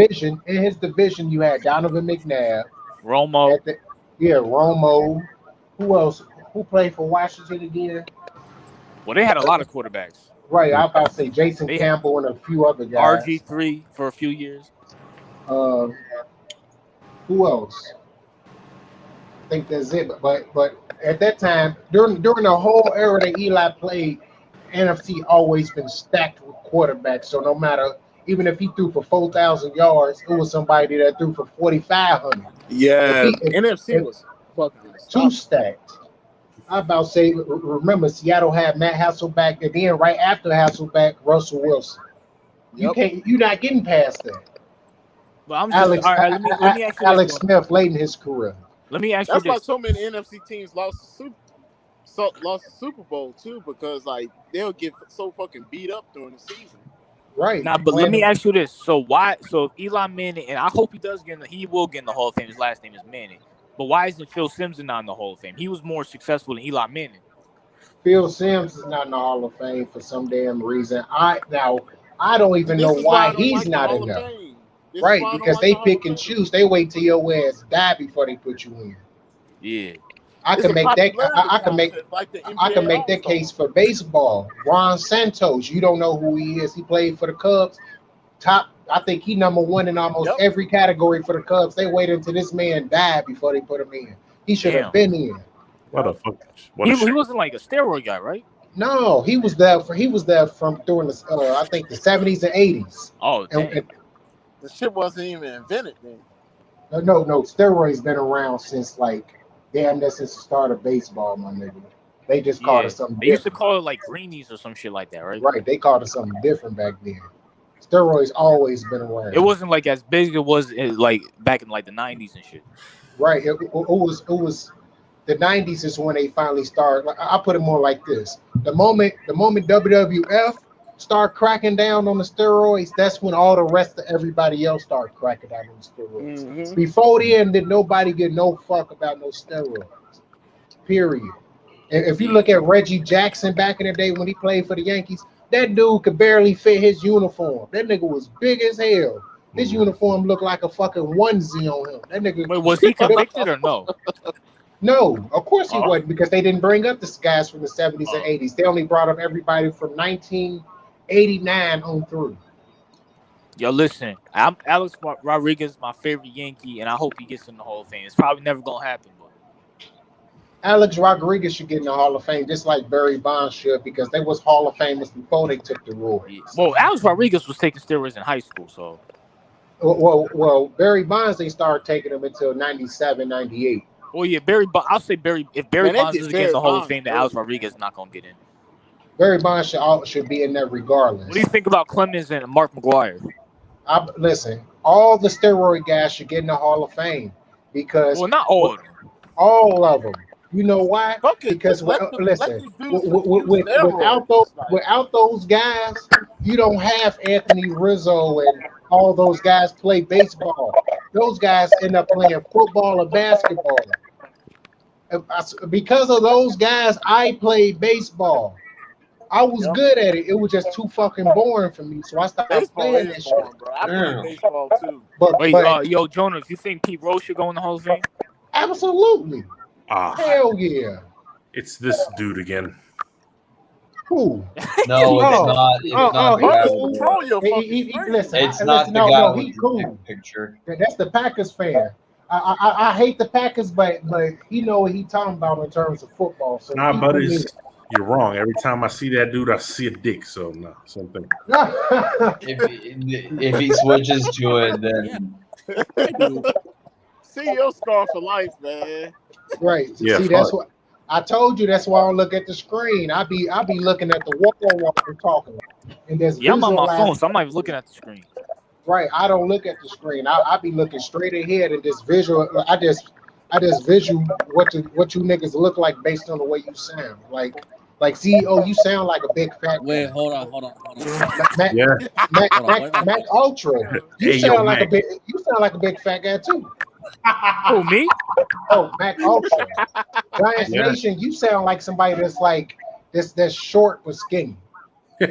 division, you had Donovan McNabb. Romo. Romo. Who else? Who played for Washington again? Well, they had a lot of quarterbacks. Right, I was about to say Jason They- Campbell and a few other guys. RG3 for a few years. Who else? I think that's it. But at that time, during the whole era that Eli played, NFC always been stacked with quarterbacks. So no matter, even if he threw for 4,000 yards, it was somebody that threw for 4,500. Yeah, If- NFC was fucking Two unstoppable. stacked. I about to say, remember Seattle had Matt Hasselbeck, and then right after Hasselbeck, Russell Wilson. You're not getting past that. But I'm just, all right, let me ask you Alex this. Smith late in his career. Let me ask you That's why this. so many NFC teams lost the Super Bowl too, because like they'll get so fucking beat up during the season. Right. Nah, but let me ask you this. So why? So if Eli Manning, and I hope he does he will get in the Hall of Fame. His last name is Manning. But why isn't Phil Simms not in the Hall of Fame? He was more successful than Eli Manning. Phil Simms is not in the Hall of Fame for some damn reason. I don't even This know is why I don't he's like the not Hall in of there. Fame. This is Right, why I don't because like they the Hall pick of and Fame. choose. They wait till your ass die before they put you in. Yeah. I It's can a make that. popularity I can make. contest like the I can NBA make that All-Star. case for baseball. Ron Santos. You don't know who he is. He played for the Cubs. Top. I think he number one in almost Yep. every category for the Cubs. They waited until this man died before they put him in. He should have Damn. been in. What a fuck. What He a shame. wasn't like a steroid guy, right? No, he was there from during the I think the 70s and 80s. Oh, And, damn. The shit wasn't even invented then. no, steroids been around since like damn near since the start of baseball, my nigga. They just called Yeah. it something They used to different. call it like greenies or some shit like that, right? Right, they called it something different back then. Steroids always been around. It wasn't like as big as it was like back in like the 90s and shit. Right. It was the 90s is when they finally started. Like, I put it more like this: the moment WWF start cracking down on the steroids, that's when all the rest of everybody else start cracking down on the steroids. Mhm. Before then, did nobody get no fuck about no steroids. Period. And if you look at Reggie Jackson back in the day when he played for the Yankees, that dude could barely fit his uniform. That nigga was big as hell. His uniform looked like a fucking onesie on him. That nigga. Wait, was he convicted or no? No, of course he wasn't, because they didn't bring up the guys from the 70s and Oh. 80s. They only brought up everybody from 1989 on through. Yo, listen, I'm Alex Rodriguez, my favorite Yankee, and I hope he gets in the Hall of Fame. It's probably never gonna happen, but Alex Rodriguez should get in the Hall of Fame, just like Barry Bonds should, because they was Hall of Famers before they took the roids. yeah. Well, Alex Rodriguez was taking steroids in high school, so Well, Barry Bonds, they started taking them until 97, 98. well, yeah, I'll say Barry. If Barry Man, they Bonds get doesn't get in Barry the Hall of Bonds Fame, then early. Alex Rodriguez is not gonna get in. Barry Bonds should be in there regardless. What do you think about Clemens and Mark McGwire? Listen, all the steroid guys should get in the Hall of Fame, because Well, not all of them. all of them. You know why? Fuck it, Because just let them- listen, let these dudes without those guys, you don't have Anthony Rizzo and all those guys play baseball. Those guys end up playing football or basketball. Because of those guys, I played baseball. I was good at it. It was just too fucking boring for me, so I stopped Baseball playing that is shit. boring, bro. I play baseball too. Wait, But yo, Jonah, if you think Pete Rose should go in the Hall of Fame, absolutely, hell yeah. It's this dude again. Who? No, it's Oh, not. It's not the he guy. cool. Control your He- fucking he- screen. listen, It's not the no, guy no, with he the cool. big picture. That's the Packers fan. I hate the Packers, but he know what he talking about in terms of football. So Nah, he but put me- you're wrong. Every time I see that dude, I see a dick. So no, something. If he switches to it, then CEO scar for life, man. Right. Yeah, See, that's fuck. what I told you. That's why I don't look at the screen. I be looking at the wall while I'm talking, and there's yeah, I'm on my visualize- phone, so I'm not even looking at the screen. Right. I don't look at the screen. I be looking straight ahead and just visual. I just visual what you niggas look like based on the way you sound. Like CEO, you sound like a big fat guy. Wait, hold on. Mac, Yeah. Mac, Hold on, wait. Mac Ultra. You Hey, yo, sound like Mac. you sound like a big fat guy too. Who, me? Oh, Mac Ultra. Giants Yeah. Nation, you sound like somebody that's like that's short but skinny.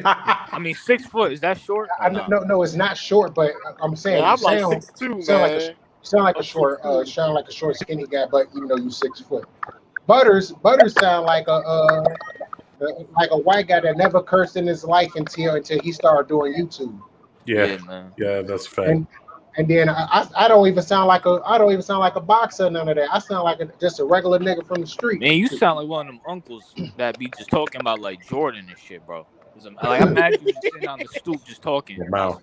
I mean, 6 foot. Is that short? Or not? No, it's not short, but I'm saying Man, I'm you like sound 6'2", sound like man. sound like a I'm short 6'2". sound like a short skinny guy, but you know you 6 foot. Butters sound like a white guy that never cursed in his life until he started doing YouTube. Yeah, man. yeah, that's a fact. And then I don't even sound like a boxer, none of that. I sound like just a regular nigga from the street. Man, you sound like one of them uncles that be just talking about like Jordan and shit, bro. Like, I imagine you just sitting on the stoop just talking. Your mouth.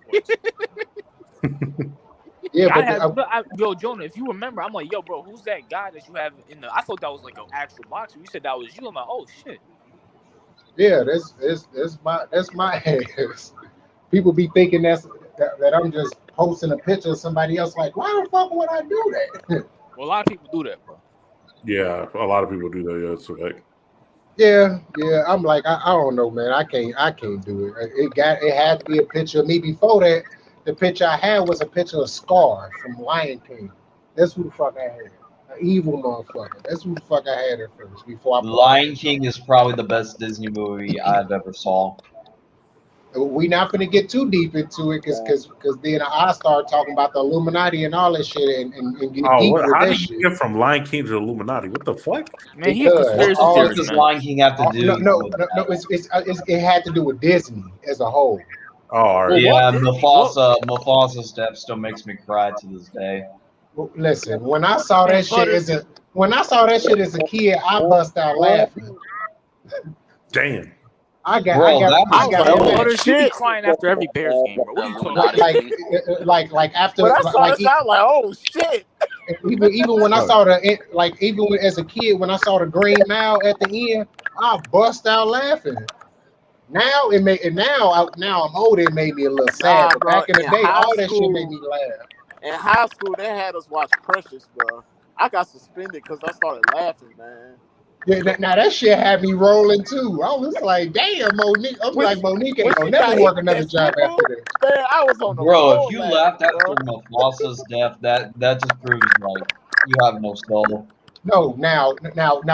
Yeah, yo, Jonah, if you remember, I'm like, yo, bro, who's that guy that you have in the? I thought that was like an actual boxer. You said that was you. I'm like, oh shit. yeah, that's my ass. People be thinking that I'm just posting a picture of somebody else. Like, why the fuck would I do that? Well, a lot of people do that, bro. Yeah, a lot of people do that. Yeah, it's okay. Yeah. I'm like, I don't know, man. I can't do it. It had to be a picture of me. Before that, the picture I had was a picture of Scar from Lion King. That's who the fuck I had. An evil motherfucker. That's who the fuck I had at first. Before I Lion King is probably the best Disney movie I've ever saw. We not gonna get too deep into it because then I start talking about the Illuminati and all that shit and get Oh, deep with how that did you shit get from Lion King to the Illuminati? What the fuck? Man, he a because What conspiracy the fuck theorist, does man. Lion King have to do with that? it had to do with Disney as a whole. Oh, all right. Well, Yeah, Walt Disney. Mufasa's death still makes me cry to this day. Well, listen, when I saw Man, that shit Butters. as a kid, I bust out laughing. Damn. I got Bro, that I was was like, Yo, oh bad. Butters, you be shit. crying after every Bears game, bro. What are you talking like about? like after When I saw like this, I was like, oh shit. even when I saw as a kid when I saw the Green Mile at the end, I bust out laughing. Now now I'm older. It made me a little sad, Nah, but bro. back in the In day, high all that shit made school, me laugh. they had us watch Precious, bro. I got suspended because I started laughing, man. Yeah, now that shit had me rolling too. I was like, damn, Monique. I'm When like, she, Monique when ain't gonna she never got hit work with another that job slipper, after this. man, I was on the Bro, floor if you laughing, laughed after bro. Mufasa's death, that just proves like you have no soul. No, now,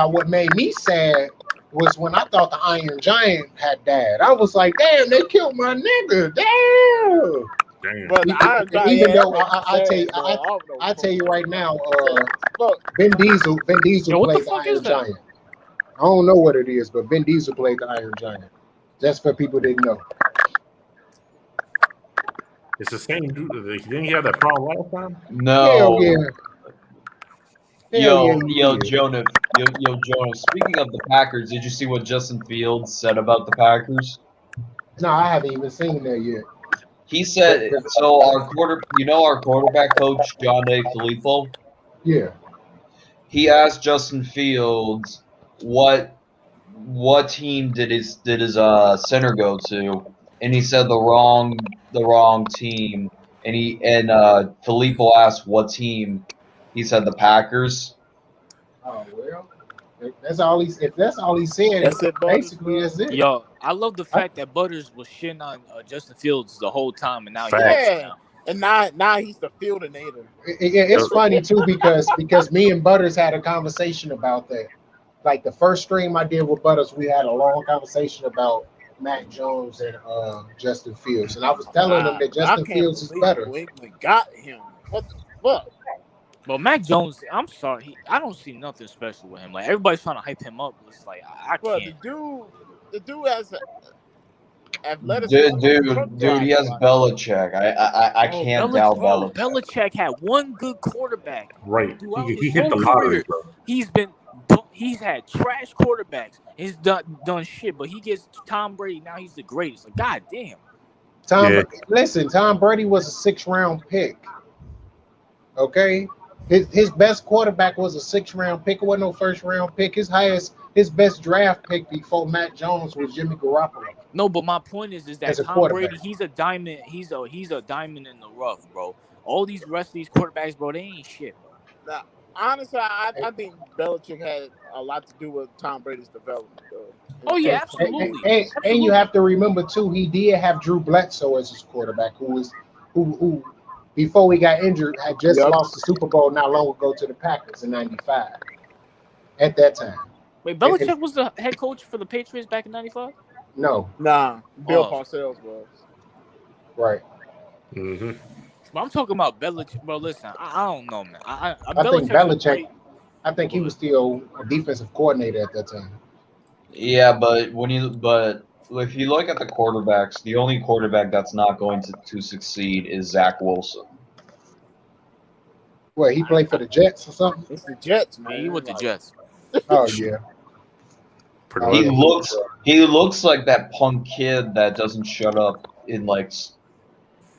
what made me sad was when I thought the Iron Giant had died. I was like, damn, they killed my nigga. Damn. Damn. But the Iron Giant, Even that though made me sad, bro. I don't know I tell you right now, sad. Look, Vin Diesel Yo, what the played the fuck is Iron that? Giant. I don't know what it is, but Vin Diesel played the Iron Giant. That's for people that didn't know. It's the same dude. Didn't he have that problem last time? Hell No. yeah. Hell yeah, he Yo, did. Jonah. Jonah. Speaking of the Packers, did you see what Justin Fields said about the Packers? No, I haven't even seen that yet. He said, "So our quarterback coach John A. Filippo. Yeah. He asked Justin Fields what team did his center go to, and he said the wrong team. And Filippo asked what team. He said the Packers. Oh well. If that's all he said, that's it, Butters, basically bro. that's it. Yo, I love the fact that Butters was shitting on Justin Fields the whole time, and now he Fact. likes him Yeah, now. and now he's the fieldinator. It's funny too because me and Butters had a conversation about that. Like the first stream I did with Butters, we had a long conversation about Mac Jones and Justin Fields, and I was telling him that I Justin can't Fields is believe better. New England got him. What the fuck? But Mac Jones, I'm sorry, I don't see nothing special with him. Like everybody's trying to hype him up, but it's like I Bro, can't. the dude has athleticism of a truck Dude, he has driver. Belichick. I Bro, can't doubt Belichick. Belichick had one good quarterback Right. throughout He his hit whole the lottery, career. bro. He's had trash quarterbacks. He's done shit, but he gets Tom Brady. Now he's the greatest. Like, god damn. Tom Brady was a 6th round pick. Okay, his best quarterback was a 6th round pick. It wasn't no 1st round pick. His best draft pick before Mac Jones was Jimmy Garoppolo. No, but my point is that As a Tom quarterback. Brady, he's a diamond. He's a diamond in the rough, bro. All these rest of these quarterbacks, bro, they ain't shit, bro. Now, honestly, I think Belichick had a lot to do with Tom Brady's development, though. Oh yeah, absolutely. And you have to remember too, he did have Drew Bledsoe as his quarterback, who before he got injured had just lost the Super Bowl not long ago to the Packers in '95. At that time. Wait, Belichick was the head coach for the Patriots back in '95? No. Nah, Bill Parcells was. Right. Mm-hmm. But I'm talking about Belichick. Bro, listen, I don't know, man. I think Belichick. I think he was still a defensive coordinator at that time. Yeah, but if you look at the quarterbacks, the only quarterback that's not going to succeed is Zach Wilson. What, he played for the Jets or something? It's the Jets, man. Yeah, he with the Jets. Oh yeah. He looks like that punk kid that doesn't shut up in like.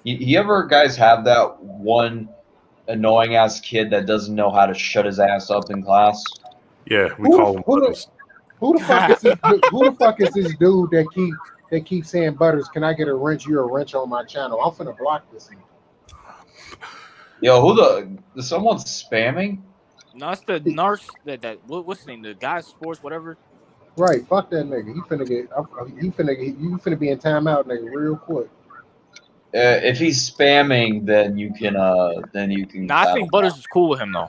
You ever guys have that one annoying ass kid that doesn't know how to shut his ass up in class? Yeah, we call him Butters. Who the fuck is this? Who the fuck is this dude that keeps saying, Butters, can I get a wrench? You're a wrench on my channel. I'm finna block this thing. Yo, is someone spamming? No, it's the nurse what's his name? The guy sports, whatever. Right, fuck that nigga. You finna be in timeout, nigga, real quick. If he's spamming, then you can. Nah, I think Butters is cool with him though.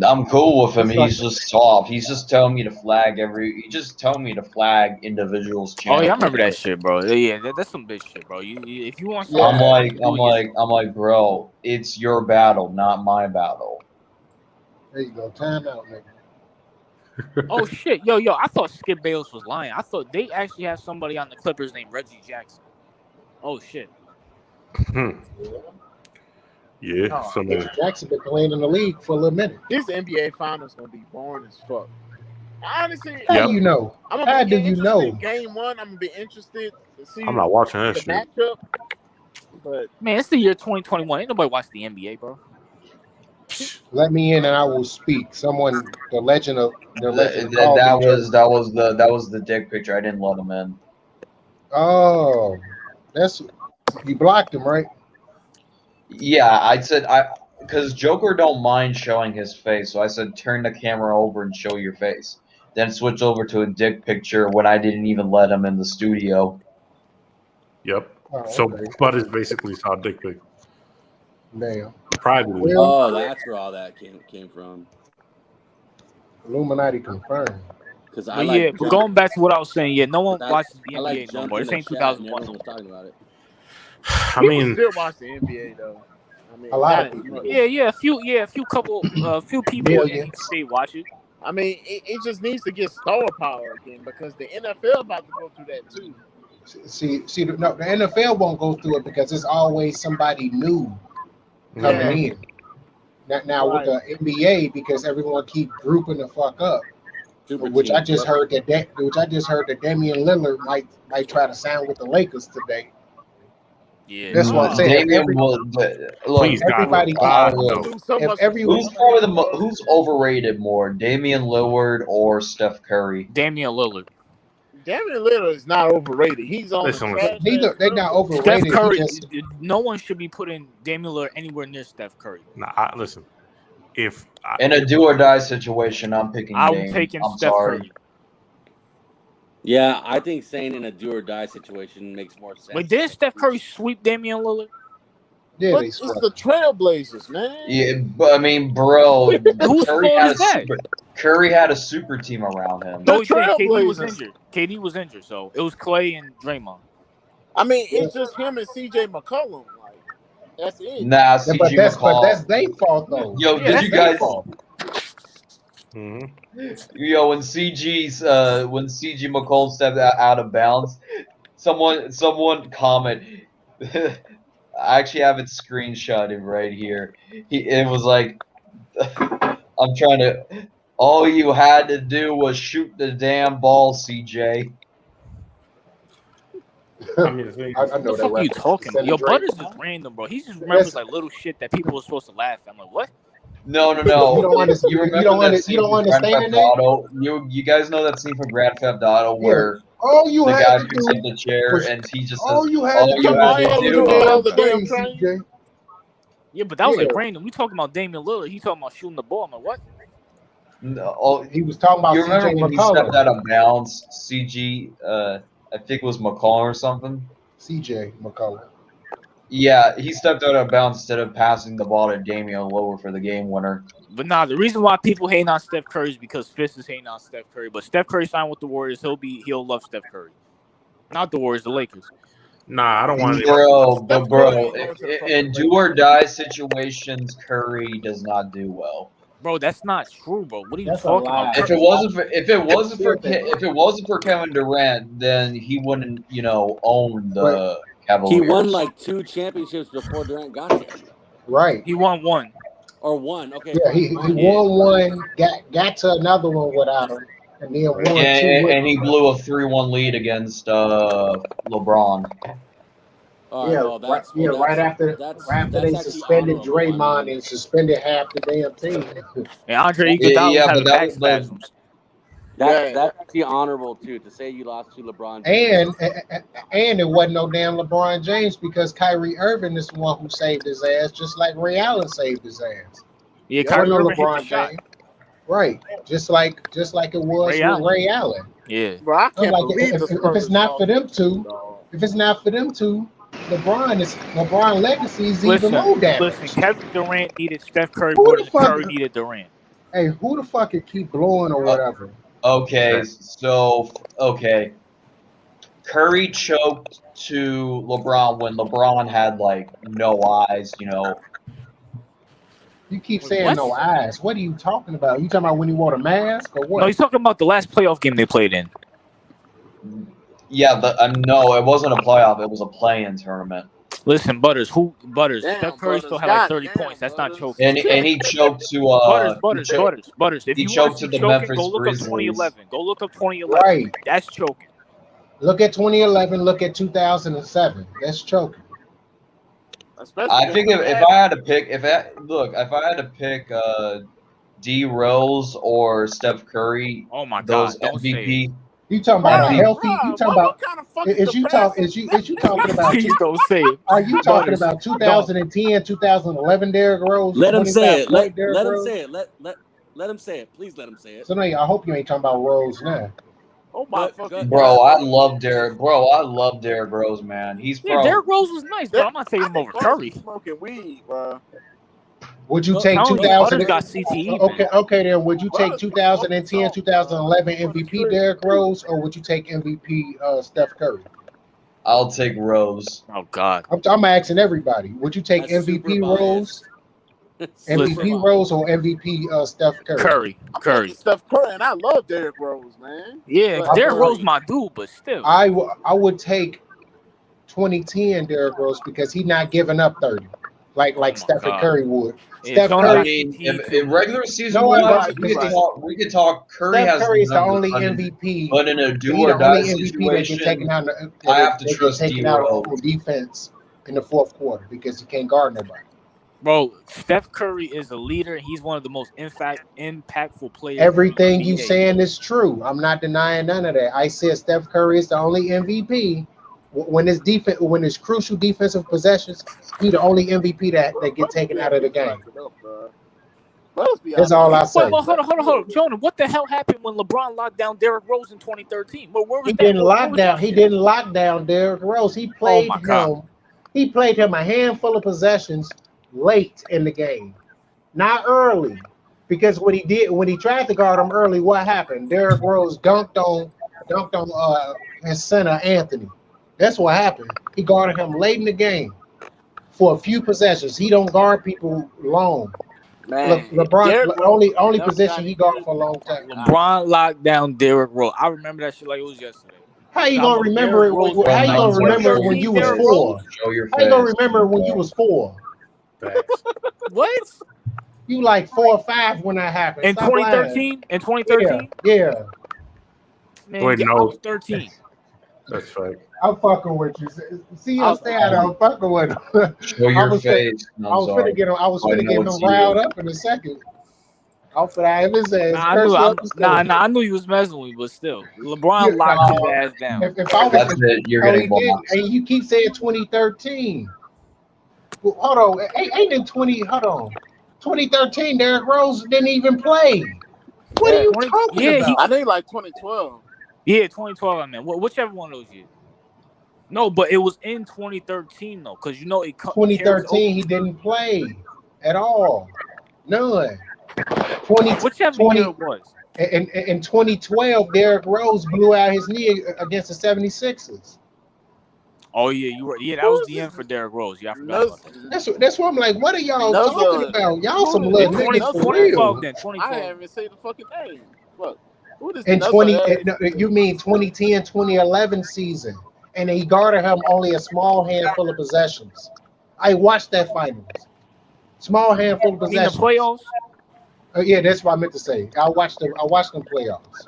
I'm cool with him. It's like, He's just soft. He's just telling me to flag He just telling me to flag individuals' Oh yeah, I channels. remember that shit, bro. Yeah, that's some bitch shit, bro. If you want yeah. something, do it yourself. I'm like, bro, it's your battle, not my battle. There you go. Time out, nigga. Oh shit, yo, I thought Skip Bayless was lying. I thought they actually have somebody on the Clippers named Reggie Jackson. Oh shit. Yeah, Oh, some Reggie Jackson been playing in the league for a little minute. This NBA Finals gonna be boring as fuck. Honestly, How Yep. you know? I'm How gonna do be you interested know? in Game 1. I'm gonna be interested to see I'm not watching that the shit. matchup. But Man, it's the year 2021. Ain't nobody watch the NBA, bro. Let me in and I will speak. Someone, the legend of That Carlton was the dick picture. I didn't let him in. Oh, that's you blocked him, right? Yeah, I said because Joker don't mind showing his face, so I said turn the camera over and show your face. Then switch over to a dick picture when I didn't even let him in the studio. Yep. Oh, So okay. Bud is basically saw dick pic. Damn. Privately. Well, Oh, that's where all that came from. Illuminati confirmed. Because I But like yeah, but going back to what I was saying, yeah, no one that, watches the I like NBA no jumped more. in This the ain't chat and 2001 everyone no was more. talking about it. I people mean, still watch the NBA though. I mean, A lot not of as people much. do. Yeah, a few people in Millions. each state watch it. I mean, it just needs to get star power again because the NFL about to go through that too. See, no, the NFL won't go through it because it's always somebody new coming Yeah, in. Now with right. the NBA, because everyone keep grouping the fuck up, Super which I teams. just heard that Damian Lillard might try to sign with the Lakers today. Yeah, That's what I'm saying. If Damian every look, please, God, everybody God, I'm no. gonna do so if much. every who's probably who's overrated more, Damian Lillard or Steph Curry? Damian Lillard. Damian Lillard is not overrated. He's on Listen, a listen. trash. they're not Steph overrated. He Curry. just No one should be putting Damian Lillard anywhere near Steph Curry. Nah, listen. If In a do or die situation, I'm picking I'm Dame. taking I'm Steph sorry. Curry. Yeah, I think saying in a do or die situation makes more sense. But did Steph Curry sweep Damian Lillard? yeah, But they it's swept. the Trailblazers, man. Yeah, but I mean, bro, Whose fault is that? Curry had a super team around him. The No, he didn't. KD was Trailblazers. injured. KD was injured, so it was Clay and Draymond. I mean, it's just him and CJ McCollum. Like, that's it. Nah, Yeah, CG but McCall. that's their fault though. Yo, Yeah, did that's you their guys? fault. Yo, when CG McCall stepped out of bounds, someone comment. I actually have it screenshotted right here. It was like, I'm trying to. All you had to do was shoot the damn ball, CJ. I mean, the thing I is, know What the that fuck are you reference. talking about? Yo, Drake. Butters is random, bro. He just remembers like little shit that people were supposed to laugh at. I'm like, what? No. You don't understand. You You remember don't that under, scene you don't from Grand understand Theft that. Auto? You guys know that scene from Grand Theft Auto where All you the had guy to picks do up the chair was and he just says, all you had "All to you do had was to to do." get on the the damn train, train. CJ. Yeah, but that was like Yeah. random. We talking about Damian Lillard. He talking about shooting the ball. I'm like, what? No, He was talking about you remember CJ when he stepped McCollum. out of bounds? CG, I think it was McCall or something. CJ McCollum. Yeah, he stepped out of bounds instead of passing the ball to Damian Lillard for the game winner. But nah, the reason why people hate on Steph Curry is because Fist is hating on Steph Curry. But Steph Curry signed with the Warriors. He'll love Steph Curry. Not the Warriors, the Lakers. nah, I don't want to. Bro, in do or die situations, Curry does not do well. Bro, that's not true, bro. What are you That's a talking lie. about? If it wasn't for Kevin Durant, then he wouldn't, own the Cavaliers. He won like 2 championships before Durant got there. Right. He won one. Or one. Okay. Yeah, fine, he fine. won one, got to another one without him, and then won two. And he blew a 3-1 lead against LeBron. Right after they suspended Draymond and suspended half the damn team. And Andre Iguodala was having back but spasms. That's actually honorable too, to say you lost to LeBron And James. and it wasn't no damn LeBron James because Kyrie Irving is the one who saved his ass, just like Ray Allen saved his ass. Yeah, It Kyrie wasn't no Irving hit the LeBron shot. James. Right. Just like it was Ray with Allen. Ray Allen. Yeah. Bro, I can't Like, believe if it's not for them two, LeBron legacy is even more damaged. Listen, Kevin Durant needed Steph Curry Who more the than fuck- Curry needed Durant. Hey, who the fuck it keep blowing or whatever? Okay, so Curry choked to LeBron when LeBron had like no eyes. You keep Wait, saying what? no eyes. What are you talking about? You talking about when he wore a mask or No, what? he's talking about the last playoff game they played in. Yeah, no, it wasn't a playoff. It was a play-in tournament. Listen, Butters. Damn, Steph Curry Butters. still had like 30 Goddamn, points. That's not Butters. choking. And he choked to Butters. If he you want choked to to see the choking, Memphis go look up Grizzlies. 2011. Go look up 2011. Right. That's choking. Look at 2011. Look at 2007. That's choking. Especially I against think the if Mavs. I had to pick D Rose or Steph Curry, Oh my those God! Don't say it. MVP. You talking about a Bruh, healthy? bruh, You talking what about? kind of fucking Is you talking about? Please don't say it. Are you talking Butters, about don't. 2010, 2011 Derrick Rose? Let him say 25 it. point Derrick Let him Rose? say it. Let him say it. Please let him say it. So no, I hope you ain't talking about Rose now. Oh my Go- fucking go- Bro, God. I love Derrick Rose, man. He's Yeah, probably Derrick Rose was nice, but I'm not taking I him think over Rose Curry. is smoking weed, bro. Would you Go- take Telling you, 2000? Butters got CTE, Okay, man. okay. Then would you take Butters be 2010, smoking 2011 some, MVP Derrick Rose, or would you take MVP Steph Curry? I'll take Rose. Oh God. I'm asking everybody. Would you take That's super MVP Rose, biased. MVP Rose, or MVP Steph Curry? I'm Curry. taking Steph Curry, and I love Derrick Rose, man. Yeah, But Derrick I- Rose my dude, but still. I would take 2010 Derrick Rose because he's not giving up 30 like Oh my Stephen God. Curry would. Yeah, Steph Jonah I got Curry, mean, CTE if too. regular season No, wise, right, we right. could talk. Curry Steph has Curry is the numbers, only MVP. but in a do He or the die only MVP that get taken situation, out. I have to That get trust taken D out Rose. on defense in the fourth quarter because he can't guard nobody. Bro, Steph Curry is a leader. He's one of the most impactful players Everything in the you NBA. saying is true. I'm not denying none of that. I said Steph Curry is the only MVP when it's crucial defensive possessions. He the only MVP that get taken out of the game. That's all I say. Wait, well, hold on. Jonah, what the hell happened when LeBron locked down Derrick Rose in 2013? Where was He that? didn't Where lock was down. that He shit? didn't lock down Derrick Rose. He played my God. him. He played him a handful of possessions late in the game, not early. Because when he tried to guard him early, what happened? Derrick Rose dunked on his center Anthony. That's what happened. He guarded him late in the game for a few possessions. He don't guard people long. Man, LeBron only never position got he it guarded did. for a long time. LeBron locked down Derrick Rose. I remember that shit like it was yesterday. How you I'm gonna a remember it? Derrick Rose How you fan. gonna remember it when 2013 you was Derrick 4? Rose? Show your How you gonna face. remember it when you was 4? Facts. What? You like 4 or 5 when that happened. In Stop lying. 2013? In 2013? Yeah. Man, Wait, yeah, no. I was 13. That's fake. I'm fucking with you. See, you stay out of. I'm fucking with him. Show your face. I was finna get him. I was I finna know get him it's you. riled up in a second. I'm finna have his ass. I knew you was messing with me, but still, LeBron locked his ass down. If I was, That's it. You're no, getting he didn't. blocked. And you keep saying 2013. Well, hold on. Ain't in 20. Hold on. 2013. Derrick Rose didn't even play. What are you talking about? I think like 2012. Yeah, 2012. I mean, whichever one of those years. No, but it was in 2013 though, because it 2013 he didn't play at all. None. Whichever year it was. In 2012, Derrick Rose blew out his knee against the 76ers. Oh yeah, you were. Yeah, that was the end for Derrick Rose. Yeah, I forgot about that. That's why I'm like, what are y'all talking about? Y'all some little niggas for real. 2012 then. 2012. I haven't even seen the fucking name. Look, who is In 20, you mean 2010, 2011 season, and he guarded him only a small handful of possessions. I watched that finals. Small handful of possessions. In the playoffs? Yeah, that's what I meant to say. I watched them playoffs.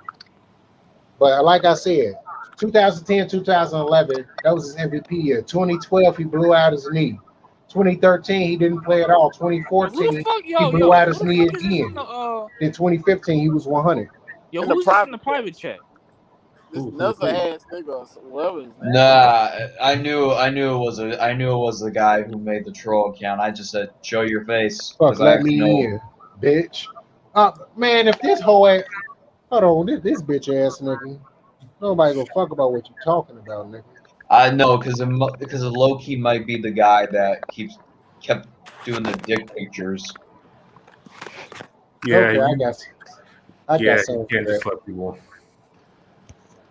But like I said, 2010, 2011, that was his MVP year. 2012, he blew out his knee. 2013, he didn't play at all. 2014, he blew out his knee again. In 2015, he was 100. Yo, who's this in the private chat? This another ass nigga, whoever his name. Nah, I knew it was the guy who made the troll account. I just said, show your face. Fuck, let me in, bitch. Man, if this whole ass, hold on, this bitch ass nigga, nobody gonna fuck about what you talking about, nigga. I know, because low-key might be the guy that kept doing the dick pictures. Yeah, Okay, I got you something can't for just that. let people.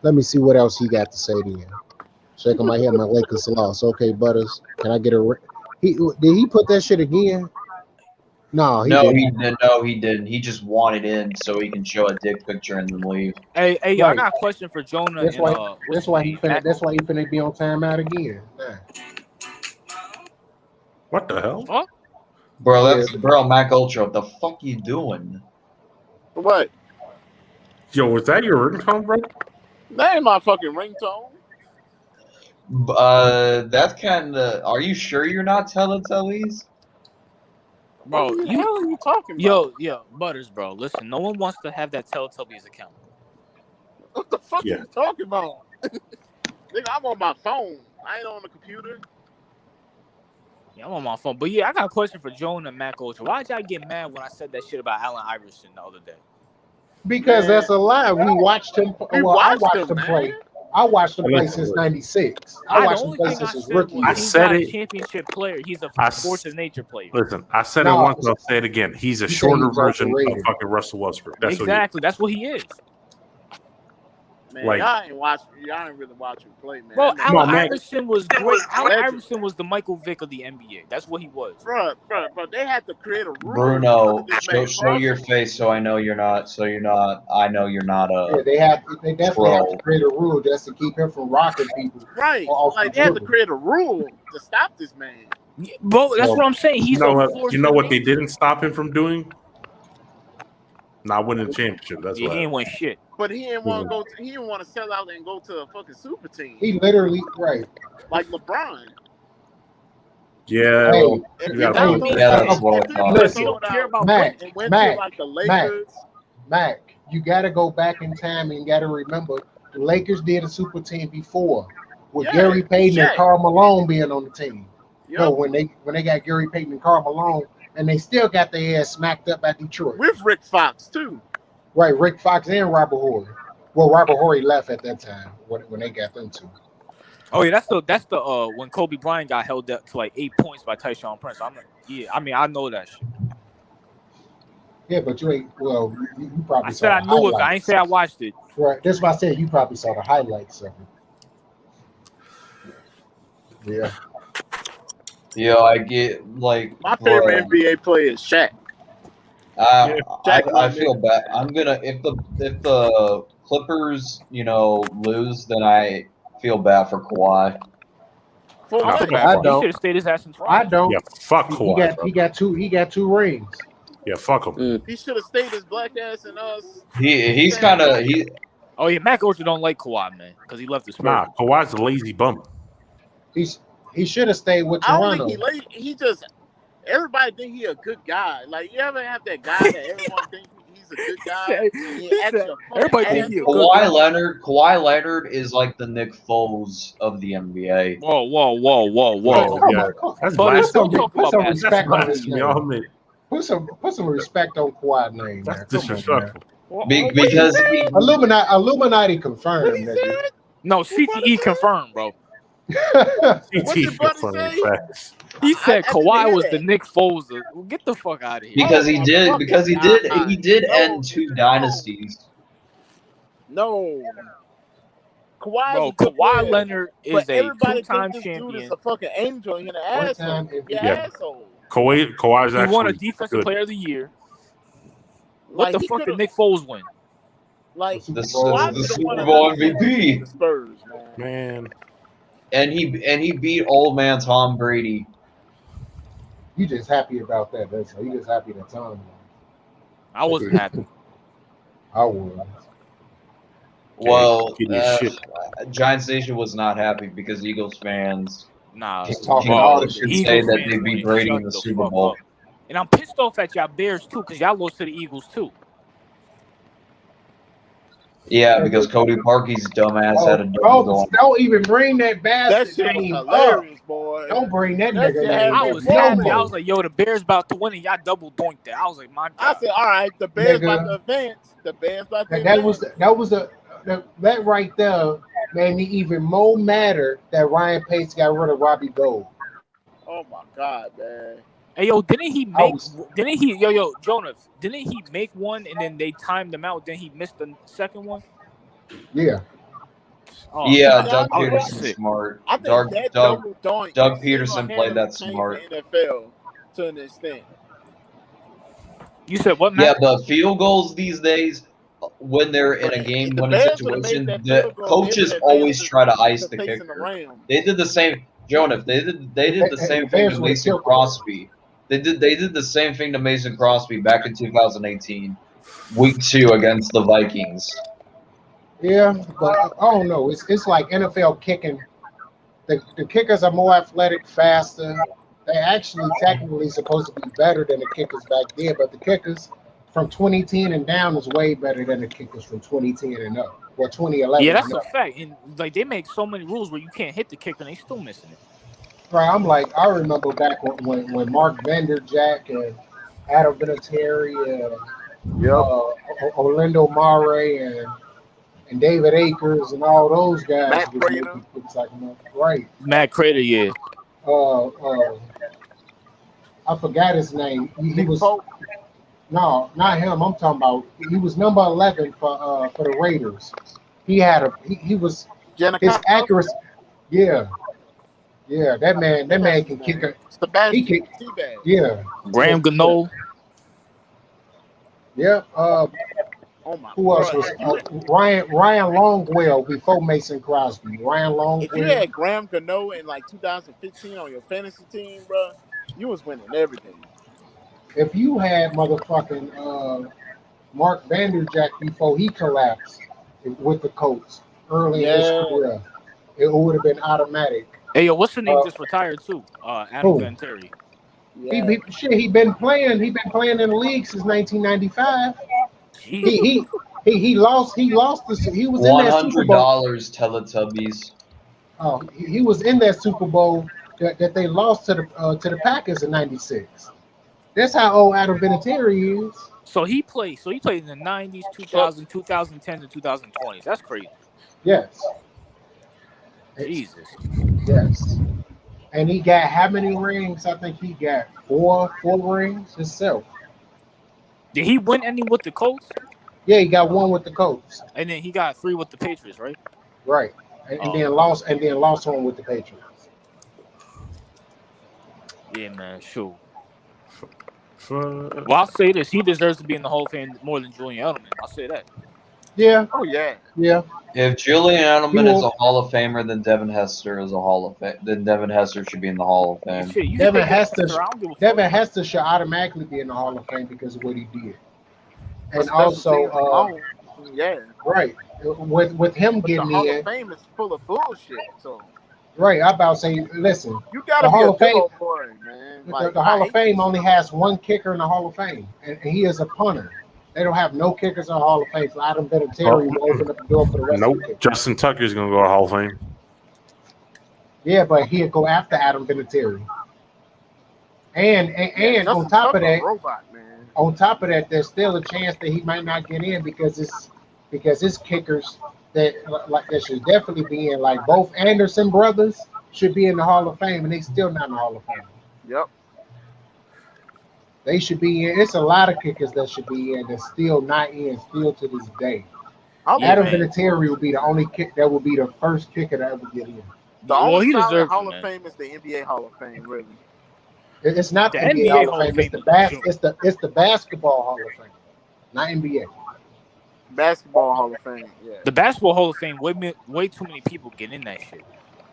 Let me see what else he got to say then. Shaking my head, my Lakers lost. Okay, Butters, can I get a? Did he put that shit again? No, he No, didn't. he didn't. No, he didn't. He just wanted in so he can show a dick picture and then leave. Hey, I Right. got a question for Jonah That's and why. what's That's his why he name? finna. That's why he finna be on timeout again. Nah. What the The hell? fuck? Bro, Yeah. that's bro, Mac Ultra. What the fuck you doing? What? Yo, was that your ringtone, bro? That ain't my fucking ringtone. That's kind of. Are you sure you're not Teletubbies? Bro, What the hell are you talking about? yo, Butters, bro. Listen, no one wants to have that Teletubbies account. What the fuck Yeah. are you talking about? Nigga, I'm on my phone. I ain't on the computer. Yeah, I'm on my phone. But yeah, I got a question for Jonah and Mac Ultra. Why'd y'all get mad when I said that shit about Allen Iverson the other day? Because Man. that's a lie. We watched him. We Well, I watched watched him, him play. man. I watched him play Listen, since '96. I The watched him only play thing I since his said rookie was I year. he's said not a it. championship player. He's a I force s- of nature player. Listen, I said it No, once. I'll say it again. He's a you say shorter he's version of overrated. fucking Russell Westbrook. That's Exactly. That's what he is. Man, Like- y'all ain't really watch him play, man. Bro, That Allen man. Iverson was great. Allen Legend. Iverson was the Michael Vick of the NBA. That's what he was. Bro, they had to create a rule. Bruno, because of this show man your crossing. face so I know you're not. So you're not. I know you're not Yeah, a. they definitely have Troll. to create a rule just to keep him from rocking people. Right. Off Like, the they had to dribble. create a rule to stop this man. Yeah, bro, that's Well, what I'm saying. He's You know a what? force You know of what they nature. didn't stop him from doing? Not winning the championship. That's Yeah, what he ain't happened. win shit. But he didn't want to go. He didn't want to sell out and go to a fucking super team He literally right. like LeBron. Yeah, Hey, well, If you he got a don't point go, there. Yeah, that's if, what I if he thought. would have Listen, You don't sold care out about Mac, winning. and went Mac, to like the Mac, Lakers, Mac, you got to go back in time and got to remember the Lakers did a super team before with Yeah, Gary Payton and Shaq. Karl Malone being on the team. No, Yup, when they got Gary Payton and Karl Malone, and they still got their ass smacked up at Detroit. with Rick Fox too. Right, Rick Fox and Robert Horry. Well, Robert Horry left at that time when they got them two. Oh yeah, that's the when Kobe Bryant got held up to like 8 points by Tyshawn Prince. I mean I know that shit. Yeah, but you ain't. Well, you probably I saw said I the knew it. I ain't highlights. say I watched it. Right, that's why I said you probably saw the highlights of it. Yeah. Yo, I get like. My Bro, favorite NBA player is Shaq. I Shaq feel bad. I'm gonna if the Clippers lose, then I feel bad for Kawhi. For I Nah, feel what? bad I for him. He don't. should have stayed his ass in I Toronto. don't. Yeah, fuck He Kawhi, got bro. he got two rings. Yeah, fuck him. He should have stayed his black ass in us. He's San kind of Antonio. Oh yeah, Mac Ultra don't like Kawhi, man, because he left the Spurs. Nah, Kawhi's a lazy bum. He should have stayed with I don't Toronto. think he late. He just everybody think he a good guy. Like, you ever have that guy that everyone think he's a good guy? Everybody think he a good Kawhi guy. Leonard. is like the Nick Foles of the NBA. Whoa. Oh, yeah. That's Butters, blasphemy. don't talk Put about some basketball. That's respect on his blasphemy. I'll name. admit. Put some respect on Kawhi's name, man. That's Come on, man. disrespectful. Because he, Illuminati confirmed, What nigga. No, CTE confirmed, bro. What did CT Buddy confirming say? facts. He said I didn't Kawhi hear was that. the Nick Foles. Get the fuck out of here. because Oh he my did fucking because he God. did No, end two nigga, dynasties. No. Kawhi's Bro, a good Kawhi player, Leonard is but a everybody two-time think this dude is champion. a fucking angel and an One asshole. time You're MVP. an Yeah. asshole. Kawhi's He won a actually defensive good. player of the year. What Like, the he fuck did could've- Nick Foles win? Like, The Kawhi the should have won Super Bowl another championship MVP, with the Spurs, man. Man, and he beat old man Tom Brady. You just happy about that. That's all. You just happy that Tom won. I wasn't happy. I was. Well, getting his shit. Giants Nation was not happy because Eagles fans Nah, Just talking bro, all should the the shit. say Eagles that fans they beat wouldn't Brady shut in the the Super fuck Bowl. up. And I'm pissed off at y'all Bears too, because y'all lost to the Eagles too. Yeah, because Cody Parkey's dumbass had a double going. Don't even bring that That bastard shit was name up. hilarious, boy. Don't bring that That nigga shit had name I me up. was No happy. I more. was like, yo, the Bears about to win, and y'all double doinked that. I was like, my I God. said, all right, the Bears Nigga. about to advance. The Bears about to That right there made me even more madder that Ryan Pace got rid of Robbie Gold. Oh my God, man. Hey, yo, didn't he I make? was Didn't he? Yo, Jonas, didn't he make one and then they timed him out? Then he missed the second one. yeah. Oh Yeah, man, Yeah, Doug I would have been Peterson's sick. smart. I think Doug that Doug double doink Doug Peterson played single-handedly that changed smart. the NFL to an extent. You said what, Yeah, Matt? but field goals these days, when they're in But a if the game-winning Bears would have made situation, that the field goal, they would coaches have advanced always try to ice to the facing the kicker. Rams. They did the same. Jonah, they did the The same thing to Bears would have Mason killed them. Crosby. They did the same thing to Mason Crosby back in 2018, week 2 against the Vikings. Yeah, but I don't know. It's like NFL kicking. The kickers are more athletic, faster. They're actually technically supposed to be better than the kickers back then, but the kickers from 2010 and down is way better than the kickers from 2010 and up, or Yeah, 2011 that's and a up. fact. And like they make so many rules where you can't hit the kicker and they still missing it. Right? I'm like, I remember back when Mark Vanderjack and Adam Vinatieri and Yep. Orlando Mare and David Akers and all those guys Matt was Prater. making kicks like that. Right. Matt Crater, yeah. I forgot his name. He Nick was Folk. no, not him. I'm talking about. He was number 11 for the Raiders. He was his Janikowski. accuracy. Yeah, yeah. That man can kick a. He Sebastian kick. Seabass. Yeah, Graham yeah, Gano. yeah. Oh my Who else god! was Ryan Longwell before Mason Crosby? Ryan If you Longwell. had Graham Gano in like 2015 on your fantasy team, bro, you was winning everything. If you had motherfucking Mark Vanderjack before he collapsed with the Colts early in his Yeah. career, it would have been automatic. Hey, yo, what's the name Uh, just retired too? Adam who? Vinatieri. Yeah. He been playing. He been playing in the league since 1995. Jeez. He lost. He lost this. He was in that Super $100 Bowl. Teletubbies. Oh, he was in that Super Bowl that they lost to the Packers in '96. That's how old Adam Vinatieri is. So he played in the 90s, 2000, 2010, and 2020s. That's crazy. Yes. Jesus. Yes. And he got how many rings? I think he got four rings himself. Did he win any with the Colts? Yeah, he got one with the Colts. And then he got 3 with the Patriots, right? Right. And then lost one with the Patriots. Yeah, man, sure. Well, I'll say this: he deserves to be in the Hall of Fame more than Julian Edelman. I'll say that. Yeah. Oh yeah. Yeah. If Julian Edelman is a Hall of Famer, then Devin Hester is a Hall of Fame. Then Devin Hester should be in the Hall of Fame. Shit, you Devin can take Hester. Hester, I don't give a Devin fuck. Hester should automatically be in the Hall of Fame because of what he did. And For special teams also, alone, yeah. right, with him But the getting Hall in, of Fame is full of bullshit. So right, I about to say, listen, you gotta the be Hall a of Fame, good boy, man. Like, the Hall of Fame only has one kicker in the Hall of Fame, and he is a punter. They don't have no kickers in the Hall of Fame, so Adam Vinatieri will open up the door for the rest Nope. of the kickers. Justin Tucker's going to go to Hall of Fame. Yeah, but he'll go after Adam Vinatieri. And on top of that, robot, man. on top of that, there's still a chance that he might not get in because his kickers that should definitely be in, like both Anderson brothers should be in the Hall of Fame, and they still not in the Hall of Fame. Yep. They should be in. It's a lot of kickers that should be in that's still not in, still to this day. Adam Vinatieri will be the only kick that will be the first kicker to ever get in. The only he solid deserves Hall it, of man. Fame is the NBA Hall of Fame, really. It's not The the NBA NBA Hall of Fame. It's the basketball Hall of Fame, not NBA. Basketball Hall of Fame, yeah. The Basketball Hall of Fame, way too many people get in that shit.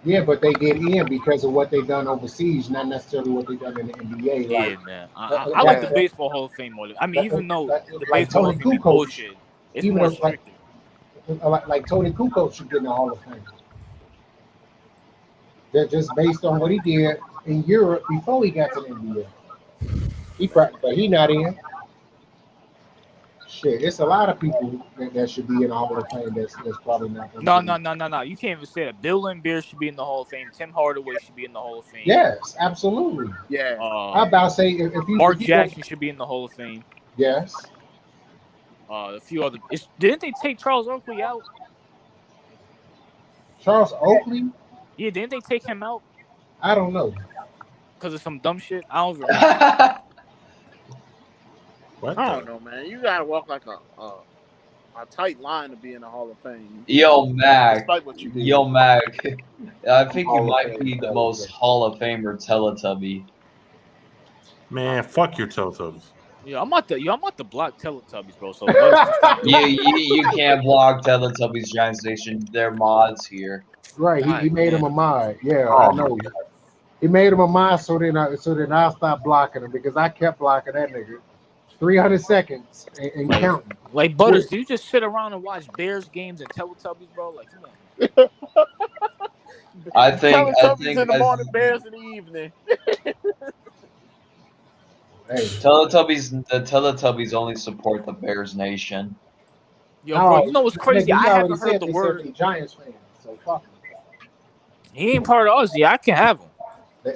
Yeah, but they get in because of what they've done overseas, not necessarily what they've done in the NBA. Yeah, Like, man. I like the Baseball Hall of Fame more. I mean, even though the like Baseball Hall Tony of Fame is Kukoc, bullshit, it's even more though, like, restricted. like Tony Kukoc should get in the Hall of Fame. That just based on what he did in Europe before he got to the NBA. But he not in. Shit, it's a lot of people that should be in the Hall of Fame that's probably not. No. You can't even say that. Bill Laimbeer should be in the Hall of Fame. Tim Hardaway should be in the Hall of Fame. Yes, absolutely. Yeah. I about to say if you Mark Jackson should be in the Hall of Fame. Yes. A few other. Didn't they take Charles Oakley out? Charles Oakley? Yeah, didn't they take him out? I don't know. because of some dumb shit. I don't remember. What? I don't know, man. You gotta walk like a tight line to be in the Hall of Fame. Yo, Mac. Despite what you did. Yo, Mac. I think you Hall of might Fame be the Teletubby. most Hall of Famer Teletubby. Man, fuck your Teletubbies. Yeah, I'm about to block Teletubbies, bro. So You can't block Teletubbies Giant Station. They're mods here. Right, he God made him a damn. mod. Yeah, Oh, I know. He made him a mod so then I stopped blocking him because I kept blocking that nigga. 300 seconds and counting. Like Butters, do you just sit around and watch Bears games and Teletubbies, bro? Like, come on. I think Teletubbies in the morning, Bears in the evening. Hey, the Teletubbies only support the Bears Nation. Yo, bro, no, you know what's crazy? nigga, I he already haven't heard said the they word. said they Giants fans, so fuck him. He ain't part of us. Yeah, I can have him.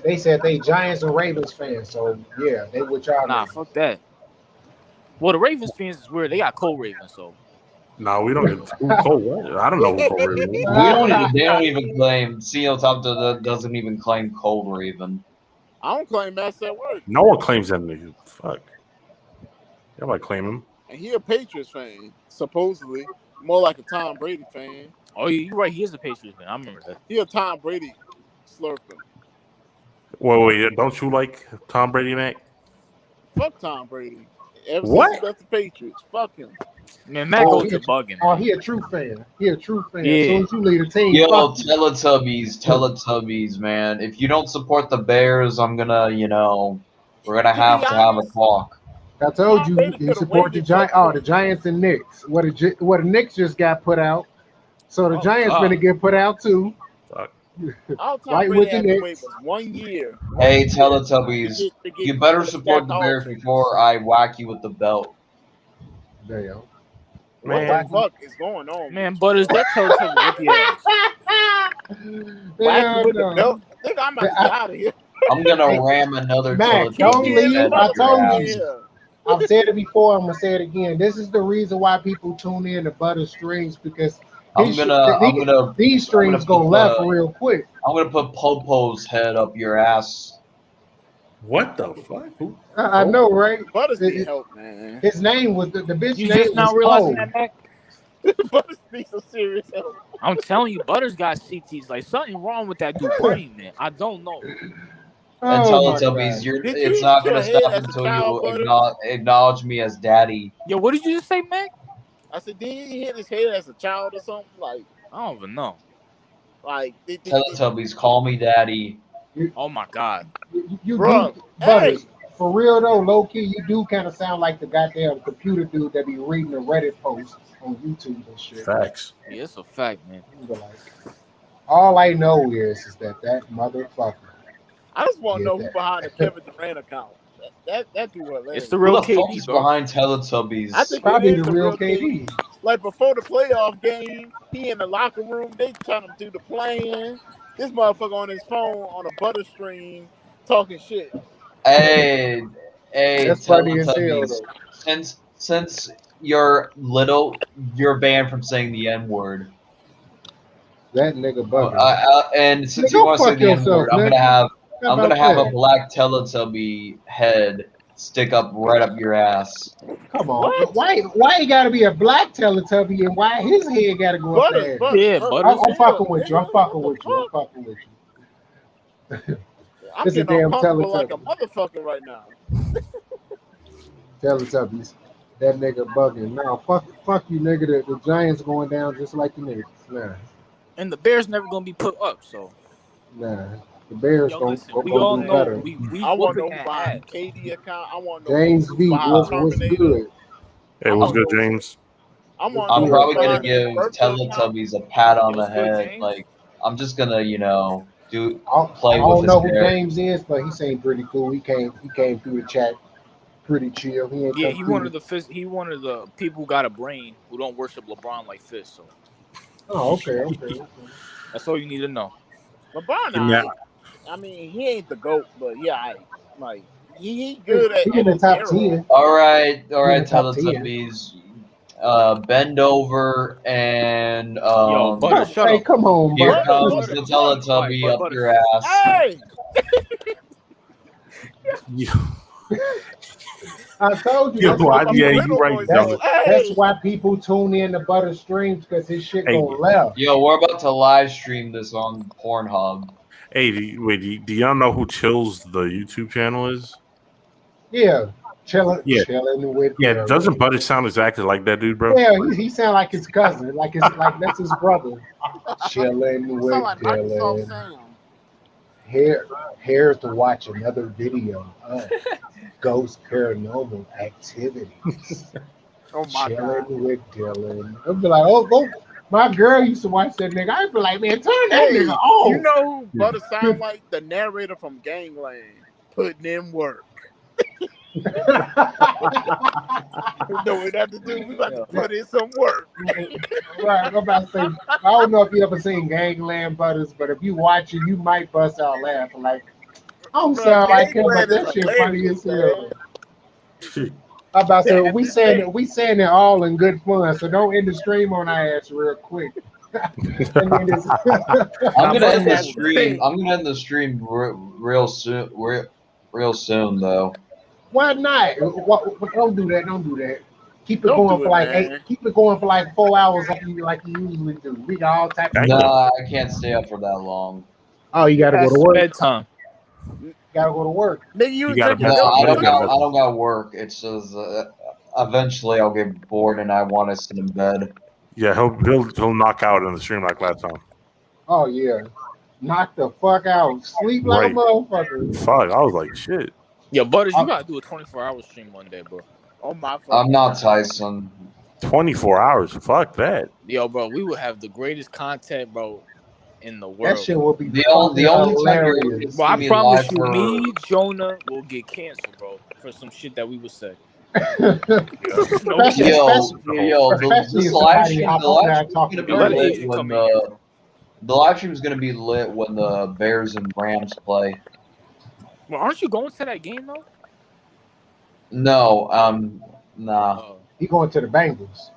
They said they Giants and Ravens fans, so yeah, they with y'all. Nah, niggas. fuck that. Well, the Ravens fans is weird. They got Cole Ravens, so. No, we don't get who Cole Ravens. I don't know who Cole Ravens is. They don't even claim. CEO Top doesn't even claim Cold Raven. I don't claim that's that word. No one claims that nigga. Fuck. Nobody claim him. And he a Patriots fan, supposedly. More like a Tom Brady fan. Oh, you're right. He is a Patriots fan. I remember that. He a Tom Brady slurper. Wait, don't you like Tom Brady, Mac? Fuck Tom Brady. Ever What? since he left the Patriots. Fuck him. Man, Matt goes to bugging. Oh, he a true fan. He a true fan. Yeah. As soon as you lead a team, Yo, fuck you. Teletubbies, man. If you don't support the Bears, I'm gonna, we're gonna have to have a talk. I told Tom you Brady he coulda support the waited Giants. for- Oh, the Giants and Knicks. What the Knicks just got put out. So the Oh, Giants God. gonna get put out too. Fuck. All Tom Right Brady with the had to wait Knicks. was 1 year. Hey, Teletubbies, To get you better the support the stacked Bears offense. before I whack you with the belt. Damn. What Man. the fuck is going on? Man, Butters, that Teletubby whip your ass. Whack Hell with the no. belt? I think I'm about to get out of here. I'm gonna ram another Mac, Teletubbies don't leave. head I up your told ass. you. I've said it before. I'm gonna say it again. This is the reason why people tune in to Butter Strings because these strings go left real quick. I'm gonna put Popo's head up your ass. What the fuck? Who? I know, right? Butters need help, man. His name was the bitch You name just now was realizing Cole. that, Mac? Butters needs some serious help. I'm telling you, Butters got CTs. Like, something wrong with that dude brain, man. I don't know. And Oh my Teletubbies, God. it's not gonna hit your head stop as a until child, you Butters? acknowledge me as daddy. Yo, what did you just say, Mac? I said, did he hit his head as a child or something? Like, I don't even know. Teletubbies, call me daddy. Oh, my God. You Bruh, do, Butters, for real though, low key, you do kind of sound like the goddamn computer dude that be reading the Reddit posts on YouTube and shit. Facts. Yeah, it's a fact, man. All I know is that motherfucker. I just want to Yeah, know who behind the Kevin Durant account. That dude hilarious. It's the Who real the fuck KD, is bro. behind Teletubbies? I think Probably it is the real KD. Like before the playoff game, he in the locker room. They trying to do the plan. This motherfucker on his phone on a butter stream talking shit. Hey, That's funny as hell, Teletubbies. though. Since you're little, you're banned from saying the N word. That nigga bugging. And since Nigga, you want to say fuck the N yourself, word, I'm nigga. gonna have about a black Teletubby head stick up right up your ass. Come on. Why he gotta be a black Teletubby and why his head gotta go up there? Yeah, Butters. I'm fucking with you. I'm fucking with you. I'm fucking with you. I'm It's a getting damn uncomfortable like a Teletubby. motherfucker right now. Teletubbies. That nigga bugging. No, fuck you, nigga. The Giants going down just like the Knicks. Nah. And the Bears never going to be put up, so. Nah. The Bears Yo, gonna listen, go we all do know better. we I want to know whooping who that behind ass. KD account. I want to know James who V, behind what's Terminator. good? Hey, what's good, James? I'm probably gonna give Teletubbies a pat on the head. Like I'm just gonna, I play don't with know his who hair. James is, but he seemed pretty cool. He came through the chat pretty chill. He ain't Yeah, come he through one of the people who got a brain who don't worship LeBron like Fist. So Oh, okay. that's all you need to know. LeBron, Yeah. I mean, he ain't the GOAT, but yeah, like he good at He in the his top era. 10. All right, in the top 10. Teletubbies. Bend over and Yo, Butter, shut Hey, up. come on, here bro. comes Butter, the Butter, Teletubby Butter, up Butter. your ass. Hey, I told you. Yo, That's why yeah, people, you right, that's, Jonas. that's why people tune in to Butter Streams because his shit Hey. go left. Yo, we're about to live stream this on Pornhub. Hey, do y'all know who Chill's the YouTube channel is? Yeah, chilling Yeah. with. Yeah, doesn't Butter sound exactly like that dude, bro? Yeah, he sound like his cousin, like that's his brother. Chilling with Sound like Microsoft Dylan. Sam. Here to watch another video of Ghost Paranormal Activities. Oh my Chilling god. with Dylan. I'd be like, oh, go. My girl used to watch that nigga. I'd be like, man, turn that Hey, nigga off. you know who Butter sound like? The narrator from Gangland, putting in work. You know what we have to do? We about to put in some work. Right, I'm about to say, I don't know if you ever seen Gangland Butters, but if you watch it, you might bust out laughing. Like, I don't sound like him, but that shit funny as hell. I'm about to say, we saying it all in good fun, so don't end the stream on our ass real quick. I'm gonna end the stream. I'm gonna end the stream real soon. Real soon, though. Why not? Don't do that. Don't do that. Keep it Don't going do for it, like man. Keep it going for like 4 hours, like you usually do. We got all types of. No, I can't stay up for that long. Oh, you gotta go to work. Bedtime. Gotta go to work. Nigga, you gotta drinking No, milk. I don't got work. It's just eventually I'll get bored and I want to sit in bed. Yeah, he'll knock out in the stream like last time. Oh yeah, knock the fuck out. Sleep like a motherfucker. Fuck, I was like, shit. Yo, Butters, you gotta do a 24-hour stream one day, bro. Oh my fucking I'm not God. Tyson. 24 hours. Fuck that. Yo, bro, we would have the greatest content, bro, in the world. That shit will be The only time you're hilarious. Bro, I promise you, me, Jonah will get canceled, bro, for some shit that we would say. Especially this live stream, the live stream is gonna be lit when the Bears and Rams play. Well, aren't you going to that game though? No, nah. He going to the Bengals.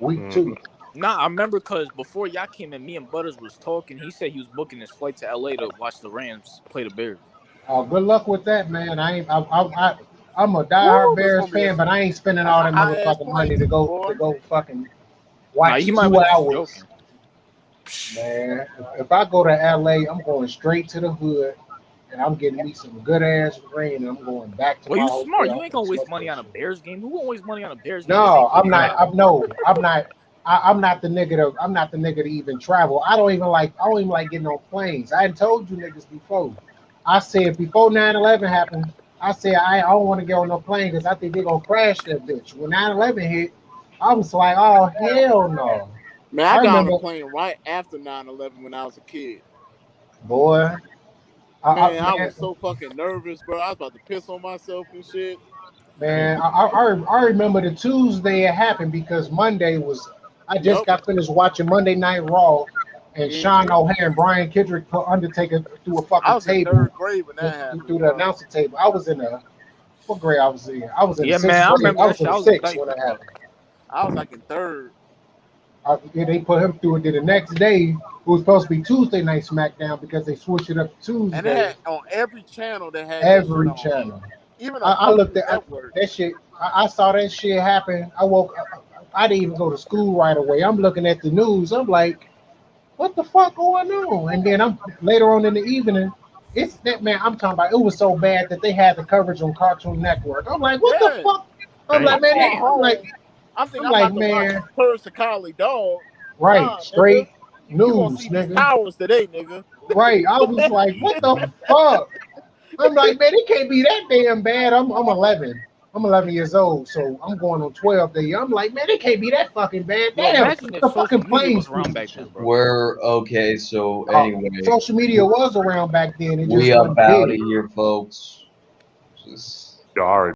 Week 2. Nah, I remember because before y'all came in, me and Butters was talking. He said he was booking his flight to LA to watch the Rams play the Bears. Oh, good luck with that, man. I'm a diehard Bears fan, but I ain't spending all that motherfucking money to go fucking watch 2 hours. Man, if I go to LA, I'm going straight to the hood, and I'm getting me some good ass rain, and I'm going back to. Well, you smart. You ain't gonna waste money on a Bears game. Who gonna waste money on a Bears game? No, I'm not. I'm not the nigga to even travel. I don't even like getting on planes. I had told you niggas before. I said before 9/11 happened, I said I don't want to get on no plane because I think they're gonna crash that bitch. When 9/11 hit, I was like, oh hell no. Man, I got on a plane right after 9/11 when I was a kid. Boy. I was so fucking nervous, bro. I was about to piss on myself and shit. Man, I remember the Tuesday it happened because Monday was. I just got finished watching Monday Night Raw, and Sean O'Hare and Brian Kendrick put Undertaker through a fucking table. I was in 3rd grade when that happened. Through the announcer table. I was in what grade I was in? I was in 6th man, I grade. remember I was that in shit. 6 when it happened. I was like in 3rd. They put him through it. Then the next day, it was supposed to be Tuesday Night SmackDown because they switched it up to Tuesday. And they had on every channel they had every channel. Even I looked at that shit. I saw that shit happen. I woke up. I didn't even go to school right away. I'm looking at the news. I'm like, what the fuck going on? And then I'm later on in the evening. It's that man. I'm talking about. It was so bad that they had the coverage on Cartoon Network. I'm like, what the fuck? I'm like, man. I'm like, man. Purse to Collie Dog. Right, nah, straight nigga. news, nigga. Powers today, nigga. Right. I was like, what the fuck? I'm like, man, it can't be that damn bad. I'm 11. I'm 11 years old, so I'm going on 12 days. I'm like, man, it can't be that fucking bad. Damn, the fucking planes around back then, bro. We're okay. So anyway, social media was around back then. We up out of here, folks. All right.